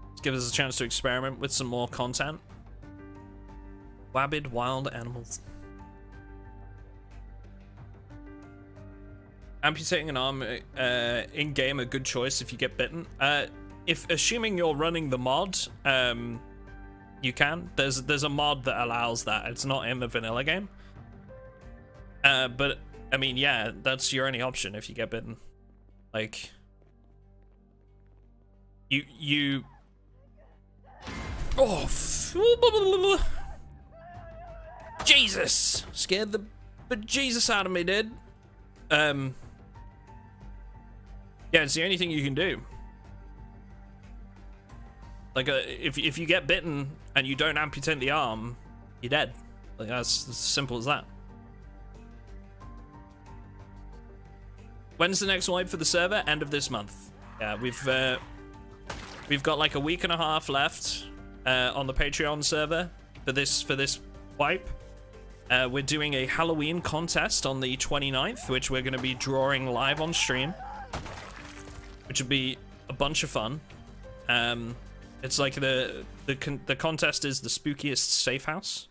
Let's give us a chance to experiment with some more content. Rabid wild animals. Amputating an arm in-game a good choice if you get bitten. If assuming you're running the mod, you can. There's a mod that allows that. It's not in the vanilla game. But I mean, yeah, that's your only option if you get bitten. Like, you. Oh, Jesus! Scared the bejesus out of me, dude. Yeah, it's the only thing you can do. Like, if you get bitten and you don't amputate the arm, you're dead. Like, that's as simple as that. When's the next wipe for the server? End of this month. Yeah, we've got like a week and a half left on the Patreon server for this wipe. We're doing a Halloween contest on the 29th, which we're going to be drawing live on stream, which would be a bunch of fun. It's like the contest is the spookiest safe house,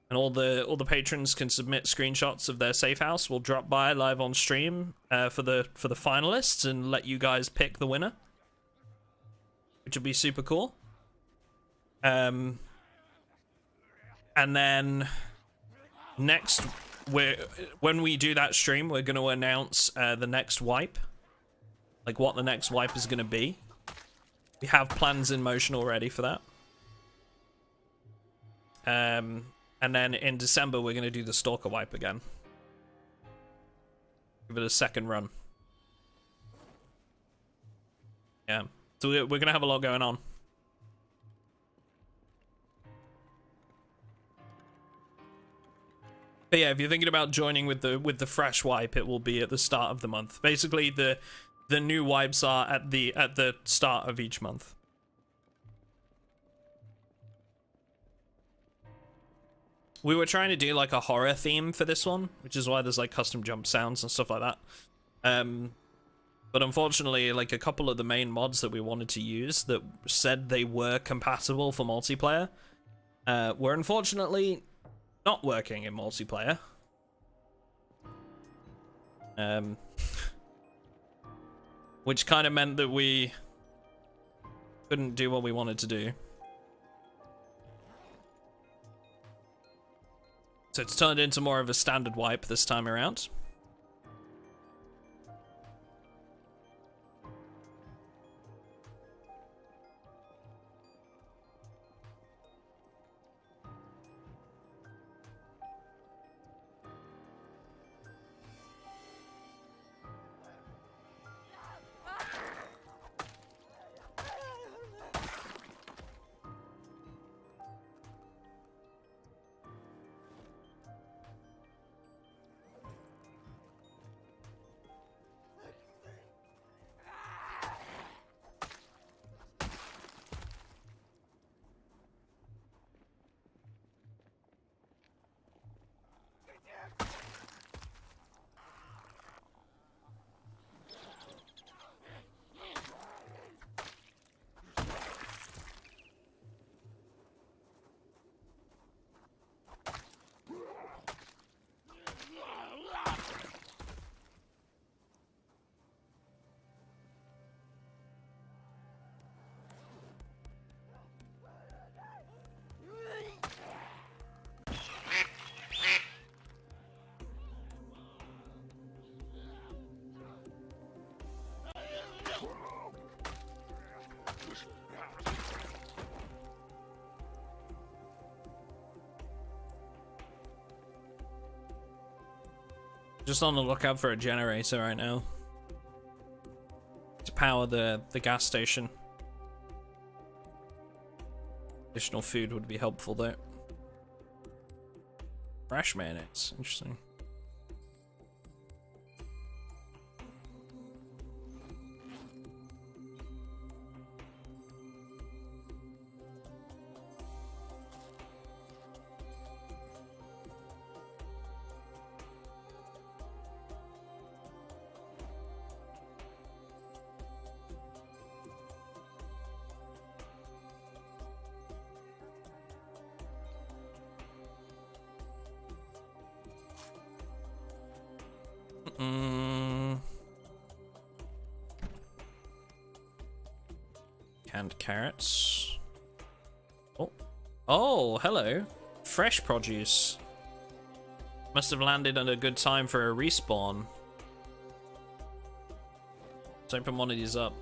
and all the patrons can submit screenshots of their safe house. We'll drop by live on stream for the finalists and let you guys pick the winner, which would be super cool. And then next, when we do that stream, we're going to announce the next wipe, like what the next wipe is going to be. We have plans in motion already for that. And then in December, we're going to do the Stalker wipe again. Give it a second run. Yeah. So we're going to have a lot going on. But yeah, if you're thinking about joining with the fresh wipe, it will be at the start of the month. Basically, the new wipes are at the start of each month. We were trying to do like a horror theme for this one, which is why there's like custom jump sounds and stuff like that. But unfortunately, like a couple of the main mods that we wanted to use that said they were compatible for multiplayer were unfortunately not working in multiplayer. Which kind of meant that we couldn't do what we wanted to do. So it's turned into more of a standard wipe this time around. Just on the lookout for a generator right now to power the gas station. Additional food would be helpful though. Fresh mayonnaise, interesting. Canned carrots. Oh, hello. Fresh produce. Must have landed at a good time for a respawn. Let's open one of these up.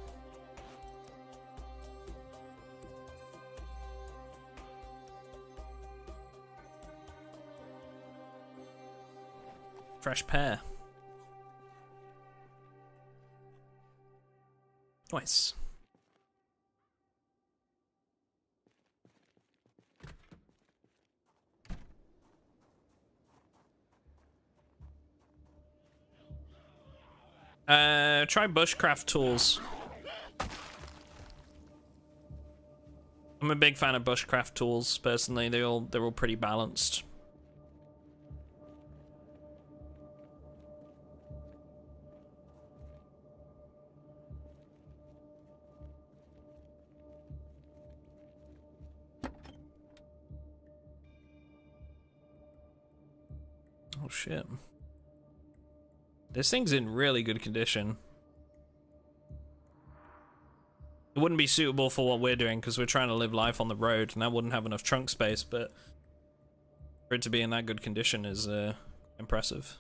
Fresh pear. Nice. Try bushcraft tools. I'm a big fan of bushcraft tools, personally. They're all pretty balanced. Oh shit. This thing's in really good condition. It wouldn't be suitable for what we're doing because we're trying to live life on the road and that wouldn't have enough trunk space, but for it to be in that good condition is impressive.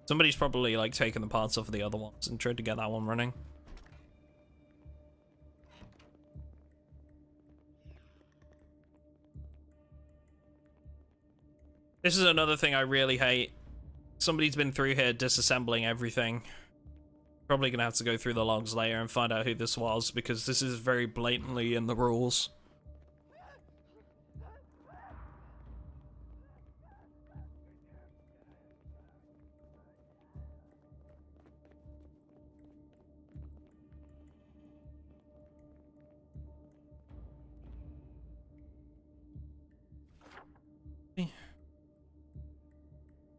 Somebody's probably like taken the parts off of the other ones and tried to get that one running. This is another thing I really hate. Somebody's been through here disassembling everything. Probably gonna have to go through the logs later and find out who this was, because this is very blatantly in the rules.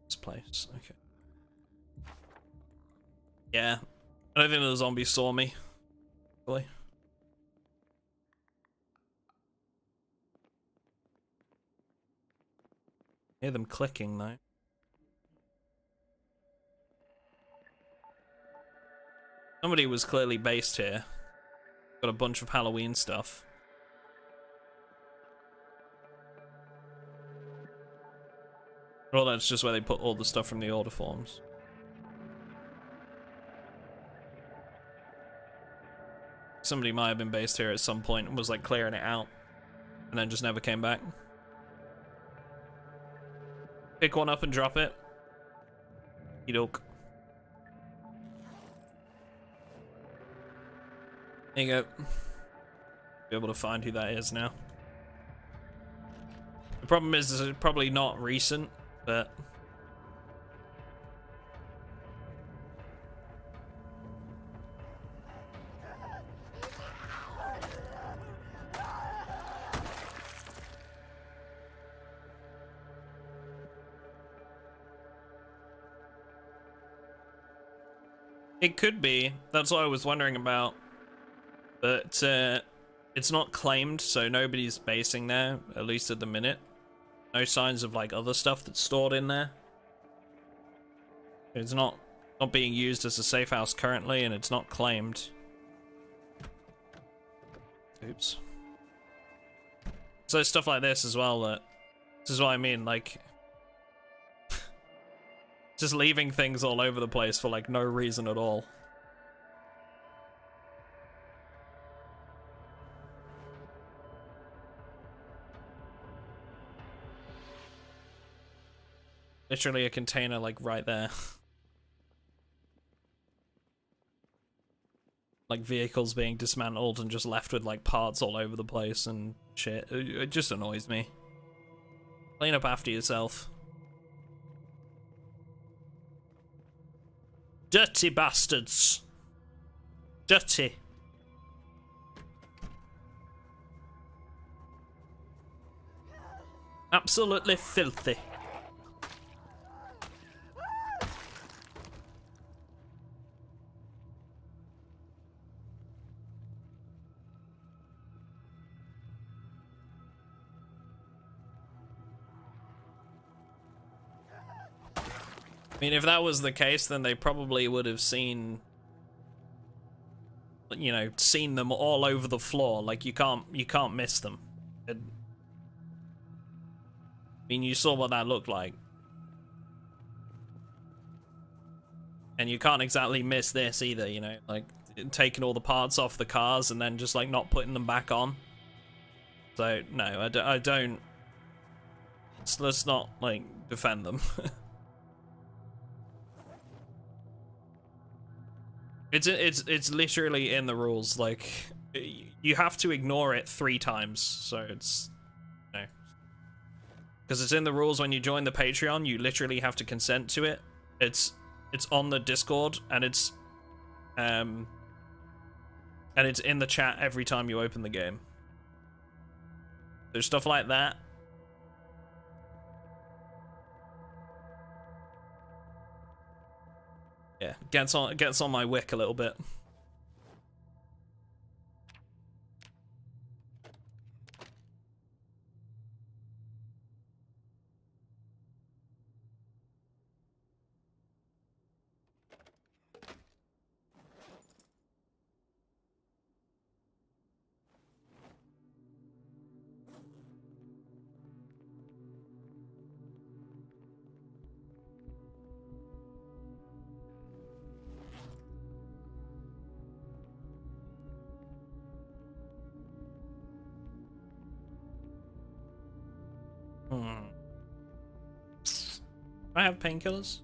This place, okay. Yeah. I don't think the zombies saw me. Really. Hear them clicking though. Somebody was clearly based here. Got a bunch of Halloween stuff. Well, that's just where they put all the stuff from the order forms. Somebody might have been based here at some point and was like clearing it out and then just never came back. Pick one up and drop it. Edoke. There you go. Be able to find who that is now. The problem is it's probably not recent, but it could be. That's what I was wondering about. But it's not claimed, so nobody's basing there, at least at the minute. No signs of like other stuff that's stored in there. It's not being used as a safe house currently, and it's not claimed. Oops. So stuff like this as well, that this is what I mean, like just leaving things all over the place for like no reason at all. Literally a container like right there. Like vehicles being dismantled and just left with like parts all over the place and shit. It just annoys me. Clean up after yourself. Dirty bastards. Dirty. Absolutely filthy. I mean, if that was the case, then they probably would have seen, you know, seen them all over the floor. Like you can't miss them. I mean, you saw what that looked like. And you can't exactly miss this either, you know, like taking all the parts off the cars and then just like not putting them back on. So no, I don't. Let's not like defend them. It's literally in the rules. Like you have to ignore it 3 times. So it's no, because it's in the rules when you join the Patreon. You literally have to consent to it. It's It's on the Discord, and it's in the chat every time you open the game. There's stuff like that. Yeah, gets on my wick a little bit. I have painkillers.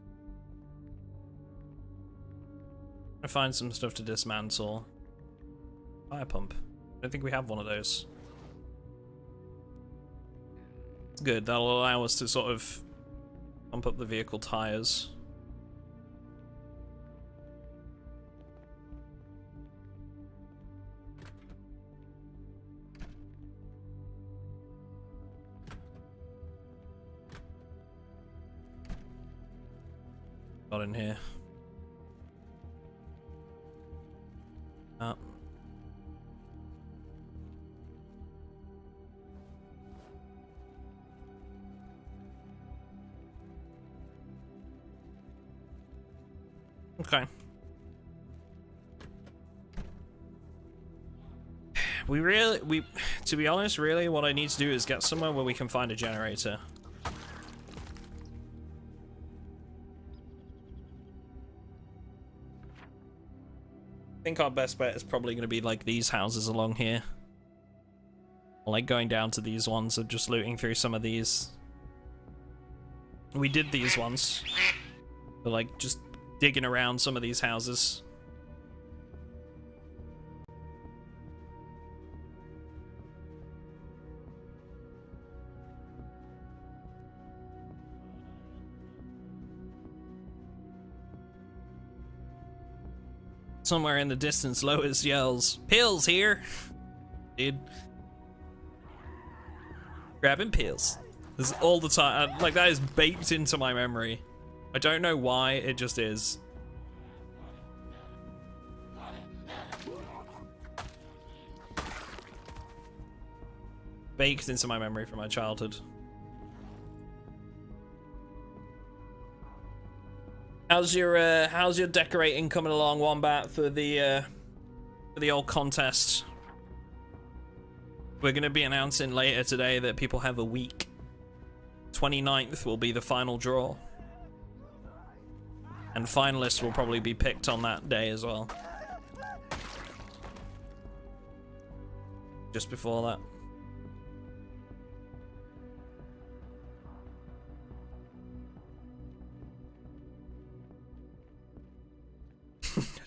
I find some stuff to dismantle. Fire pump. I don't think we have one of those. It's good. That'll allow us to sort of pump up the vehicle tires. Got in here. Okay. To be honest, really, what I need to do is get somewhere where we can find a generator. I think our best bet is probably going to be like these houses along here. Like going down to these ones and just looting through some of these. We did these ones. But like just digging around some of these houses. Somewhere in the distance, Lois yells, "Pills here!" Dude. Grabbing pills. This is all the time. Like, that is baked into my memory. I don't know why, it just is. Baked into my memory from my childhood. How's your decorating coming along, Wombat, for the old contest? We're gonna be announcing later today that people have a week. 29th will be the final draw. And finalists will probably be picked on that day as well. Just before that.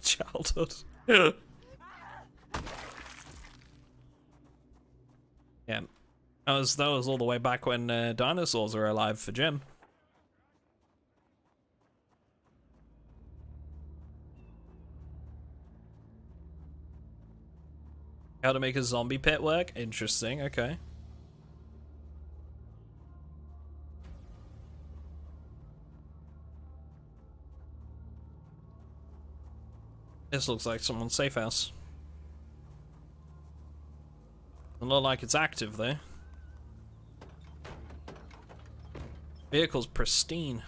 Childhood. Yeah. That was all the way back when dinosaurs were alive for Jim. How to make a zombie pit work? Interesting, okay. This looks like someone's safe house. Doesn't look like it's active though. Vehicle's pristine.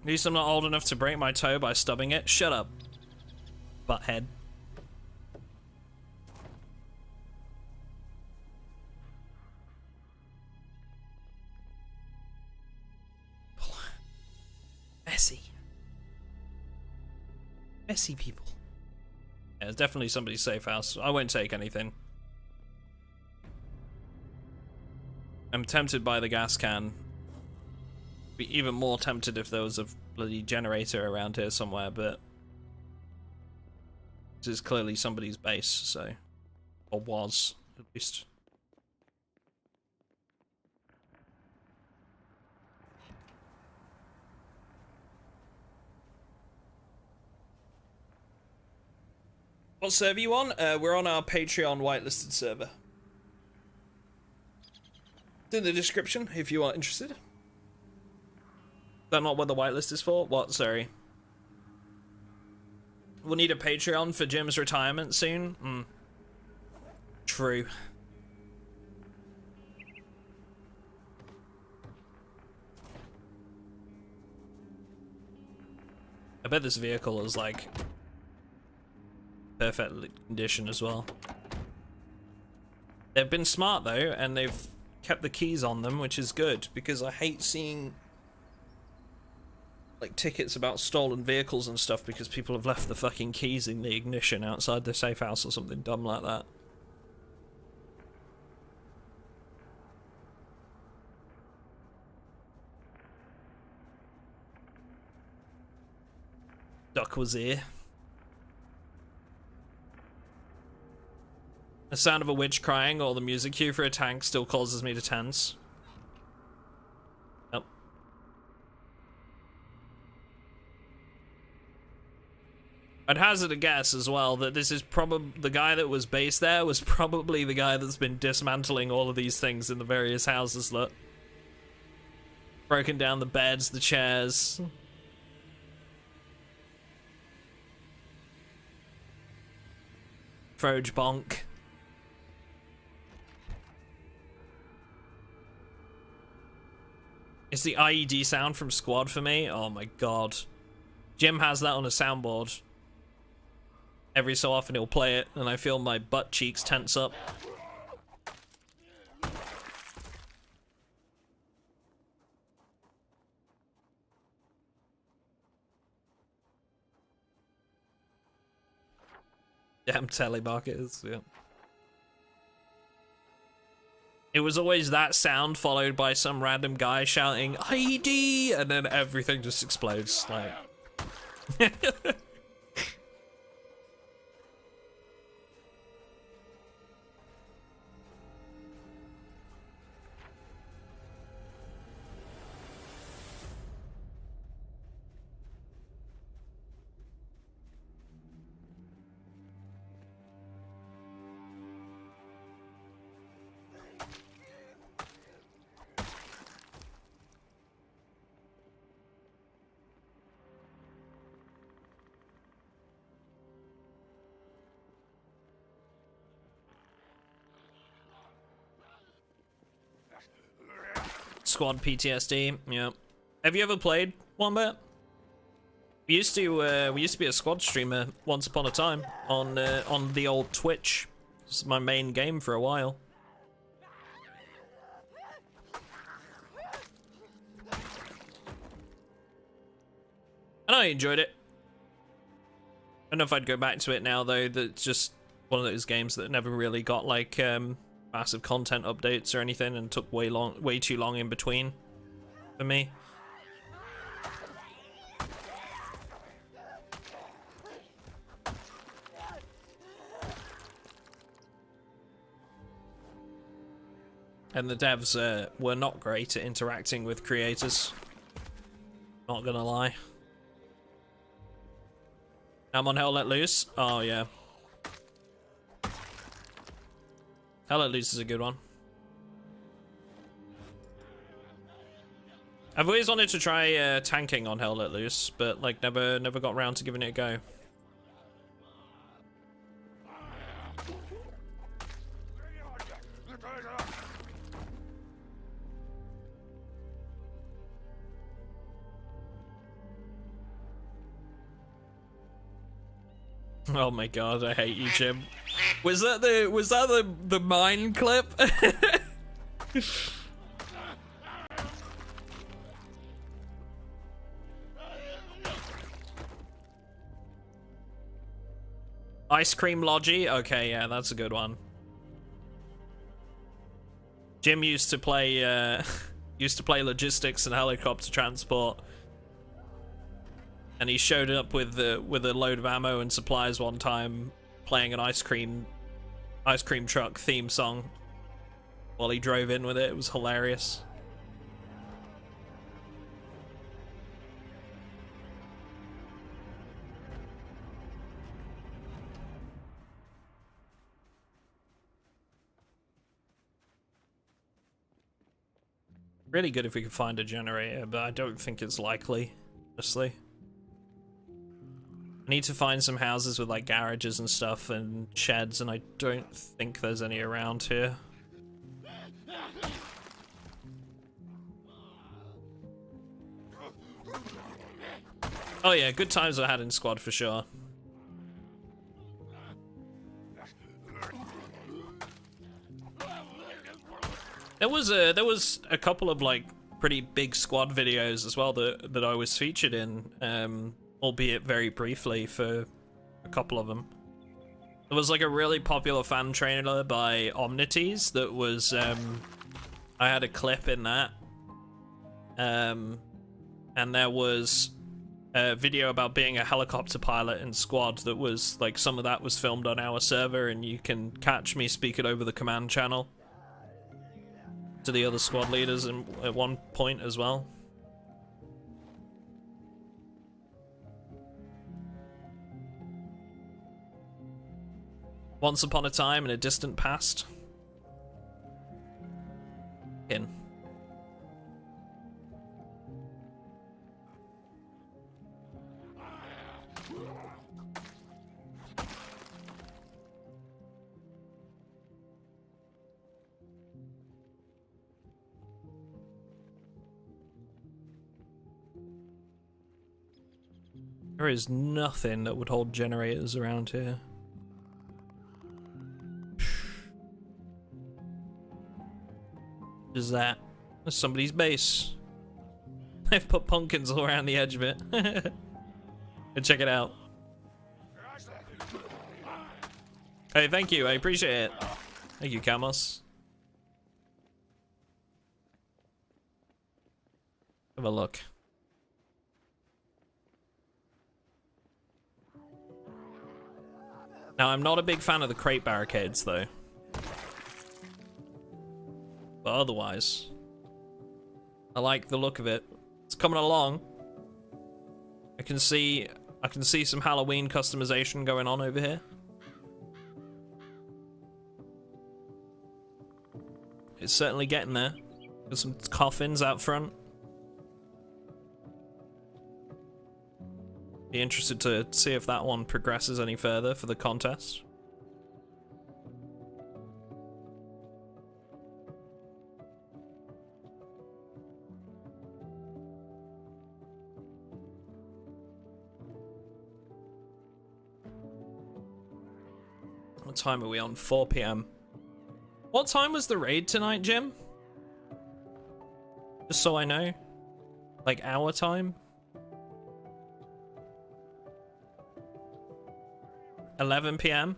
At least I'm not old enough to break my toe by stubbing it. Shut up, butthead. Messy people. Yeah, it's definitely somebody's safe house. I won't take anything. I'm tempted by the gas can. Be even more tempted if there was a bloody generator around here somewhere, but this is clearly somebody's base, so, or was at least. What server you on? We're on our Patreon whitelisted server. It's in the description if you are interested. Is that not what the whitelist is for? What? Sorry. We'll need a Patreon for Jim's retirement soon. True. I bet this vehicle is like perfect condition as well. They've been smart though, and they've kept the keys on them, which is good, because I hate seeing like tickets about stolen vehicles and stuff because people have left the fucking keys in the ignition outside the safe house or something dumb like that. Duck was here. The sound of a witch crying or the music cue for a tank still causes me to tense. Yep. I'd hazard a guess as well that this is probably the guy that was based there was probably the guy that's been dismantling all of these things in the various houses. Look. Broken down the beds, the chairs. Froge bonk. It's the IED sound from Squad for me. Oh my god. Jim has that on a soundboard. Every so often he'll play it, and I feel my butt cheeks tense up. Damn telemarketers, yeah. It was always that sound followed by some random guy shouting IED, and then everything just explodes. Like, Squad PTSD. Yeah. Have you ever played Wombat? We used to be a squad streamer once upon a time on the old Twitch. It's my main game for a while. And I enjoyed it. I don't know if I'd go back to it now though. That's just one of those games that never really got like massive content updates or anything, and took way too long in between for me. And the devs were not great at interacting with creators. Not gonna lie. I'm on Hell Let Loose. Oh yeah. Hell Let Loose is a good one. I've always wanted to try tanking on Hell Let Loose, but like never got around to giving it a go. Oh my god, I hate you, Jim. Was that the mine clip? Ice cream logi? Okay, yeah, that's a good one. Jim used to play logistics and helicopter transport, and he showed up with a load of ammo and supplies one time, playing an ice cream truck theme song while he drove in with it. It was hilarious. Really good if we could find a generator, but I don't think it's likely, honestly. I need to find some houses with like garages and stuff and sheds, and I don't think there's any around here. Oh yeah, good times I had in squad for sure. There was a couple of like pretty big squad videos as well that I was featured in, albeit very briefly for a couple of them. There was like a really popular fan trailer by Omnites that was I had a clip in that, and there was a video about being a helicopter pilot in squad that was like, some of that was filmed on our server, and you can catch me speaking over the command channel to the other squad leaders at one point as well. Once upon a time in a distant past. In. There is nothing that would hold generators around here. What is that? That's somebody's base. They've put pumpkins all around the edge of it. And check it out. Hey, thank you. I appreciate it. Thank you, Camos. Have a look. Now, I'm not a big fan of the crate barricades, though. But otherwise, I like the look of it. It's coming along. I can see some Halloween customization going on over here. It's certainly getting there. There's some coffins out front. Be interested to see if that one progresses any further for the contest. What time are we on? 4 PM. What time was the raid tonight, Jim? Just so I know. Like our time? 11 PM?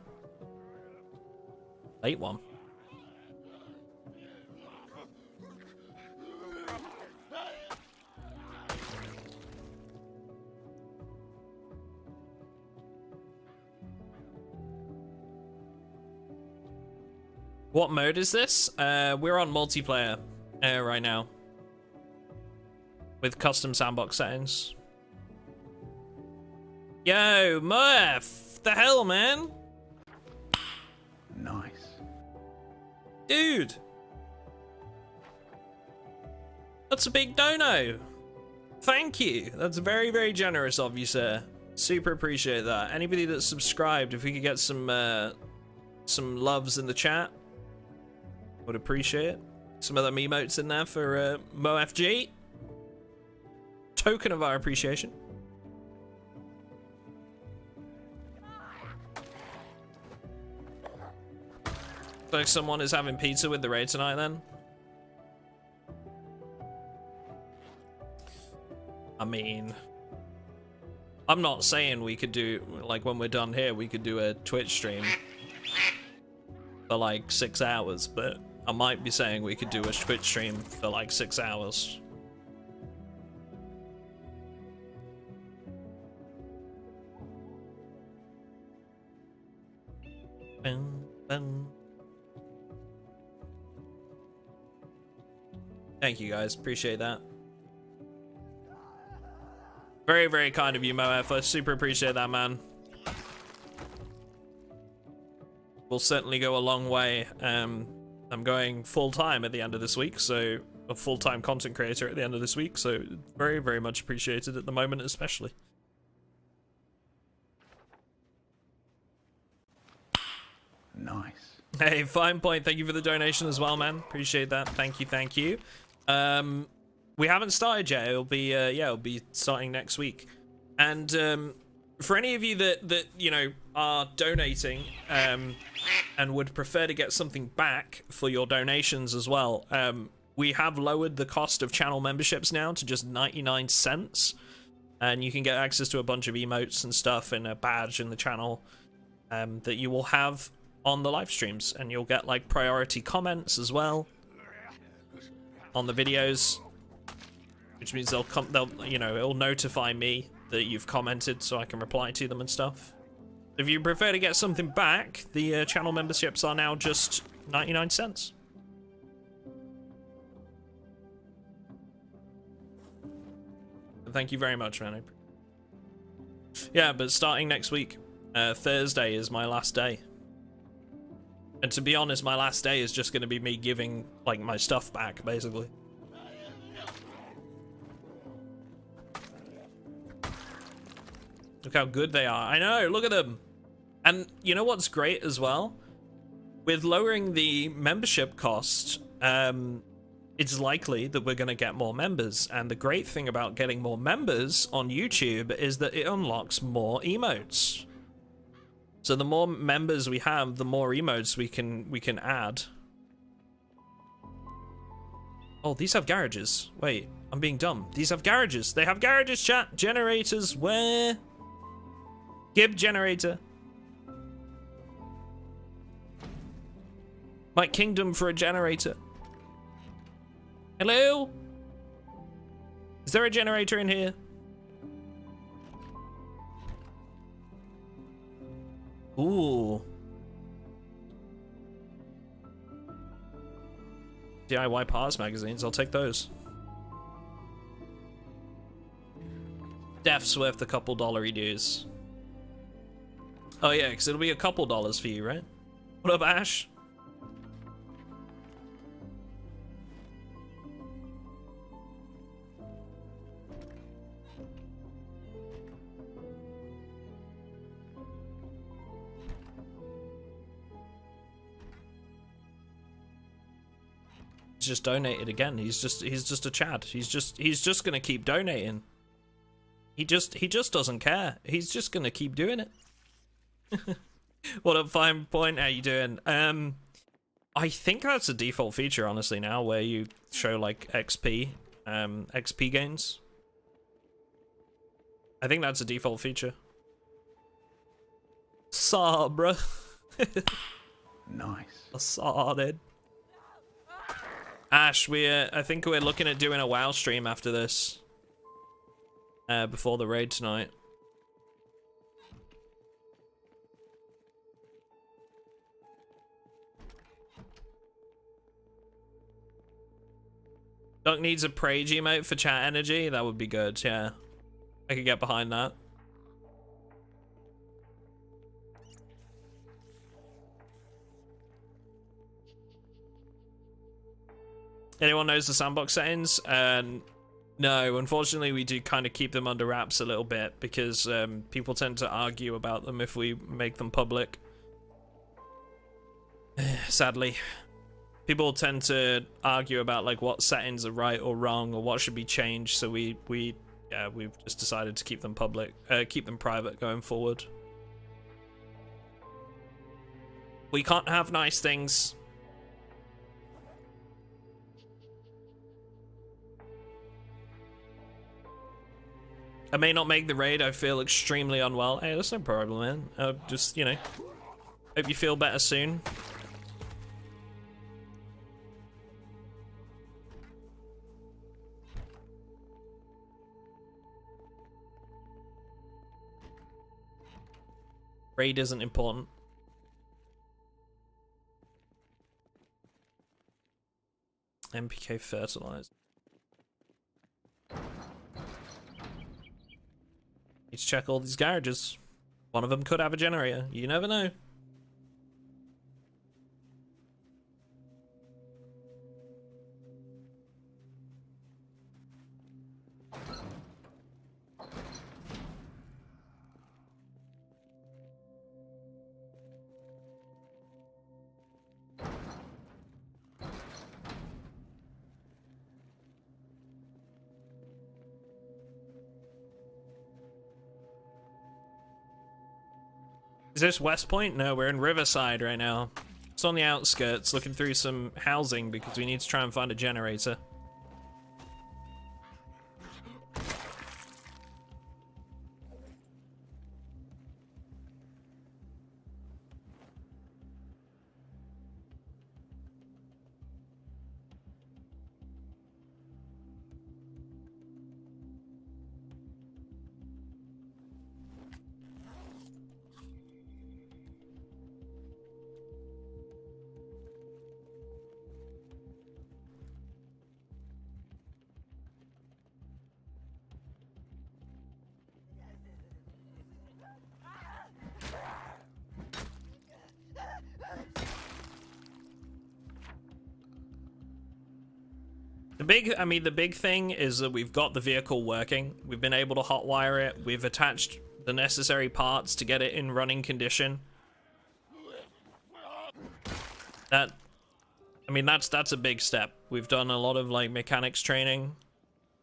Late one. What mode is this? We're on multiplayer right now. With custom sandbox settings. Yo, Murph! The hell, man? Nice. Dude! That's a big dono! Thank you! That's very, very generous of you, sir. Super appreciate that. Anybody that's subscribed, if we could get some loves in the chat, would appreciate it. Some of them emotes in there for MoFG. Token of our appreciation. So someone is having pizza with the raid tonight then? I mean, I'm not saying we could do, like when we're done here, we could do a Twitch stream for like 6 hours, but I might be saying we could do a Twitch stream for like 6 hours. Thank you guys, appreciate that. Very, very kind of you, Moef. I super appreciate that, man. Will certainly go a long way. I'm going full-time at the end of this week, so a full-time content creator at the end of this week, so very, very much appreciated at the moment, especially. Nice. Hey, Fine Point, thank you for the donation as well, man. Appreciate that. Thank you, thank you. We haven't started yet. It'll be it'll be starting next week. And for any of you that you know are donating and would prefer to get something back for your donations as well, we have lowered the cost of channel memberships now to just 99 cents, and you can get access to a bunch of emotes and stuff and a badge in the channel that you will have on the live streams, and you'll get like priority comments as well on the videos, which means they'll you know, it'll notify me that you've commented so I can reply to them and stuff. If you prefer to get something back, the channel memberships are now just 99 cents. Thank you very much, man. Yeah, but starting next week, Thursday is my last day. And to be honest, my last day is just going to be me giving, like, my stuff back, basically. Look how good they are. I know, look at them. And you know what's great as well? With lowering the membership cost, it's likely that we're going to get more members. And the great thing about getting more members on YouTube is that it unlocks more emotes. So the more members we have, the more emotes we can add. Oh, these have garages. Wait, I'm being dumb. These have garages. They have garages, chat. Generators, where? Gib generator. My kingdom for a generator. Hello? Is there a generator in here? Ooh. DIY parts magazines, I'll take those. Def's worth a couple dollary dues. Oh yeah, because it'll be a couple dollars for you, right? What up, Ash? Just donated again. He's just a Chad. He's just gonna keep donating. He just doesn't care. He's just gonna keep doing it. What up, Fine Point? How you doing? I think that's a default feature, honestly, now, where you show like XP gains. I think that's a default feature. Saw, bro. Nice. I saw it. Ash, I think we're looking at doing a WoW stream after this. Before the raid tonight. Duck needs a Prage emote for chat energy. That would be good, yeah. I could get behind that. Anyone knows the sandbox settings? No, unfortunately we do kind of keep them under wraps a little bit because people tend to argue about them if we make them public. Sadly. People tend to argue about like what settings are right or wrong or what should be changed, so we've just decided to keep them public, keep them private going forward. We can't have nice things. I may not make the raid. I feel extremely unwell. Hey, that's no problem, man. Just, you know, hope you feel better soon. Raid isn't important. MPK fertilizer. Need to check all these garages. One of them could have a generator. You never know. Is this West Point? No, we're in Riverside right now. It's on the outskirts, looking through some housing because we need to try and find a generator. The big thing is that we've got the vehicle working. We've been able to hotwire it. We've attached the necessary parts to get it in running condition. That's a big step. We've done a lot of like mechanics training,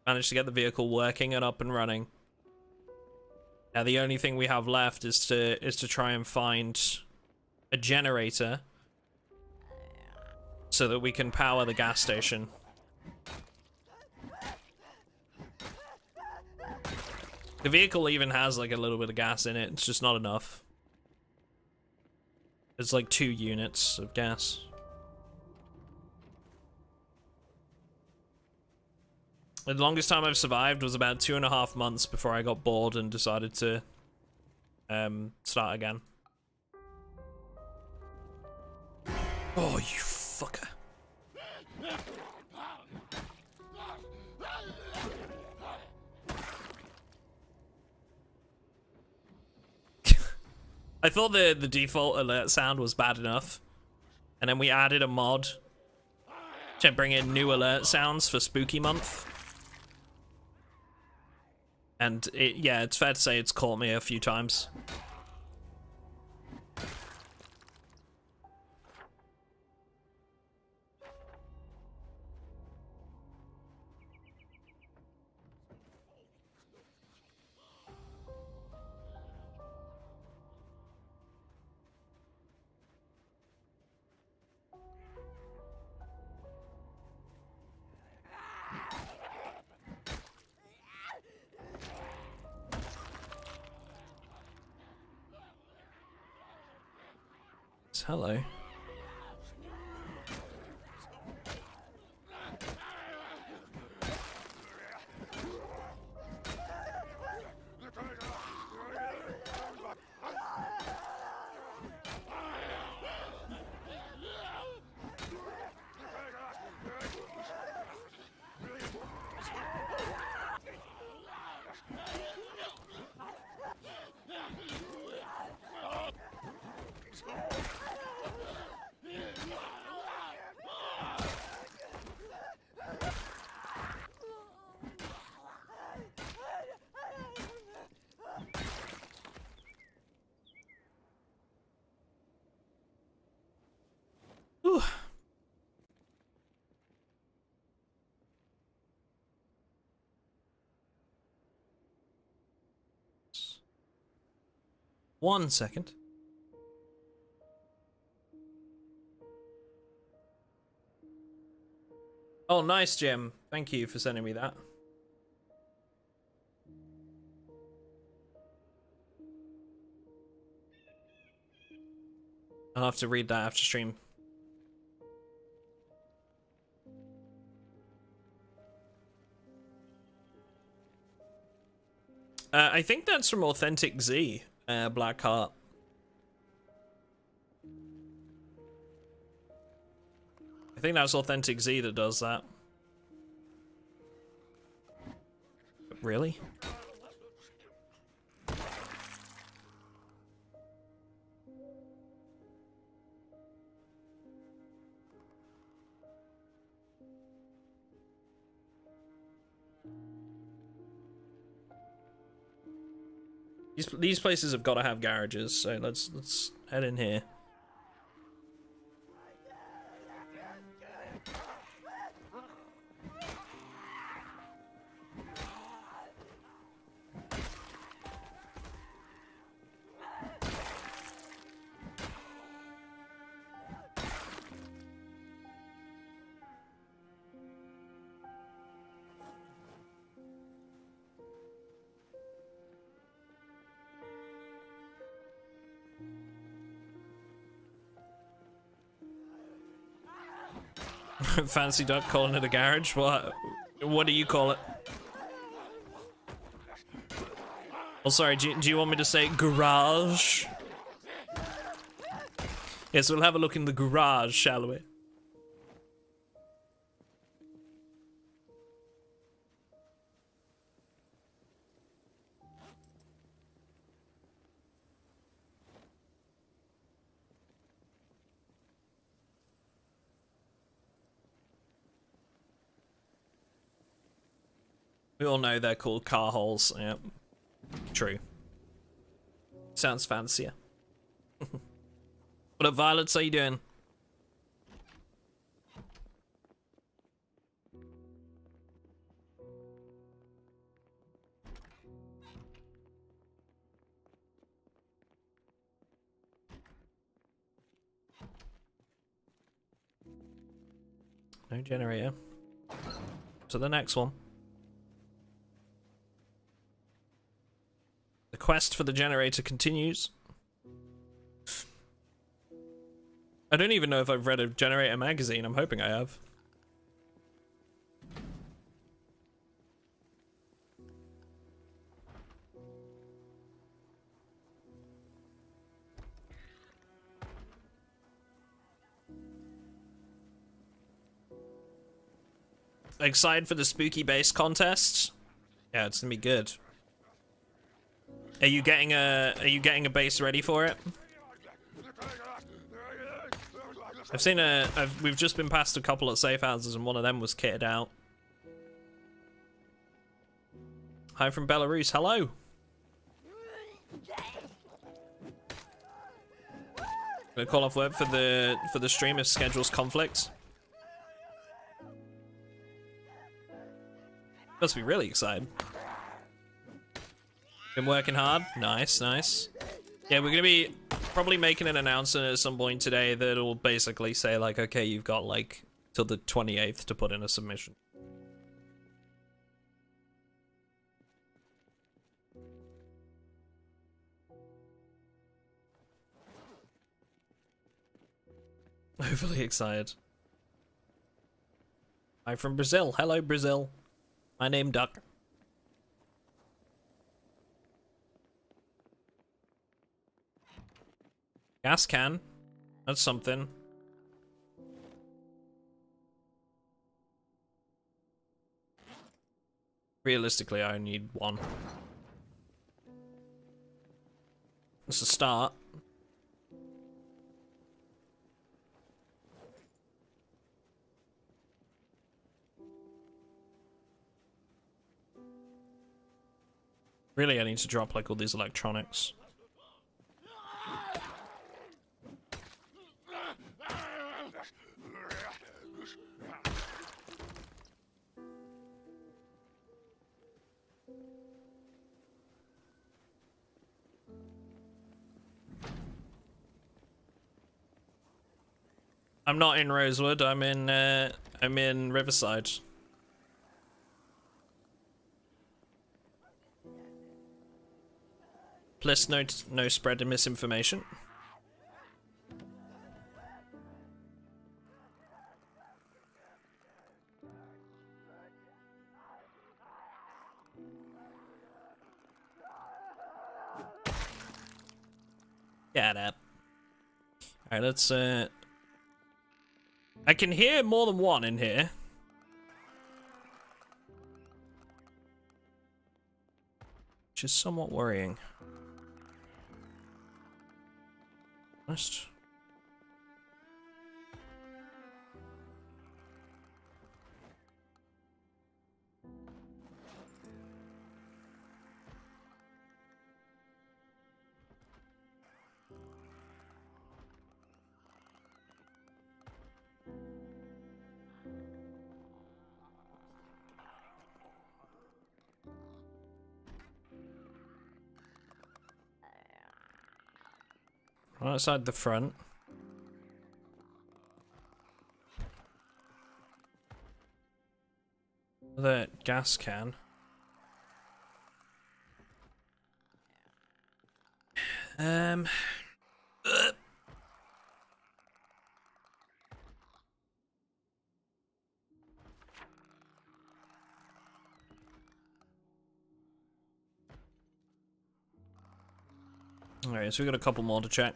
managed to get the vehicle working and up and running. Now the only thing we have left is to try and find a generator so that we can power the gas station. The vehicle even has like a little bit of gas in it. It's just not enough. It's like 2 units of gas. The longest time I've survived was about 2.5 months before I got bored and decided to start again. Oh, you fucker. I thought the default alert sound was bad enough, and then we added a mod to bring in new alert sounds for Spooky Month. And yeah, it's fair to say it's caught me a few times. Hello. Whew. One second. Oh, nice, Jim. Thank you for sending me that. I'll have to read that after stream. I think that's from Authentic Z, Black Heart. think that's Authentic Z that does that. Really? These places have got to have garages, so let's head in here. Fancy Duck calling it a garage? What do you call it? Oh, sorry, do you want me to say garage? Yes, we'll have a look in the garage, shall we? We all know they're called car holes. Yep. True. Sounds fancier. What up, Violets? How you doing? No generator. To the next one. The quest for the generator continues. I don't even know if I've read a generator magazine. I'm hoping I have. Excited for the spooky base contest? Yeah, it's gonna be good. Are you getting a base ready for it? I've seen we've just been past a couple of safe houses and one of them was kitted out. Hi from Belarus. Hello. Gonna call off work for the stream if schedules conflict. Must be really excited. Been working hard. Nice, nice. Yeah, we're gonna be probably making an announcement at some point today that'll basically say like, okay, you've got like till the 28th to put in a submission. Overly excited. I'm from Brazil. Hello, Brazil. My name Duck. Gas can. That's something. Realistically, I need one. It's a start. Really, I need to drop like all these electronics. I'm not in Rosewood. I'm in Riverside. Please note no spread of misinformation. Get up. Alright, let's I can hear more than one in here. Which is somewhat worrying. Honest. Right outside the front. The gas can. Alright, so we got a couple more to check.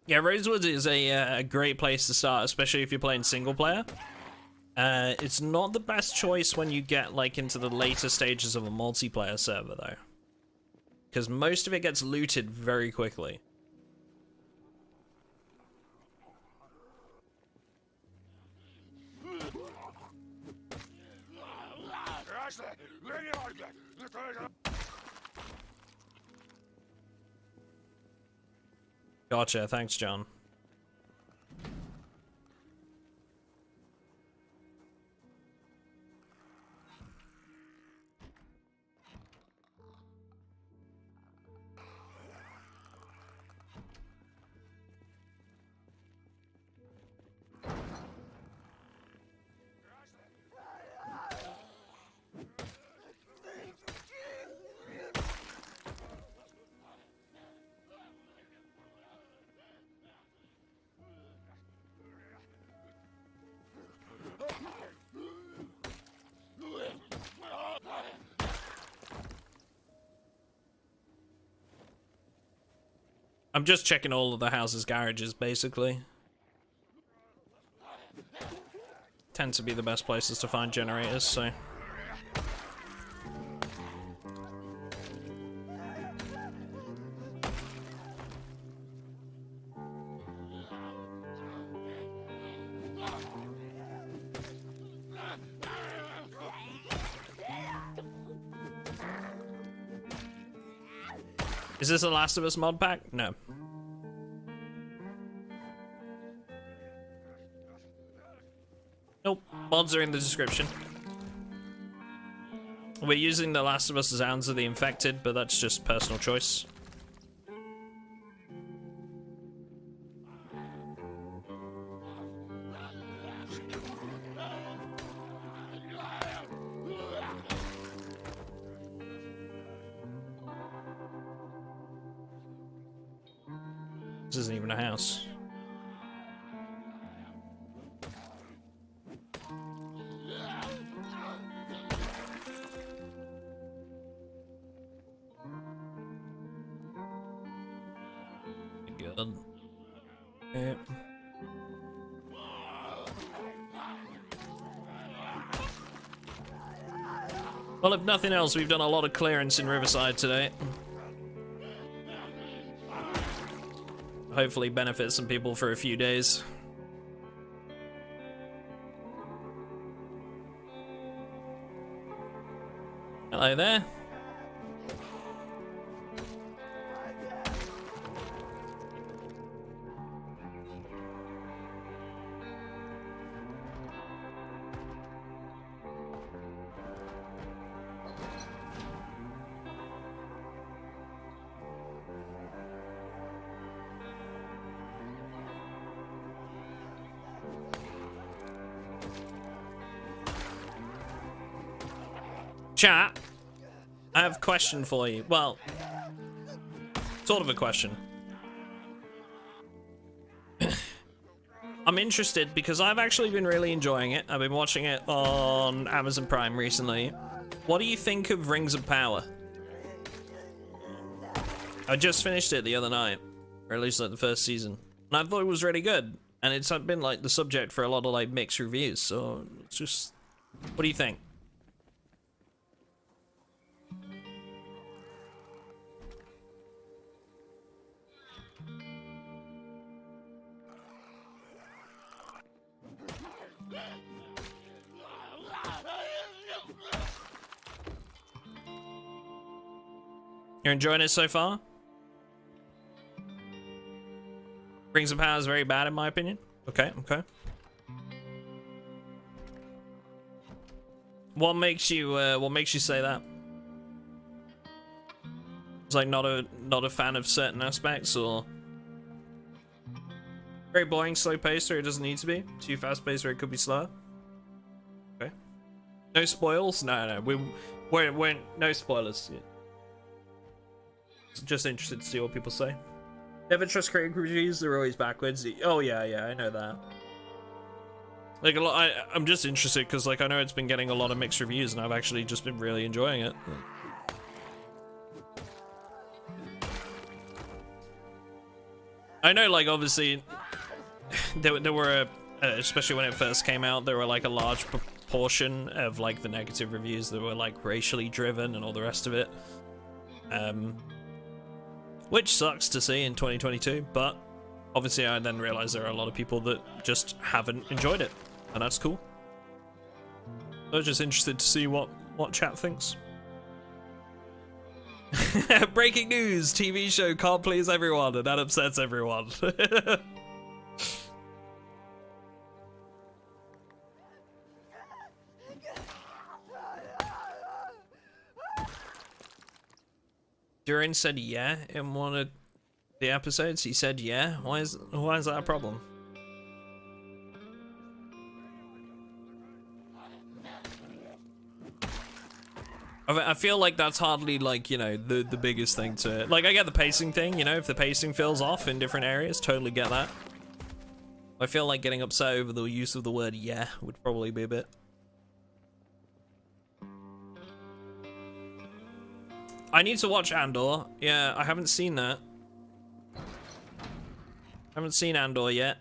Yeah, Rosewood is a great place to start, especially if you're playing single player. It's not the best choice when you get like into the later stages of a multiplayer server though, because most of it gets looted very quickly. Gotcha, thanks, John. I'm just checking all of the house's garages, basically. Tend to be the best places to find generators, so... Is this a Last of Us mod pack? No. Nope. Mods are in the description. We're using the Last of Us Sounds of the Infected, but that's just personal choice. This isn't even a house. Good. Okay. Well, if nothing else, we've done a lot of clearance in Riverside today. Hopefully benefit some people for a few days. Hello there. Chat, I have a question for you. Well, sort of a question. I'm interested because I've actually been really enjoying it. I've been watching it on Amazon Prime recently. What do you think of Rings of Power? I just finished it the other night, or at least like the first season, and I thought it was really good. And it's been like the subject for a lot of like mixed reviews. So it's just, what do you think? You're enjoying it so far? Rings of Power is very bad in my opinion. Okay, okay. What makes you say that? It's like not a fan of certain aspects, or very boring, slow paced where it doesn't need to be. Too fast paced where it could be slower. Okay. No spoils? No, we're no spoilers. Yeah. Just interested to see what people say. Never trust critic reviews, they're always backwards. Oh yeah, I know that. Like a lot, I'm just interested because like I know it's been getting a lot of mixed reviews and I've actually just been really enjoying it. I know, like obviously there were especially when it first came out, there were like a large proportion of like the negative reviews that were like racially driven and all the rest of it. Which sucks to see in 2022, but obviously I then realized there are a lot of people that just haven't enjoyed it, and that's cool. I was just interested to see what chat thinks. Breaking news! TV show can't please everyone, and that upsets everyone. Durin said yeah in one of the episodes. He said yeah. Why is that a problem? I feel like that's hardly like, you know, the biggest thing to, like, I get the pacing thing, you know, if the pacing feels off in different areas, totally get that. I feel like getting upset over the use of the word yeah would probably be a bit. I need to watch Andor. Yeah, I haven't seen that. Haven't seen Andor yet.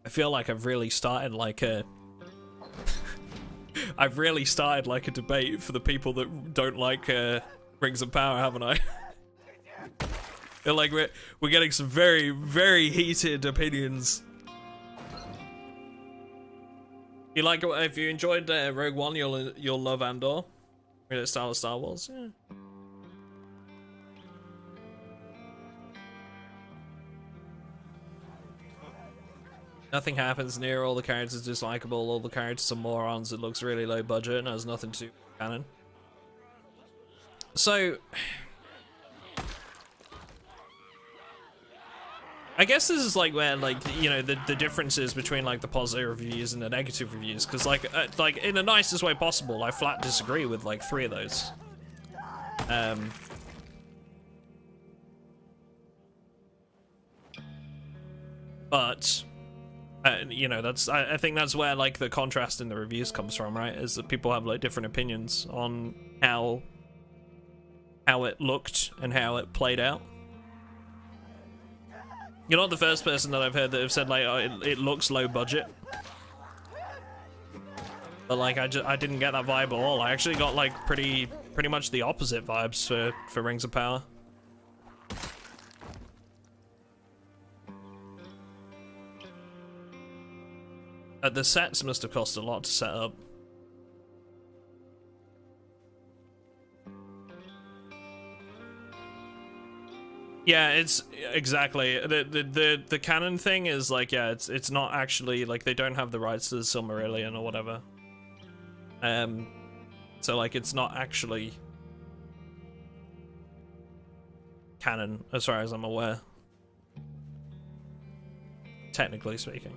I feel like I've really started like a I've really started like a debate for the people that don't like Rings of Power, haven't I? Feel like we're getting some very, very heated opinions. You like, if you enjoyed Rogue One, you'll love Andor. Style of Star Wars, yeah. Nothing happens near, all the characters are dislikable, all the characters are morons, it looks really low budget and has nothing to do with canon. So, I guess this is like where, like, you know, the differences between like the positive reviews and the negative reviews, because like in the nicest way possible, I flat disagree with like 3 of those. But you know, that's I think that's where like the contrast in the reviews comes from, right? Is that people have like different opinions on how it looked and how it played out. You're not the first person that I've heard that have said like, oh, it looks low budget, but like I didn't get that vibe at all. I actually got like pretty much the opposite vibes for Rings of Power. The sets must have cost a lot to set up. Yeah, it's exactly the canon thing is like, yeah, it's not actually like they don't have the rights to the Silmarillion or whatever. So So like it's not actually canon as far as I'm aware. Technically speaking.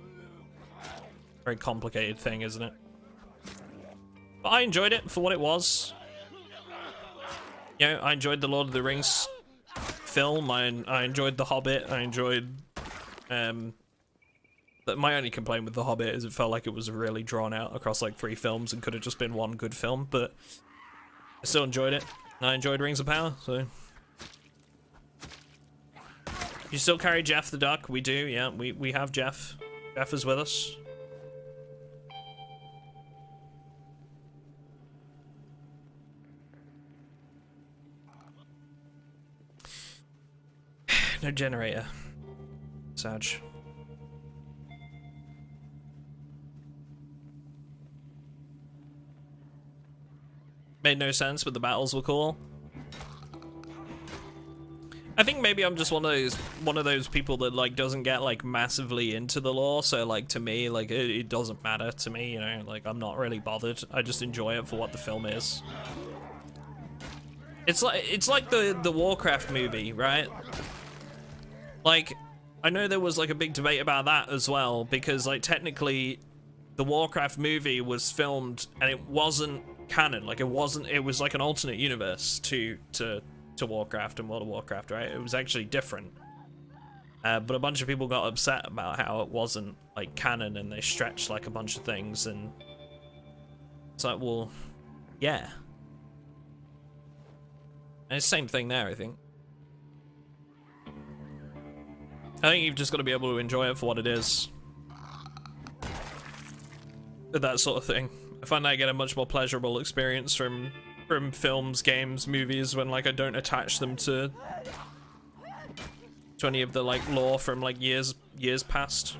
Very complicated thing, isn't it? But I enjoyed it for what it was. You know, I enjoyed the Lord of the Rings film. I enjoyed The Hobbit. I enjoyed but my only complaint with The Hobbit is it felt like it was really drawn out across like 3 films and could have just been one good film, but I still enjoyed it. And I enjoyed Rings of Power, so. You still carry Jeff the Duck? We do, yeah. We have Jeff. Jeff is with us. No generator. Sag. Made no sense, but the battles were cool. I think maybe I'm just one of those people that like doesn't get like massively into the lore, so like to me like it doesn't matter to me, you know, like I'm not really bothered. I just enjoy it for what the film is. It's like the Warcraft movie, right? Like I know there was like a big debate about that as well, because like technically the Warcraft movie was filmed and it wasn't canon, like it was like an alternate universe to Warcraft and World of Warcraft, right? It was actually different. But a bunch of people got upset about how it wasn't like canon and they stretched like a bunch of things, and it's like, well, yeah. And it's the same thing there, I think. I think you've just got to be able to enjoy it for what it is. That sort of thing. I find I get a much more pleasurable experience from films, games, movies when like I don't attach them to any of the like lore from like years past.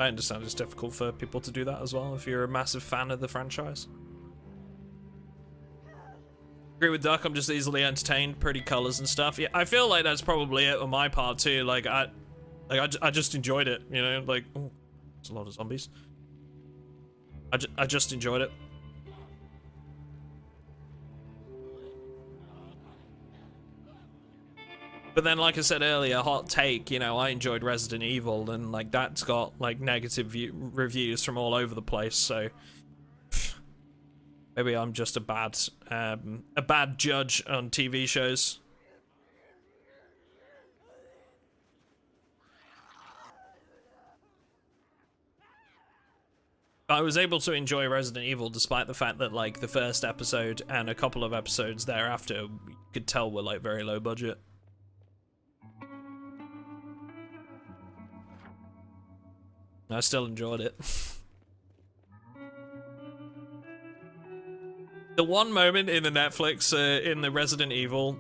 I understand it's difficult for people to do that as well if you're a massive fan of the franchise. Agree with Duck, I'm just easily entertained, pretty colors and stuff. Yeah, I feel like that's probably it on my part too. Like I just enjoyed it, you know, like, oh, there's a lot of zombies. I just enjoyed it. But then, like I said earlier, hot take, you know, I enjoyed Resident Evil, and like that's got like negative reviews from all over the place, so maybe I'm just a bad judge on TV shows. I was able to enjoy Resident Evil despite the fact that like the first episode and a couple of episodes thereafter you could tell were like very low budget. I still enjoyed it. The one moment in the Netflix, in the Resident Evil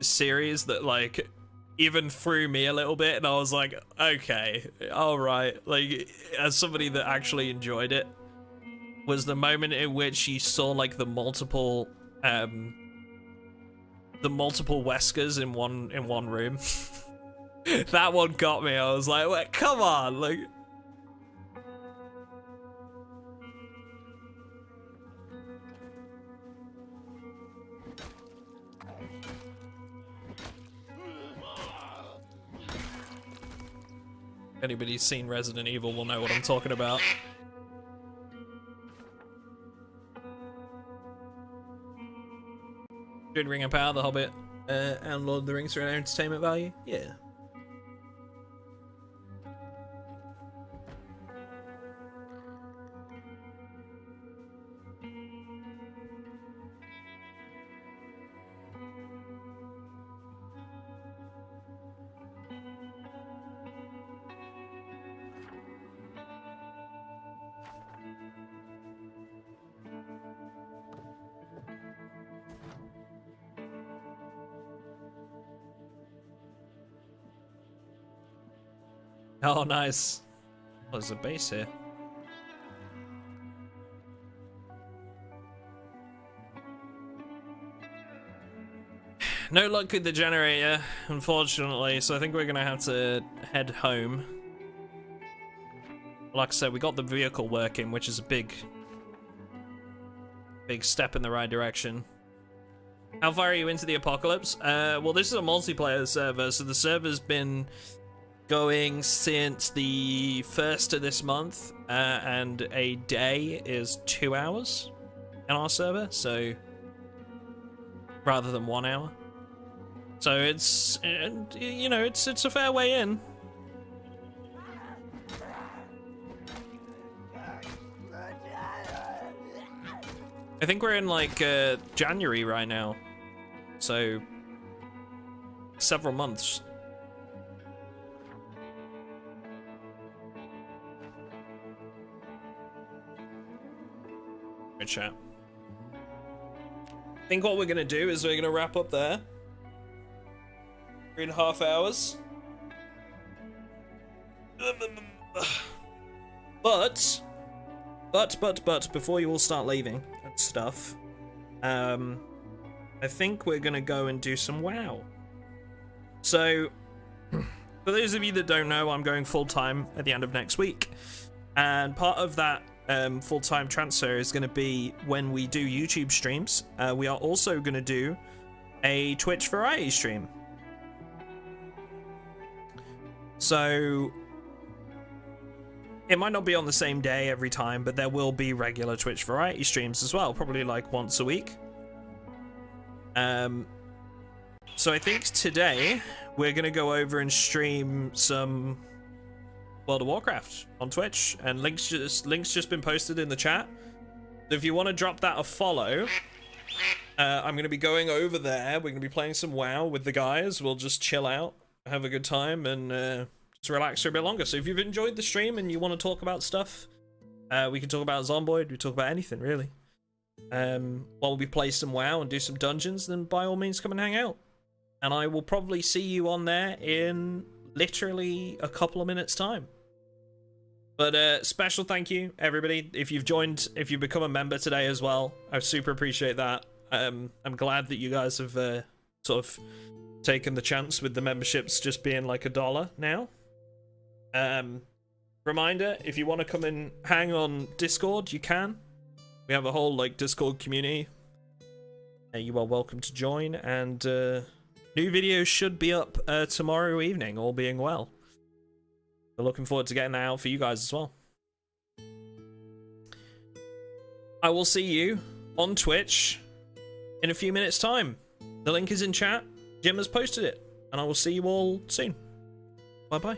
series that like even threw me a little bit, and I was like, okay, all right, like as somebody that actually enjoyed it, was the moment in which you saw like the multiple Weskers in one room. That one got me. I was like, wait, come on, like. Anybody's seen Resident Evil will know what I'm talking about. Good Ring of Power, The Hobbit, and Lord of the Rings for an entertainment value? Yeah. Oh, nice. Oh, there's a base here. no luck with the generator, unfortunately, so I think we're gonna have to head home. Like I said, we got the vehicle working, which is a big step in the right direction. How far are you into the apocalypse? Well, this is a multiplayer server, so the server's been going since the 1st of this month, and a day is 2 hours in our server, so rather than 1 hour. So it's, you know, it's a fair way in. I think we're in like January right now, so several months. Good chat. I think what we're gonna do is we're gonna wrap up there. 3.5 hours. But before you all start leaving and stuff, I think we're gonna go and do some WoW. So, for those of you that don't know, I'm going full-time at the end of next week, and part of that full-time transfer is going to be when we do YouTube streams. We are also going to do a Twitch variety stream. So it might not be on the same day every time, but there will be regular Twitch variety streams as well, probably like once a week. So I think today we're going to go over and stream some World of Warcraft on Twitch, and links just been posted in the chat. So if you want to drop that a follow, I'm going to be going over there. We're going to be playing some WoW with the guys. We'll just chill out, have a good time, and just relax for a bit longer. So if you've enjoyed the stream and you want to talk about stuff, we can talk about Zomboid. We talk about anything really. While we play some WoW and do some dungeons, then by all means come and hang out. And I will probably see you on there in literally a couple of minutes time. But special thank you everybody if you've joined, if you've become a member today as well. I super appreciate that. I'm glad that you guys have sort of taken the chance with the memberships just being like $1 now. Reminder, if you want to come and hang on Discord, you can. We have a whole like Discord community. You are welcome to join, and new videos should be up tomorrow evening, all being well. We're looking forward to getting that out for you guys as well. I will see you on Twitch in a few minutes' time. The link is in chat. Jim has posted it, and I will see you all soon. Bye-bye.